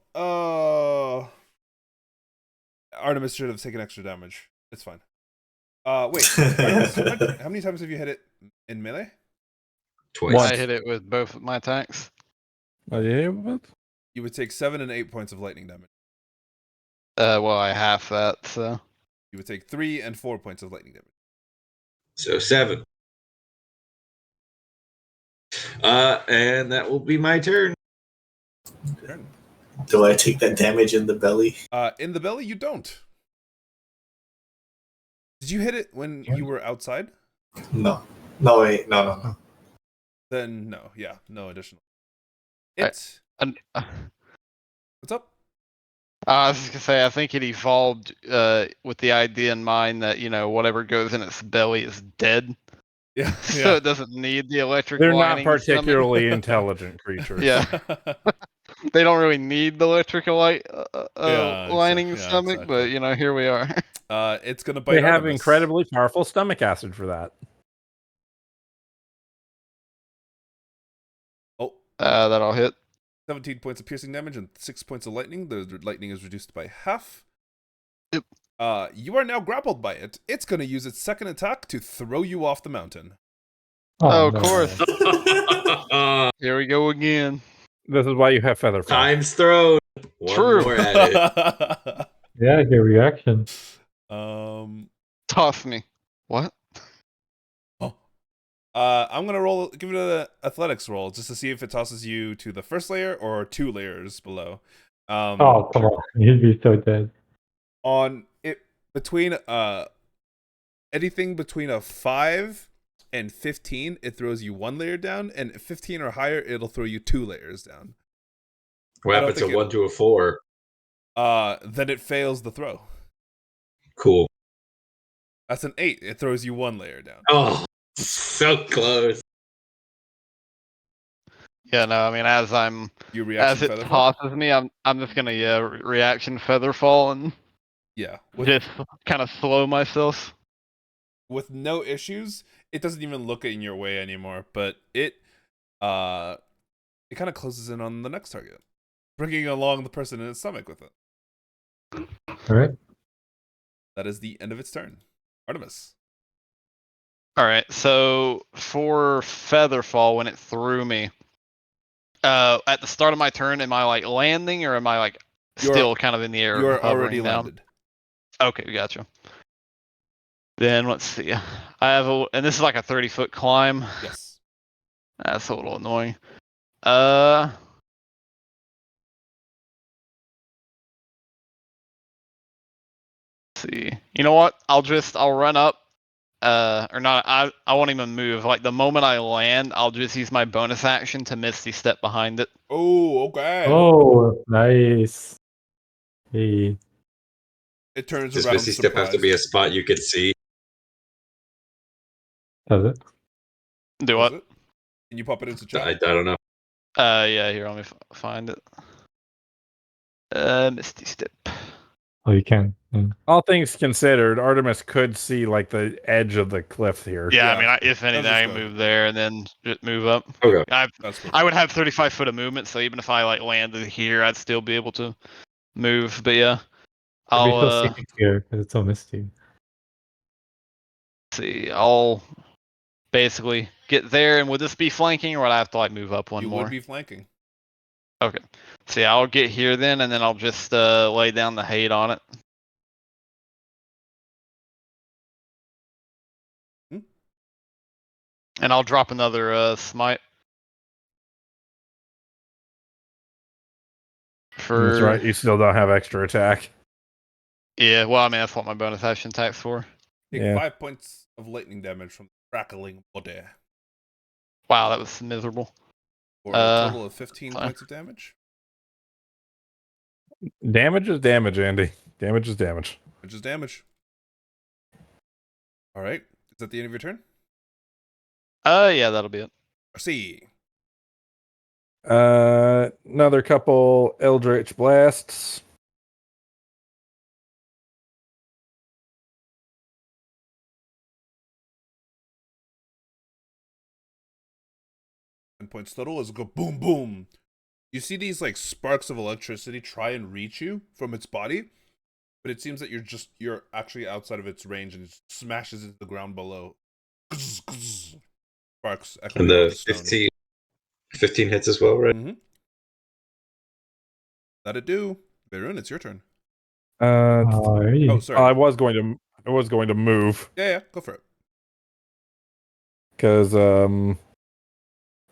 Artemis should have taken extra damage. It's fine. Wait. Artemis, how many times have you hit it in melee? Twice. Once. I hit it with both of my attacks. Are you able with? You would take 7 and 8 points of lightning damage. Well, I half that, so. You would take 3 and 4 points of lightning damage. So 7. And that will be my turn. Turn. Do I take that damage in the belly? In the belly, you don't. Did you hit it when you were outside? No. No, wait. No. Then no. Yeah, no additional. What's up? I was just gonna say, I think it evolved with the idea in mind that, whatever goes in its belly is dead. Yeah. So it doesn't need the electric They're not lining particularly intelligent creatures. Yeah. They don't really need the electrical lining Yeah, stomach, exactly. but here we are. It's gonna bite They have Artemis. incredibly powerful stomach acid for that. Oh. That'll hit. 17 points of piercing damage and 6 points of lightning. The lightning is reduced by half. Yep. You are now grappled by it. It's going to use its second attack to throw you off the mountain. Oh, of no. course. Here we go again. This is why you have feather fall. Time's thrown. One True. more at it. Yeah, I get reaction. Toss me. What? I'm gonna give it an athletics roll just to see if it tosses you to the first layer or 2 layers below. Oh, come on. You'd be so dead. On it between anything between a 5 and 15, it throws you 1 layer down, and 15 or higher, it'll throw you 2 layers down. What happens to 1 to a 4? Then it fails the throw. Cool. That's an 8. It throws you 1 layer down. Oh, so close. Yeah, no, I mean, as it feather tosses me, I'm just gonna reaction feather fall and yeah, just kind of slow myself. With no issues, it doesn't even look in your way anymore. But it kind of closes in on the next target, bringing along the person in its stomach with it. All right. That is the end of its turn. Artemis. All right, so for Featherfall, when it threw me, at the start of my turn, am I landing or am I still kind of in the air? You're hovering already down? landed. Okay, gotcha. Then let's see. I have and this is like a 30-foot climb. Yes. That's a little annoying. See. You know what? I'll run up. Or not. I won't even move. Like the moment I land, I'll just use my bonus action to Misty Step behind it. Oh, okay. Oh, nice. Hey. It turns Does around. Misty Step have to be a spot you could see? Does it? Do what? It? Can you pop it into chat? I don't know. Yeah. Here, let me find it. Misty Step. Oh, you can. Yeah. All things considered, Artemis could see like the edge of the cliff here. Yeah, Yeah, I mean, if anything, I can move there and then just move up. Okay. I would have 35 foot of movement, so even if I like landed here, I'd still be able to move. But yeah, It'd be so I'll scenic here because it's so misty. see. I'll basically get there, and would this be flanking, or would I have to like move up one you more? would be flanking. Okay. See, I'll get here then, and then I'll just lay down the hate on it. And I'll drop another smite. That's right. You still don't have extra attack. Yeah, well, I mean, that's what my bonus action attack's for. Take 5 points of lightning damage from crackling body. Wow, that was miserable. For a total of 15 points of damage. Damage is damage, Andy. Damage is damage. Which is damage. All right. Is that the end of your turn? Yeah, that'll be it. Darcy. Another couple Eldritch Blasts. Points total is go boom boom. You see these like sparks of electricity try and reach you from its body, but it seems that you're actually outside of its range and it smashes into the ground below. Sparks And the 15 hits as well, right? Mm-hmm. That'd do. Vaerun, it's your turn. Oh, sorry. I was going to move. Yeah, go for it. Because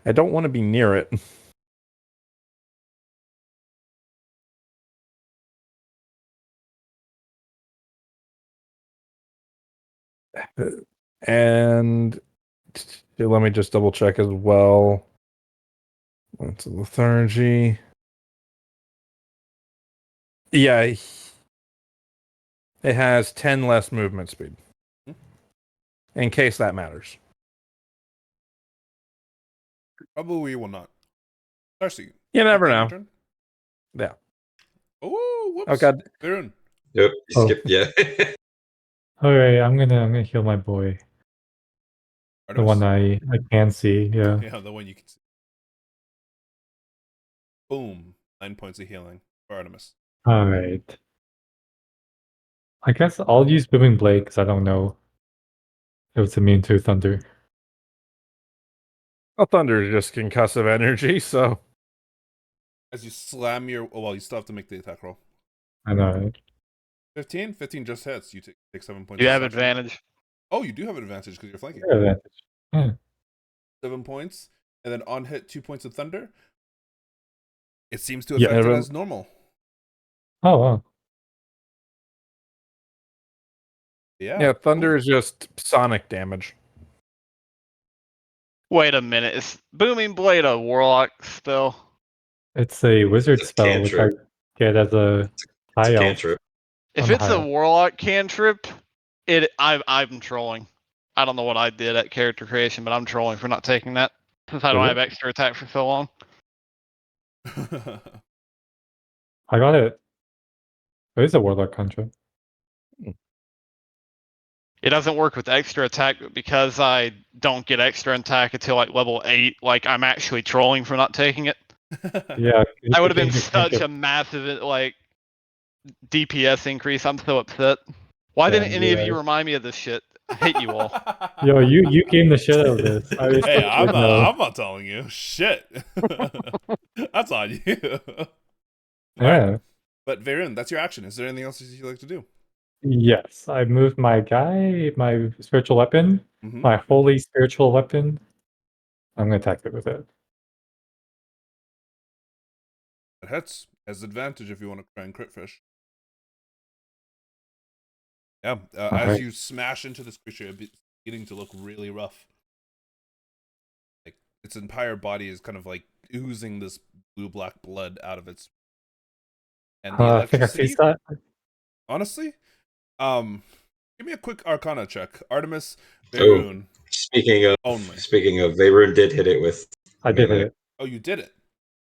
I don't want to be near it. And let me just double check as well. What's lethargy? Yeah, it has 10 less movement speed. In case that matters. Probably will not. Darcy. You never know. Yeah. Oh, whoops. Oh god. Vaerun. Yep, you skipped, yeah. Alright, I'm gonna heal my boy. Artemis? The one I can see, yeah. Yeah, the one you can see. Boom. 9 points of healing for Artemis. Alright. I guess I'll use Booming Blade because I don't know if it's immune to thunder. Well, thunder is just concussive energy, so. As you slam your... Oh, well, you still have to make the attack roll. I know, right? 15? 15 just hits. You take 7 points. You have advantage. Oh, you do have advantage because you're flanking. Yeah, advantage. Yeah. 7 points. And then on hit, 2 points of thunder. It seems to affect it as normal. Oh, wow. Yeah, thunder is just sonic damage. Wait a minute. Is Booming Blade a warlock spell? It's a wizard spell, which I get as a high elf. Cantrip. If it's a warlock cantrip, I'm trolling. I don't know what I did at character creation, but I'm trolling for not taking that. Since I don't have extra attack for so long. I got it. It is a warlock cantrip. It doesn't work with extra attack, but because I don't get extra attack until like level 8, like I'm actually trolling for not taking it. Yeah. I would have been such a massive like DPS increase. I'm so upset. Why didn't any of you remind me of this shit? I hate you all. Yo, you game the shit out of this. Hey, I'm not telling you. Shit. That's on you. Yeah. Right. But Vaerun, that's your action. Is there anything else you'd like to do? Yes, I moved my guy, my spiritual weapon, Mhm. my holy spiritual weapon. I'm gonna attack it with it. It hits. Has advantage if you want to try and crit fish. Yeah, as Alright. you smash into this creature, it's beginning to look really rough. Like its entire body is kind of like oozing this blue-black blood out of its. And the I think I see electricity, that. honestly, give me a quick Arcana check. Artemis, Oh, Vaerun speaking of only. Vaerun did hit it with I did hit melee. it. Oh, you did it.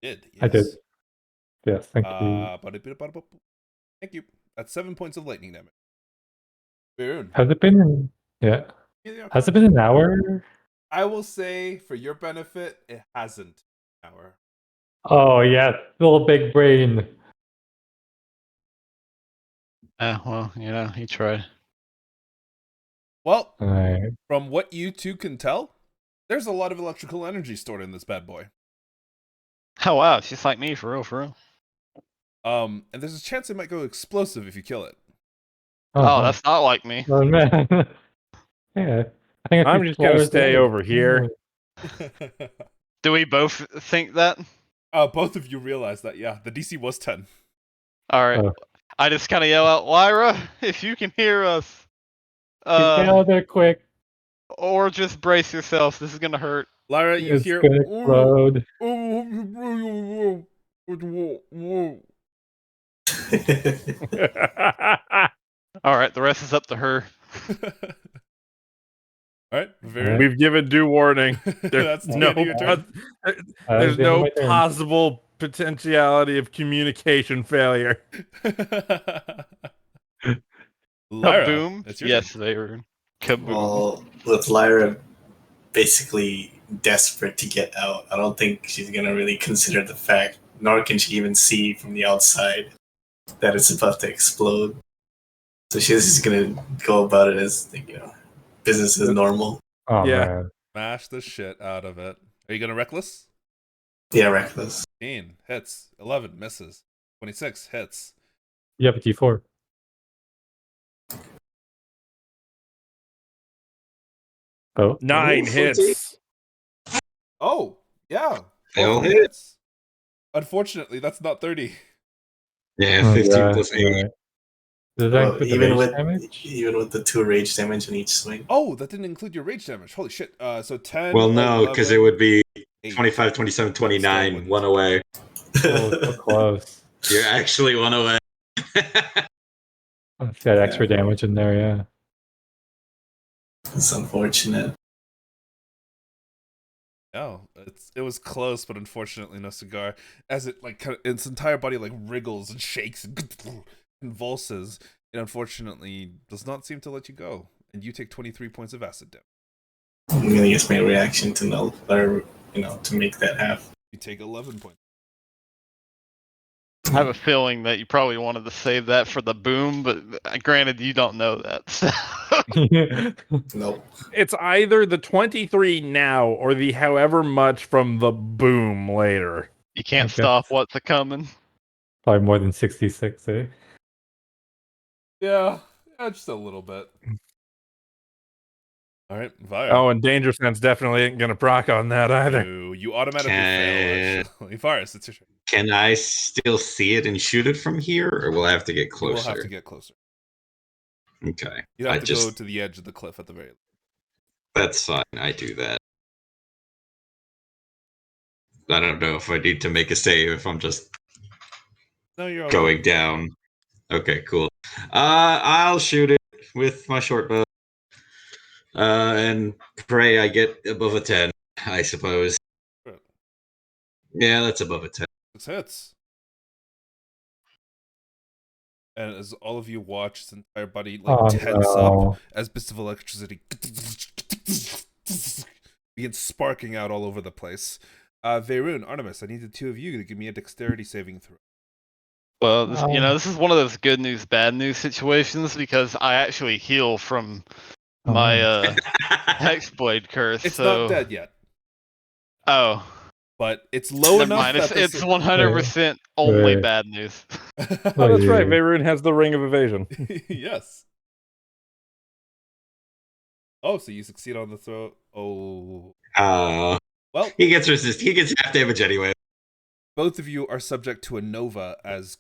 Yes. I did. Yes, thank you. Thank you. That's 7 points of lightning damage. Vaerun. Has it been yeah. Yeah, Has it been an hour? I will say, for your benefit, it hasn't an hour. Oh yeah, little big brain. Well, he tried. Well, Alright. from what you two can tell, there's a lot of electrical energy stored in this bad boy. Oh wow, it's just like me, for real, for real. And there's a chance it might go explosive if you kill it. Oh, that's not like me. Oh man. Yeah. I think I'm just gonna stay over here. Do we both think that? Both of you realize that, yeah. The DC was 10. Alright. Oh. I just kind of yell out, Lyra, if you can hear us. Get out there quick. Or just brace yourself. This is gonna hurt. Lyra, you It's hear. gonna explode. Alright, the rest is up to her. Alright, very. We've given due warning. That's the end of your turn. There's the end of no my turn. possible potentiality of communication failure. Lyra, Kaboom. it's your Yes, turn. they were. Kaboom. Well, with Lyra basically desperate to get out, I don't think she's gonna really consider the fact, nor can she even see from the outside that it's about to explode. So she's just gonna go about it as business as normal. Oh Yeah. man. Smash the shit out of it. Are you gonna reckless? Yeah, reckless. 15 hits. 11 misses. 26 hits. You have a D4. Oh. 9 hits. Oh, yeah. They all Both of them hit. hits. Unfortunately, that's not 30. Yeah, Oh, 15 yeah, plus 8. right. Does that include the rage damage? Even with the 2 rage damage in each swing. Oh, that didn't include your rage damage. Holy shit. So 10. Well, no, because it would be 8. 25, 27, Still 29, wouldn't. 1 away. Oh, so close. You're actually 1 away. It's got extra damage in there, yeah. It's unfortunate. No, it was close, but unfortunately no cigar. As it its entire body wriggles and shakes and convulses, it unfortunately does not seem to let you go, and you take 23 points of acid damage. I'm gonna use my reaction to to make that happen. You take 11 points. I have a feeling that you probably wanted to save that for the boom, but granted, you don't know that. So. Nope. It's either the 23 now or the however much from the boom later. You can't Okay. stop what's a coming. Probably more than 66, eh? Yeah, just a little bit. All right, Vaerun. Oh, and Danger Sense definitely ain't gonna proc on that either. No, you automatically fail, actually. Varus, it's your turn. Can I still see it and shoot it from here, or will I have to get closer? You will have to get closer. Okay. You'd have to go to the edge of the cliff at the very least. That's fine. I do that. I don't know if I need to make a save if I'm just you're going down. Okay, cool. I'll shoot it with my short bow. And pray I get above a 10, I suppose. Sure. Yeah, that's above a 10. 6 hits. And as all of you watch, his entire body tense up as bits of electricity begins sparking out all over the place. Vaerun, Artemis, I need the 2 of you to give me a dexterity saving throw. Well, this is one of those good news, bad news situations because I actually heal from my Hexblade curse. It's so... not dead yet. Oh. but it's low Never enough mind. that It's 100% only bad news. Oh, that's right. Vaerun has the ring of evasion. Yes. Oh, so you succeed on the throw. Oh. Well, he gets resist. He gets half damage anyway. both of you are subject to a nova as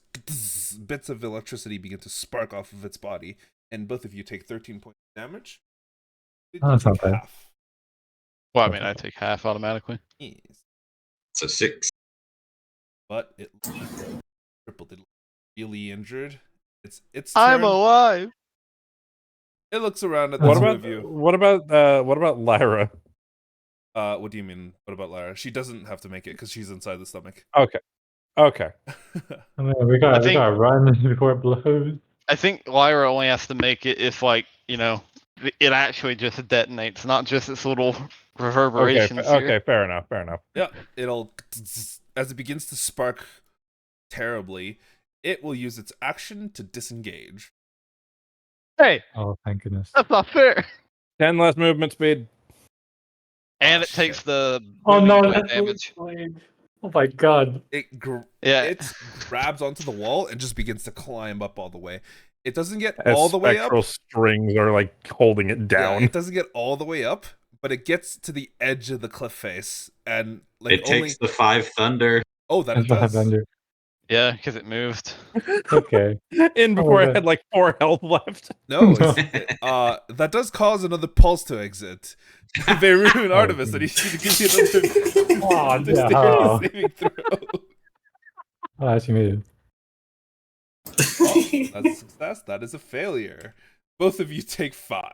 bits of electricity begin to spark off of its body, and both of you take 13 points of damage. Oh, that's not bad. Half. Well, I mean, I take half automatically. Yes. So 6. But it tripled. It really injured. It's I'm turn. alive. It looks around at the What two about of you. what about Lyra? What do you mean? What about Lyra? She doesn't have to make it because she's inside the stomach. Okay. I mean, we gotta run before it blows. I think Lyra only has to make it if, like, it actually just detonates, not just its little reverberations. Okay, fair enough. Yeah, it'll as it begins to spark terribly, it will use its action to disengage. Hey, Oh, thank goodness. that's not fair. 10 less movement speed. And Oh, it takes shit. the Oh no, booming that's damage. Oh my god. It Yeah. grabs onto the wall and just begins to climb up all the way. It doesn't get As all the way up. spectral strings are like holding it Yeah, down. it doesn't get all the way up, but it gets to the edge of the cliff face and like It takes the 5 thunder. Oh, that it That's what does. happened. Yeah, because it moved. Okay. In before I okay. had like 4 health left. No, that does cause another pulse to exit. Vaerun, Artemis, I need you to give me another no. saving throw. Oh, I actually made it. Oh, that's a success. That is a failure. Both of you take 5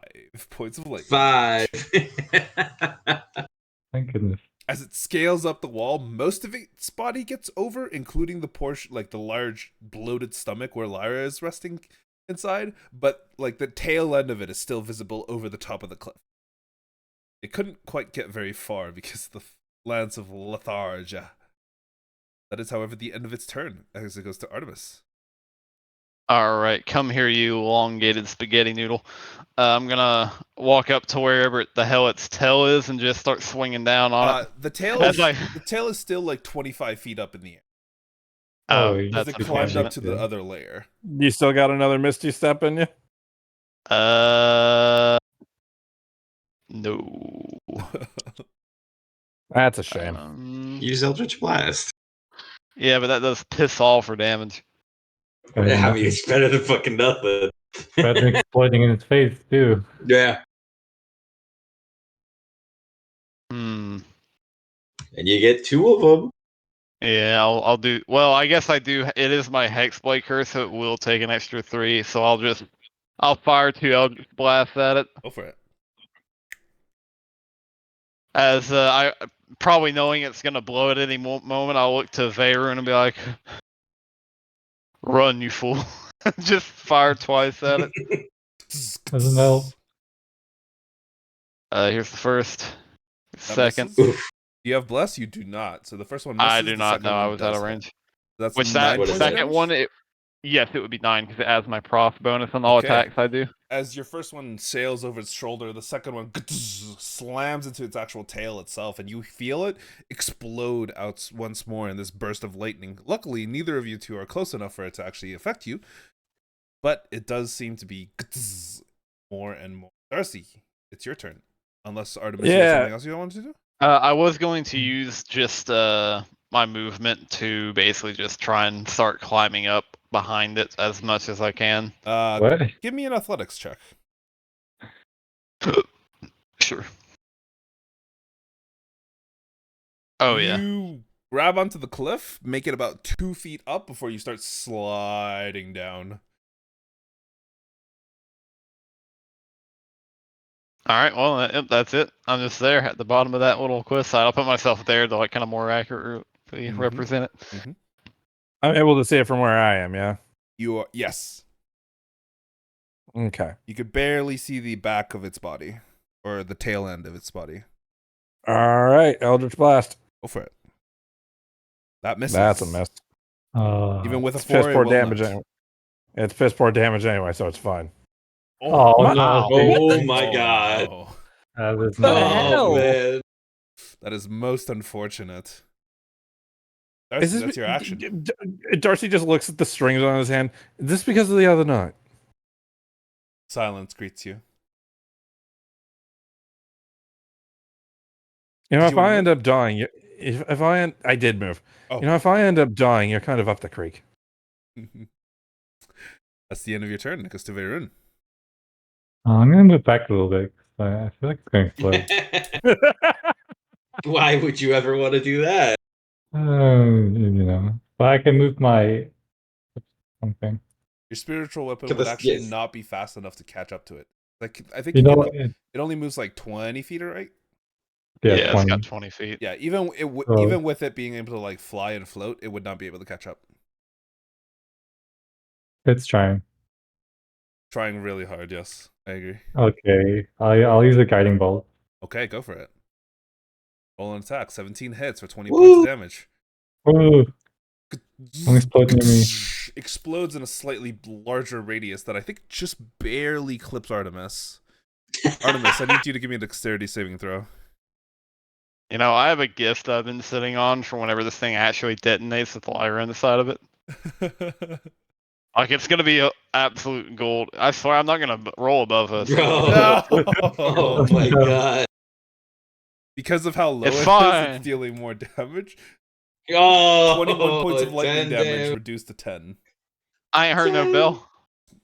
points of lightning. 5. Thank goodness. As it scales up the wall, most of its body gets over, including the portion, like the large bloated stomach where Lyra is resting inside, but like the tail end of it is still visible over the top of the cliff. It couldn't quite get very far because of the lance of lethargia. That is, however, the end of its turn as it goes to Artemis. All right, come here, you elongated spaghetti noodle. I'm gonna walk up to wherever the hell its tail is and just start swinging down on it. The tail is still like 25 feet up in the air. Oh, Oh, As that's it climbed up unfortunate. to the other layer. You still got another Misty Step in you? No. That's a shame. Use Eldritch Blast. Yeah, but that does piss off for damage. I mean, it's better than fucking nothing. Better than exploding in its face, too. Yeah. Hmm. And you get 2 of them. Yeah, I'll do. Well, I guess I do. It is my Hexblade curse, so it will take an extra 3. So I'll fire 2 Eldritch Blasts at it. Go for it. As I probably knowing it's gonna blow at any moment, I'll look to Vaerun and be like, "Run, you fool!" Just fire twice at it. Doesn't help. Here's the first. That Second. misses. You have bless. You do not. So the first one misses. I do the not second know. one I was out does of hit. range. That's Which 9 that points of second damage? one, yes, it would be 9 because it adds my prof bonus on all Okay. attacks I do. As your first one sails over its shoulder, the second one slams into its actual tail itself, and you feel it explode out once more in this burst of lightning. Luckily, neither of you two are close enough for it to actually affect you, but it does seem to be more and more. Darcy, it's your turn. Unless Artemis has something else you want to do? I was going to use just my movement to basically just try and start climbing up behind it as much as I can. What? Give me an athletics check. Sure. Oh, yeah. You grab onto the cliff, make it about 2 feet up before you start sliding down. All right, well, that's it. I'm just there at the bottom of that little cliff side. I'll put myself there to like kind of more accurately represent it. Mm-hmm. I'm able to see it from where I am, yeah? You are, yes. Okay. You could barely see the back of its body, or the tail end of its body. All right, Eldritch Blast. Go for it. That misses. That's a miss. Even with a It's 4, piss it poor will damage not. anyway. It's piss poor damage anyway, so it's fine. Oh, wow. no. Oh my god. No. That is The not. hell? Oh man. That is most unfortunate. Darcy, that's your action. Darcy just looks at the strings on his hand. Is this because of the other night? Silence greets you. You know, Did if you wanna I end move? up dying, I did move. Oh. You know, if I end up dying, you're kind of up the creek. That's the end of your turn. It goes to Vaerun. I'm gonna move back a little bit. 'Cause I feel like it's going slow. Why would you ever want to do that? But I can move my something. Your spiritual weapon To would the- actually yes. not be fast enough to catch up to it. Like I think You know, it only moves like 20 feet, right? yeah, it's 20. got 20 feet. Yeah, even Oh. even with it being able to like fly and float, it would not be able to catch up. It's trying. Trying really hard. Yes, I agree. Okay, I'll use a guiding bolt. Okay, go for it. Roll an attack. 17 hits for 20 Woo! points of damage. Ooh, don't explode near me. Explodes in a slightly larger radius that I think just barely clips Artemis. Artemis, I need you to give me a dexterity saving throw. You know, I have a gift I've been sitting on for whenever this thing actually detonates with Lyra on the side of it. Like, it's gonna be absolute gold. I swear I'm not gonna roll above us. Bro. No! Oh my god. Because of how low It's it is, fine. it's dealing more damage. Oh, 21 points of 10 lightning damage damn. reduced to 10. I ain't heard no 10. bell.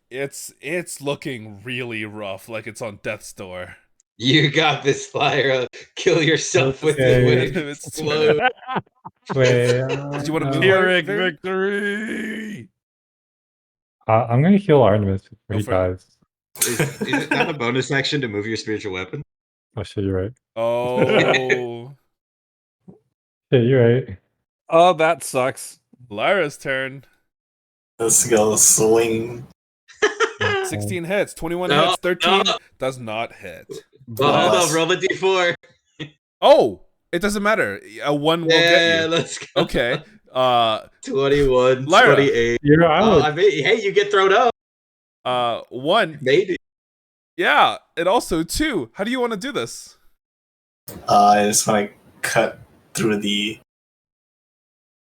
It's looking really rough, like it's on death's door. You got this, Lyra. Kill yourself with Okay. it when it It's explodes. Wait, Did you want to move? Pyrrhic Vaerun? victory! I'm gonna heal Artemis before he Go for it. dies. Is it not a bonus action to move your spiritual weapon? Oh shit, you're right. Oh, Shit, you're right. Oh, that sucks. Lyra's turn. Let's go swing. 16 hits, 21 No, hits, 13 no. does not hit. Well, hold Plus. on, roll a d4. Oh, it doesn't matter. A 1 will Yeah, get you. let's go. Okay. 21, Lyra. 28. You're I Oh, would, I mean, hey, you get thrown up. 1. Made it. Yeah, and also 2. How do you want to do this? I just want to cut through the.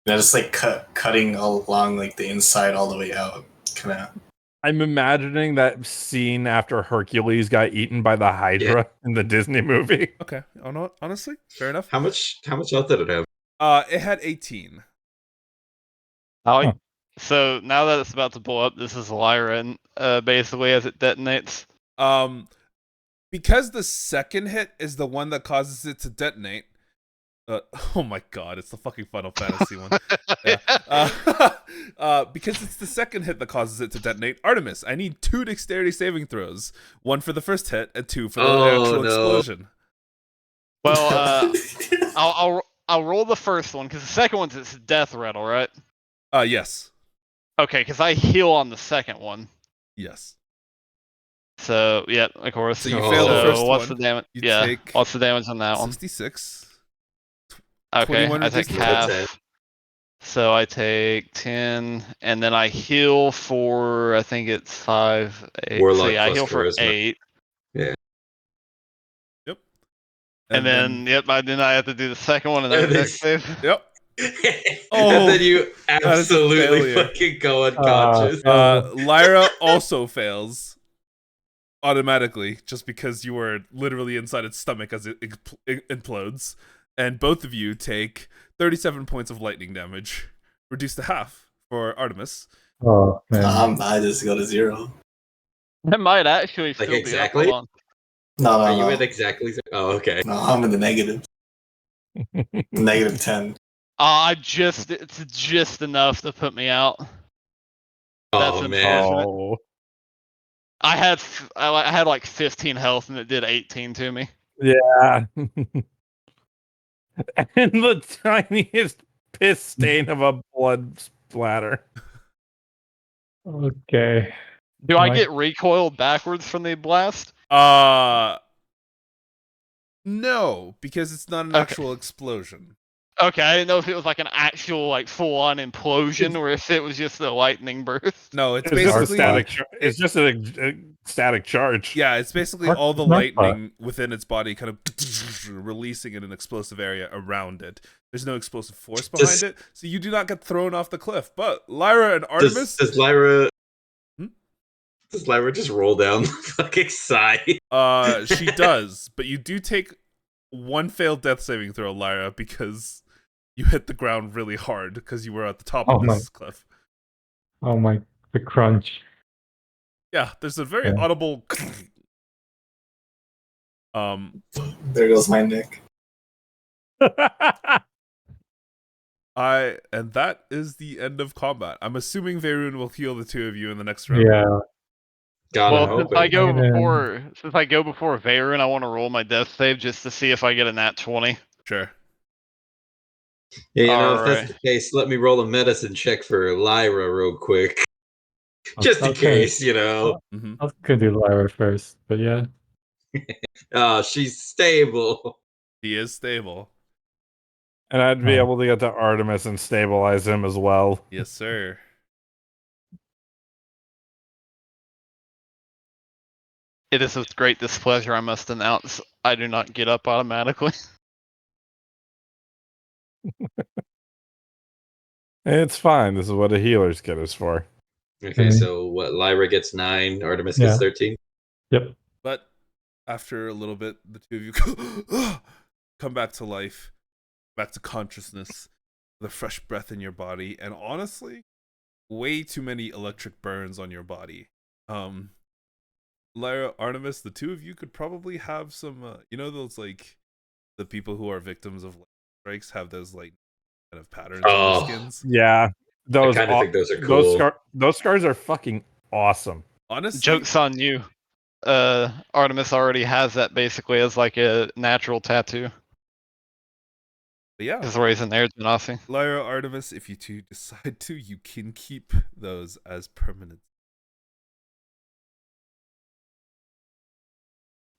Just like cutting along like the inside all the way out, kind of. I'm imagining that scene after Hercules got eaten by the Hydra in the Disney movie. Okay. Oh no, honestly, fair enough. How much health did it have? It had 18. Huh. So now that it's about to blow up, this is Lyra, and basically as it detonates. Because the second hit is the one that causes it to detonate. Oh my god, it's the fucking Final Fantasy one. Yeah. Because it's the second hit that causes it to detonate. Artemis, I need 2 dexterity saving throws. 1 for the first hit and 2 for the actual explosion. Well, I'll roll the first one because the second one's it's death rattle, right? Yes. Okay, because I heal on the second one. Yes. So yeah, of course. So you fail the first what's one. the damage? You Yeah, take what's the damage on that one? 66. Okay, 21 I take reduced to half. 10. So I take 10, and then I heal for I think it's 5, 8. Warlock so yeah, I plus heal for charisma. 8. Yep. And then then I have to do the second one and then And dex save. Yep. And then you is a absolutely failure. fucking go unconscious. Lyra also fails automatically just because you were literally inside its stomach as it implodes. And both of you take 37 points of lightning damage, reduced to half for Artemis. oh man. I just go to 0. That might actually Like still exactly? be up. No, Are no, you no. at exactly? Oh, okay. No, I'm in the negative. Negative 10. It's just enough to put me out. That's Oh man. unfortunate. Oh. I had like 15 health and it did 18 to me. Yeah. And the tiniest piss stain of a blood splatter. Okay. Do I Like- get recoiled backwards from the blast? No, because it's not an Okay. actual explosion. Okay, I didn't know if it was like an actual, like, full-on implosion, or if it was just a lightning burst. No, it's It's just a basically static. It's just a static charge. yeah, it's basically Arc all the is not lightning within its body kind of releasing in an explosive area around it. There's no explosive force behind it, so you do not get thrown off the cliff. But Lyra and Artemis, Does Lyra Hmm? does Lyra just roll down the fucking side? she does, but you do take one failed death saving throw, Lyra, because you hit the ground really hard because you were at the top of this cliff. Oh my, the crunch. Yeah, there's a very Yeah. audible. There goes my neck. And that is the end of combat. I'm assuming Vaerun will heal the two of you in the next round. Yeah. God, I'm Well, since I hoping. go And then- before Vaerun, I want to roll my death save just to see if I get a nat 20. Sure. Yeah, you know, if Alright. that's the case, let me roll a medicine check for Lyra real quick. Just in Okay. case, you know. Mm-hmm. I was gonna do Lyra first, but yeah. She's stable. He is stable. And I'd be Oh. able to get to Artemis and stabilize him as well. Yes, sir. It is with great displeasure I must announce I do not get up automatically. It's fine. This is what a healer's kit is for. Okay, Mhm. so what? Lyra gets 9, Artemis Yeah. gets 13. Yep. But after a little bit, the two of you come back to life, back to consciousness, with a fresh breath in your body, and honestly, way too many electric burns on your body. Lyra, Artemis, the two of you could probably have some, you know, those like the people who are victims of lightning strikes have those like kind of patterns on Oh. their skins. Yeah, those I kinda think those are cool. Those scars are fucking awesome. Honestly, Joke's on you. Artemis already has that basically as like a natural tattoo. but yeah, His raising there, Genasi. Lyra, Artemis, if you two decide to, you can keep those as permanent.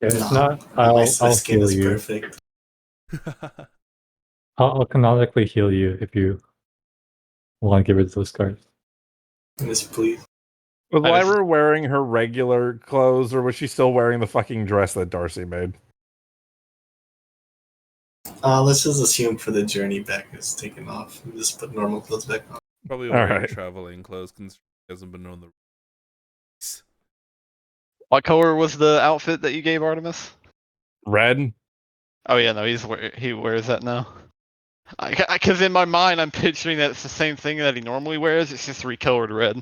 Yeah, if No, not, my I'll skin heal is you. perfect. I'll canonically heal you if you want to get rid of those scars. Yes, please. Was I just- Lyra wearing her regular clothes, or was she still wearing the fucking dress that Darcy made? Let's just assume for the journey back it's taken off. And just put normal clothes back on. Probably All wearing right. traveling clothes because he hasn't been on the. What color was the outfit that you gave Artemis? Red. Oh yeah, no, he wears that now. Because in my mind, I'm picturing that it's the same thing that he normally wears. It's just recolored red,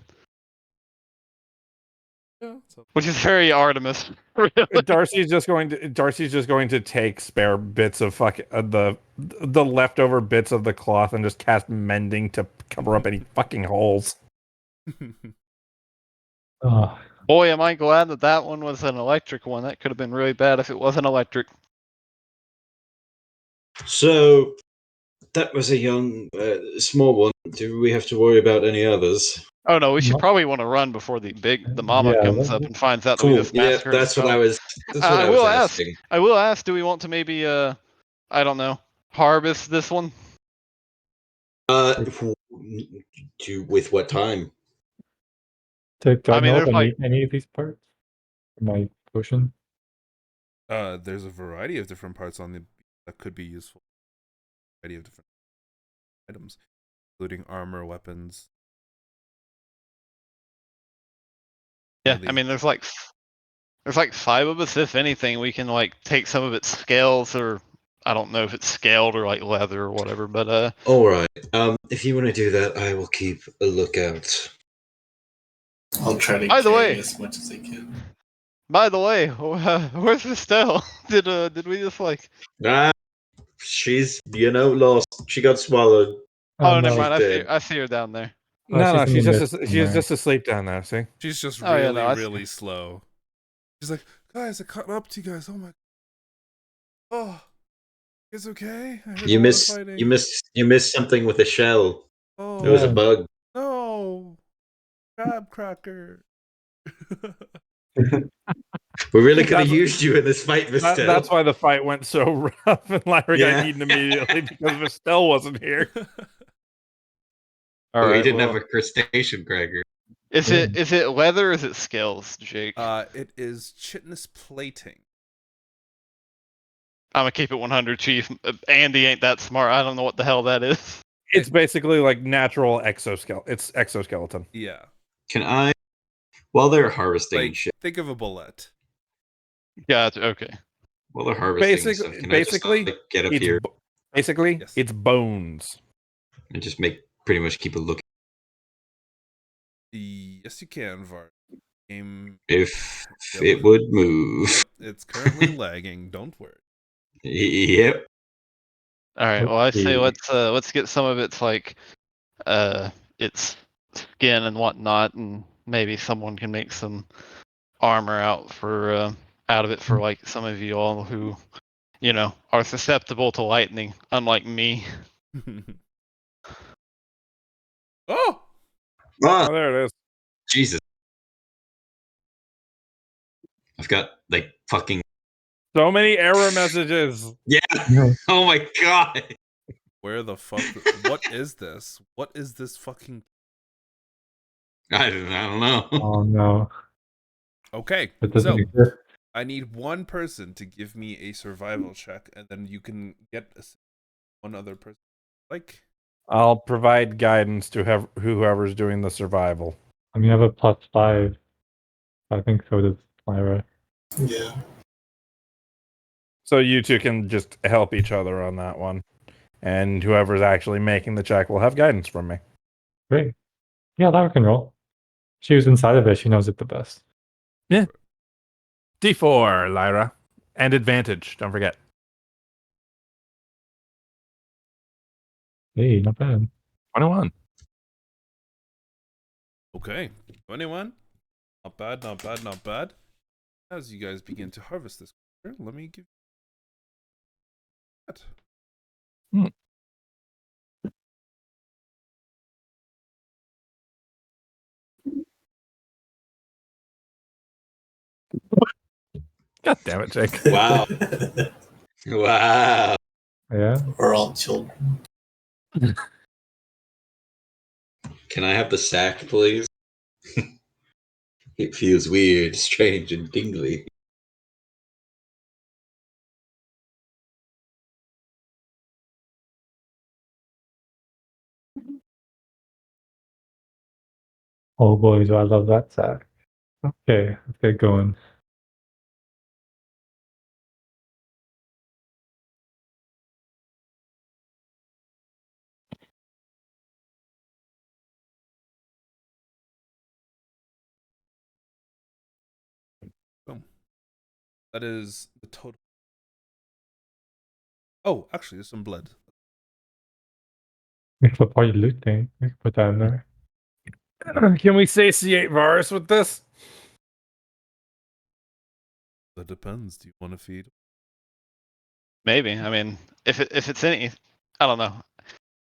Yeah, so which is very Artemis. Really. Darcy's just going to take spare bits of the leftover bits of the cloth and just cast mending to cover up any fucking holes. Oh, Boy, am I glad that that one was an electric one. That could have been really bad if it wasn't electric. So, that was a young, small one. Do we have to worry about any others? Oh no, we should No. probably want to run before the mama Yeah, comes that- up and finds out that we Cool. just Yeah, massacred that's his what I fellow. was. That's what I was asking. I will ask. Do we want to maybe I don't know, harvest this one? With what time? do I I mean, know if there's I like- need any of these parts for my potion? there's a variety of different parts on the that could be useful. A variety of different items, including armor, weapons. Yeah, I mean, there's like 5 of us. If anything, we can like take some of its scales, or I don't know if it's scaled or like leather or whatever. But All right. If you want to do that, I will keep a lookout. I'll try to By the carry way- as much as I can. by the way, where's Vestelle? Did we just like? Ah, she's lost. She got swallowed. Oh, no. never mind. dead. I see her down there. Oh, No, she's in the mist she's somewhere. just asleep down there. See, She's just Oh, yeah, really, no, I see. really slow. She's like, guys, I caught up to you guys. Oh my. Oh, it's okay. I heard You a lot of missed. fighting. You missed something with the shell. Oh, It was a Yeah. bug. no, crab cracker. We really could have That's- used you in this fight, Vestelle. That's why the fight went so rough and Lyra Yeah. got eaten immediately because Vestelle wasn't here. All Oh, he right. didn't Well, have a crustacean cracker. is it leather or is it scales, Jake? It is chitinous plating. I'm gonna keep it 100, Chief. Andy ain't that smart. I don't know what the hell that is. It's basically like natural exoskeleton. It's exoskeleton. Yeah. Can I, while they're harvesting Like, shit, think of a bullet. Gotcha. Okay. while they're harvesting stuff, can Basically, I just like, get up it's here basically Yes. it's bones. and just pretty much keep a look? Yes, you can, Var. Game. If it would move. Yep, it's currently lagging. Don't worry. Yep. All right. Well, I say Okay. let's get some of its like its skin and whatnot, and maybe someone can make some armor out of it for like some of you all who are susceptible to lightning, unlike me. Oh! Ah, Oh, there it is. Jesus. I've got like fucking So many error messages. yeah. No. Oh my god. Where the fuck? What is this? What is this fucking? I don't know. Oh no. Okay, It doesn't so exist. I need one person to give me a survival check, and then you can get one other person. Like, I'll provide guidance to whoever's doing the survival. I mean, I have a +5. I think so does Lyra. Yeah. So you two can just help each other on that one. And whoever's actually making the check will have guidance from me. Great. Yeah, Lyra can roll. She was inside of it. She knows it the best. D4, Lyra. And advantage, don't forget. Hey, not bad. 21. okay, 21. Not bad, not bad, not bad. As you guys begin to harvest this creature, let me give you that. God damn it, Jake. Wow. Wow. Yeah. We're all children. Can I have the sack, please? It feels weird, strange, and tingly. Oh boys, I love that sack. Okay, let's get going. Boom. That is the total. Oh, actually, there's some blood. We have a party loot thing. We can put that in there. Can we satiate Varus with this? That depends. Do you want to feed? Maybe. I mean, if it's any, I don't know.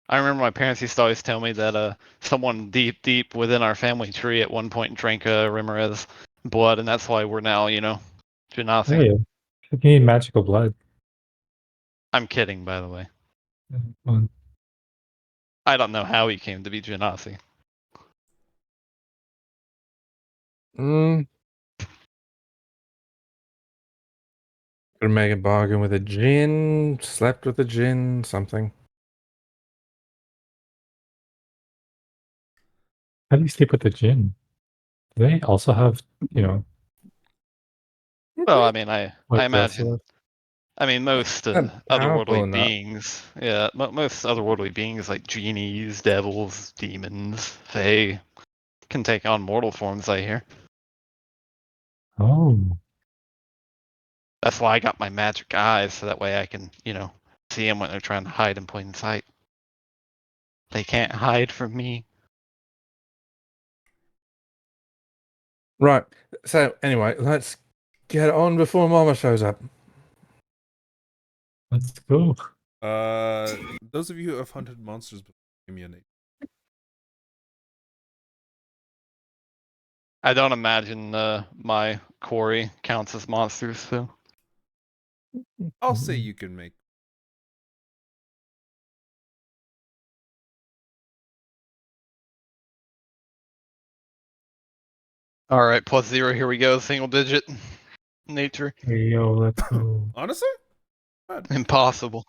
I remember my parents used to always tell me that someone deep within our family tree at one point drank Rimmer's blood, and that's why we're now Genasi. Hey, you need magical blood. I'm kidding, by the way. Fun. I don't know how he came to be Genasi. Gonna make a bargain with a djinn, slept with a djinn, something. How do you sleep with the gin? Do they also have, Well, I mean, I like the rest of imagine. us? I mean, most Powerful otherworldly enough. beings, yeah, most otherworldly beings like genies, devils, demons, fae, can take on mortal forms, I hear. Oh, That's why I got my magic eyes, so that way I can, see them when they're trying to hide in plain sight. They can't hide from me. Right. So anyway, let's get on before Mama shows up. let's go. Those of you who have hunted monsters before, give me a name. I don't imagine my quarry counts as monsters, so. I'll say you can make. All right, +0. Here we go. Single digit. Nature. Hey, yo, let's go. Honestly, Impossible.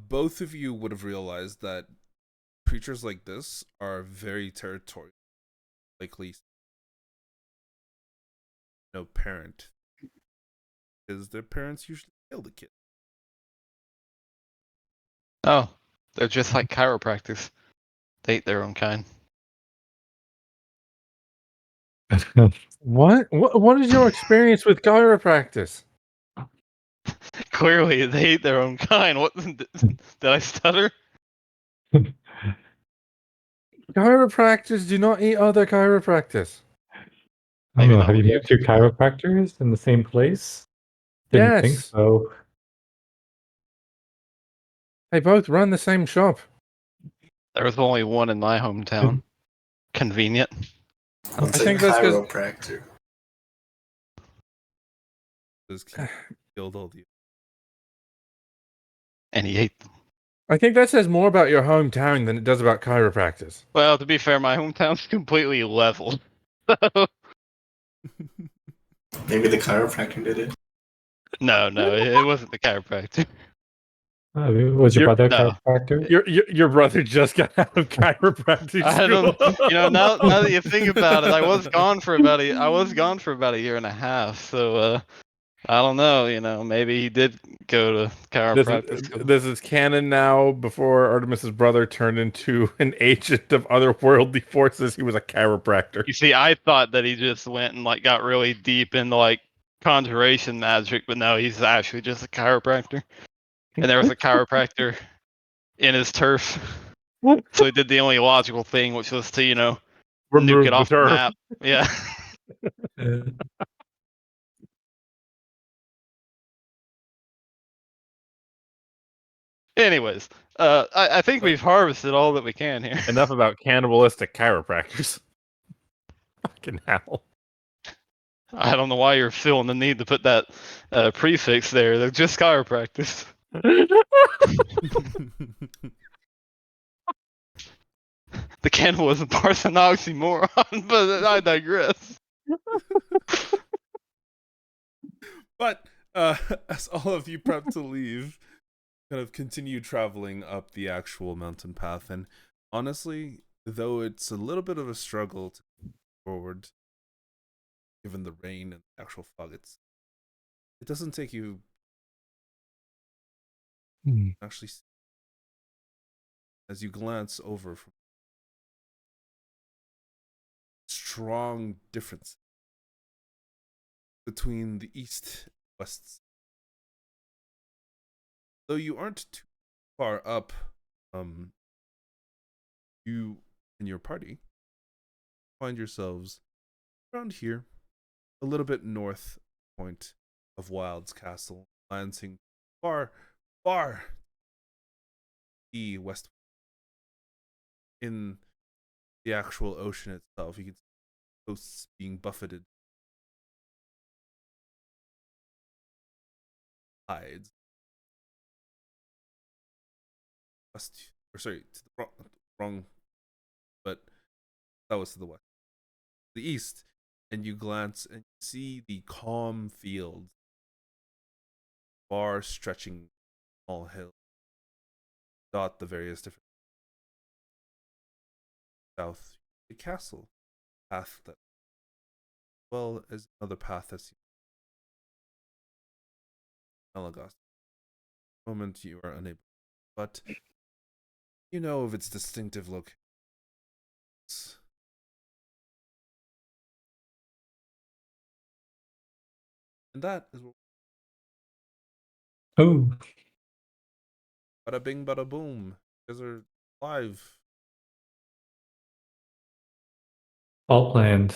both of you would have realized that creatures like this are very territorial. Likely, no parent, because their parents usually kill the kid. Oh, they're just like chiropractors. They eat their own kind. What is your experience with chiropractic? Clearly, they eat their own kind. What did I stutter? Chiropractors do not eat other chiropractors. I don't Maybe know. not Have you what met two chiropractors in the same place? Didn't think Yes. so. They both run the same shop. There was only one in my hometown. Convenient. What's I a think that's 'cause- chiropractor? This kid killed all the. And he ate them. I think that says more about your hometown than it does about chiropractors. Well, to be fair, my hometown's completely leveled. So, Maybe the chiropractor did it. no, it wasn't the chiropractor. Was your brother a No. chiropractor? Your brother just got out of chiropractic I school. don't. Now that you think about it, I was gone for about a year and a half. So I don't know. Maybe he did go to chiropractic school. This is canon now. Before Artemis's brother turned into an agent of otherworldly forces, he was a chiropractor. You see, I thought that he just went and got really deep into conjuration magic, but no, he's actually just a chiropractor. And there was a chiropractor in his turf, so he did the only logical thing, which was to nuke Remove it the off the turf. map. Yeah. Anyways, I think we've harvested all that we can here. Enough about cannibalistic chiropractors. Fucking hell. I don't know why you're feeling the need to put that prefix there. They're just chiropractors. The cannibalism part's an oxymoron, but I digress. But as all of you prep to leave, kind of continue traveling up the actual mountain path, and honestly, though it's a little bit of a struggle to move forward, given the rain and the actual fog, it doesn't take you actually as you glance over from strong difference between the east and west. Though you aren't too far up, you and your party find yourselves around here, a little bit north point of Wild's Castle, glancing far the west. In the actual ocean itself, you can see coasts being buffeted tides. To the wrong, but that was to the west. The east, and you glance and see the calm fields, far stretching small hills, dot the various different south. The castle path that, as well as another path that's Melaghost. Moment you are unable, but you know of its distinctive look. And that is what. Oh, Bada bing, bada boom. You guys are live. all planned.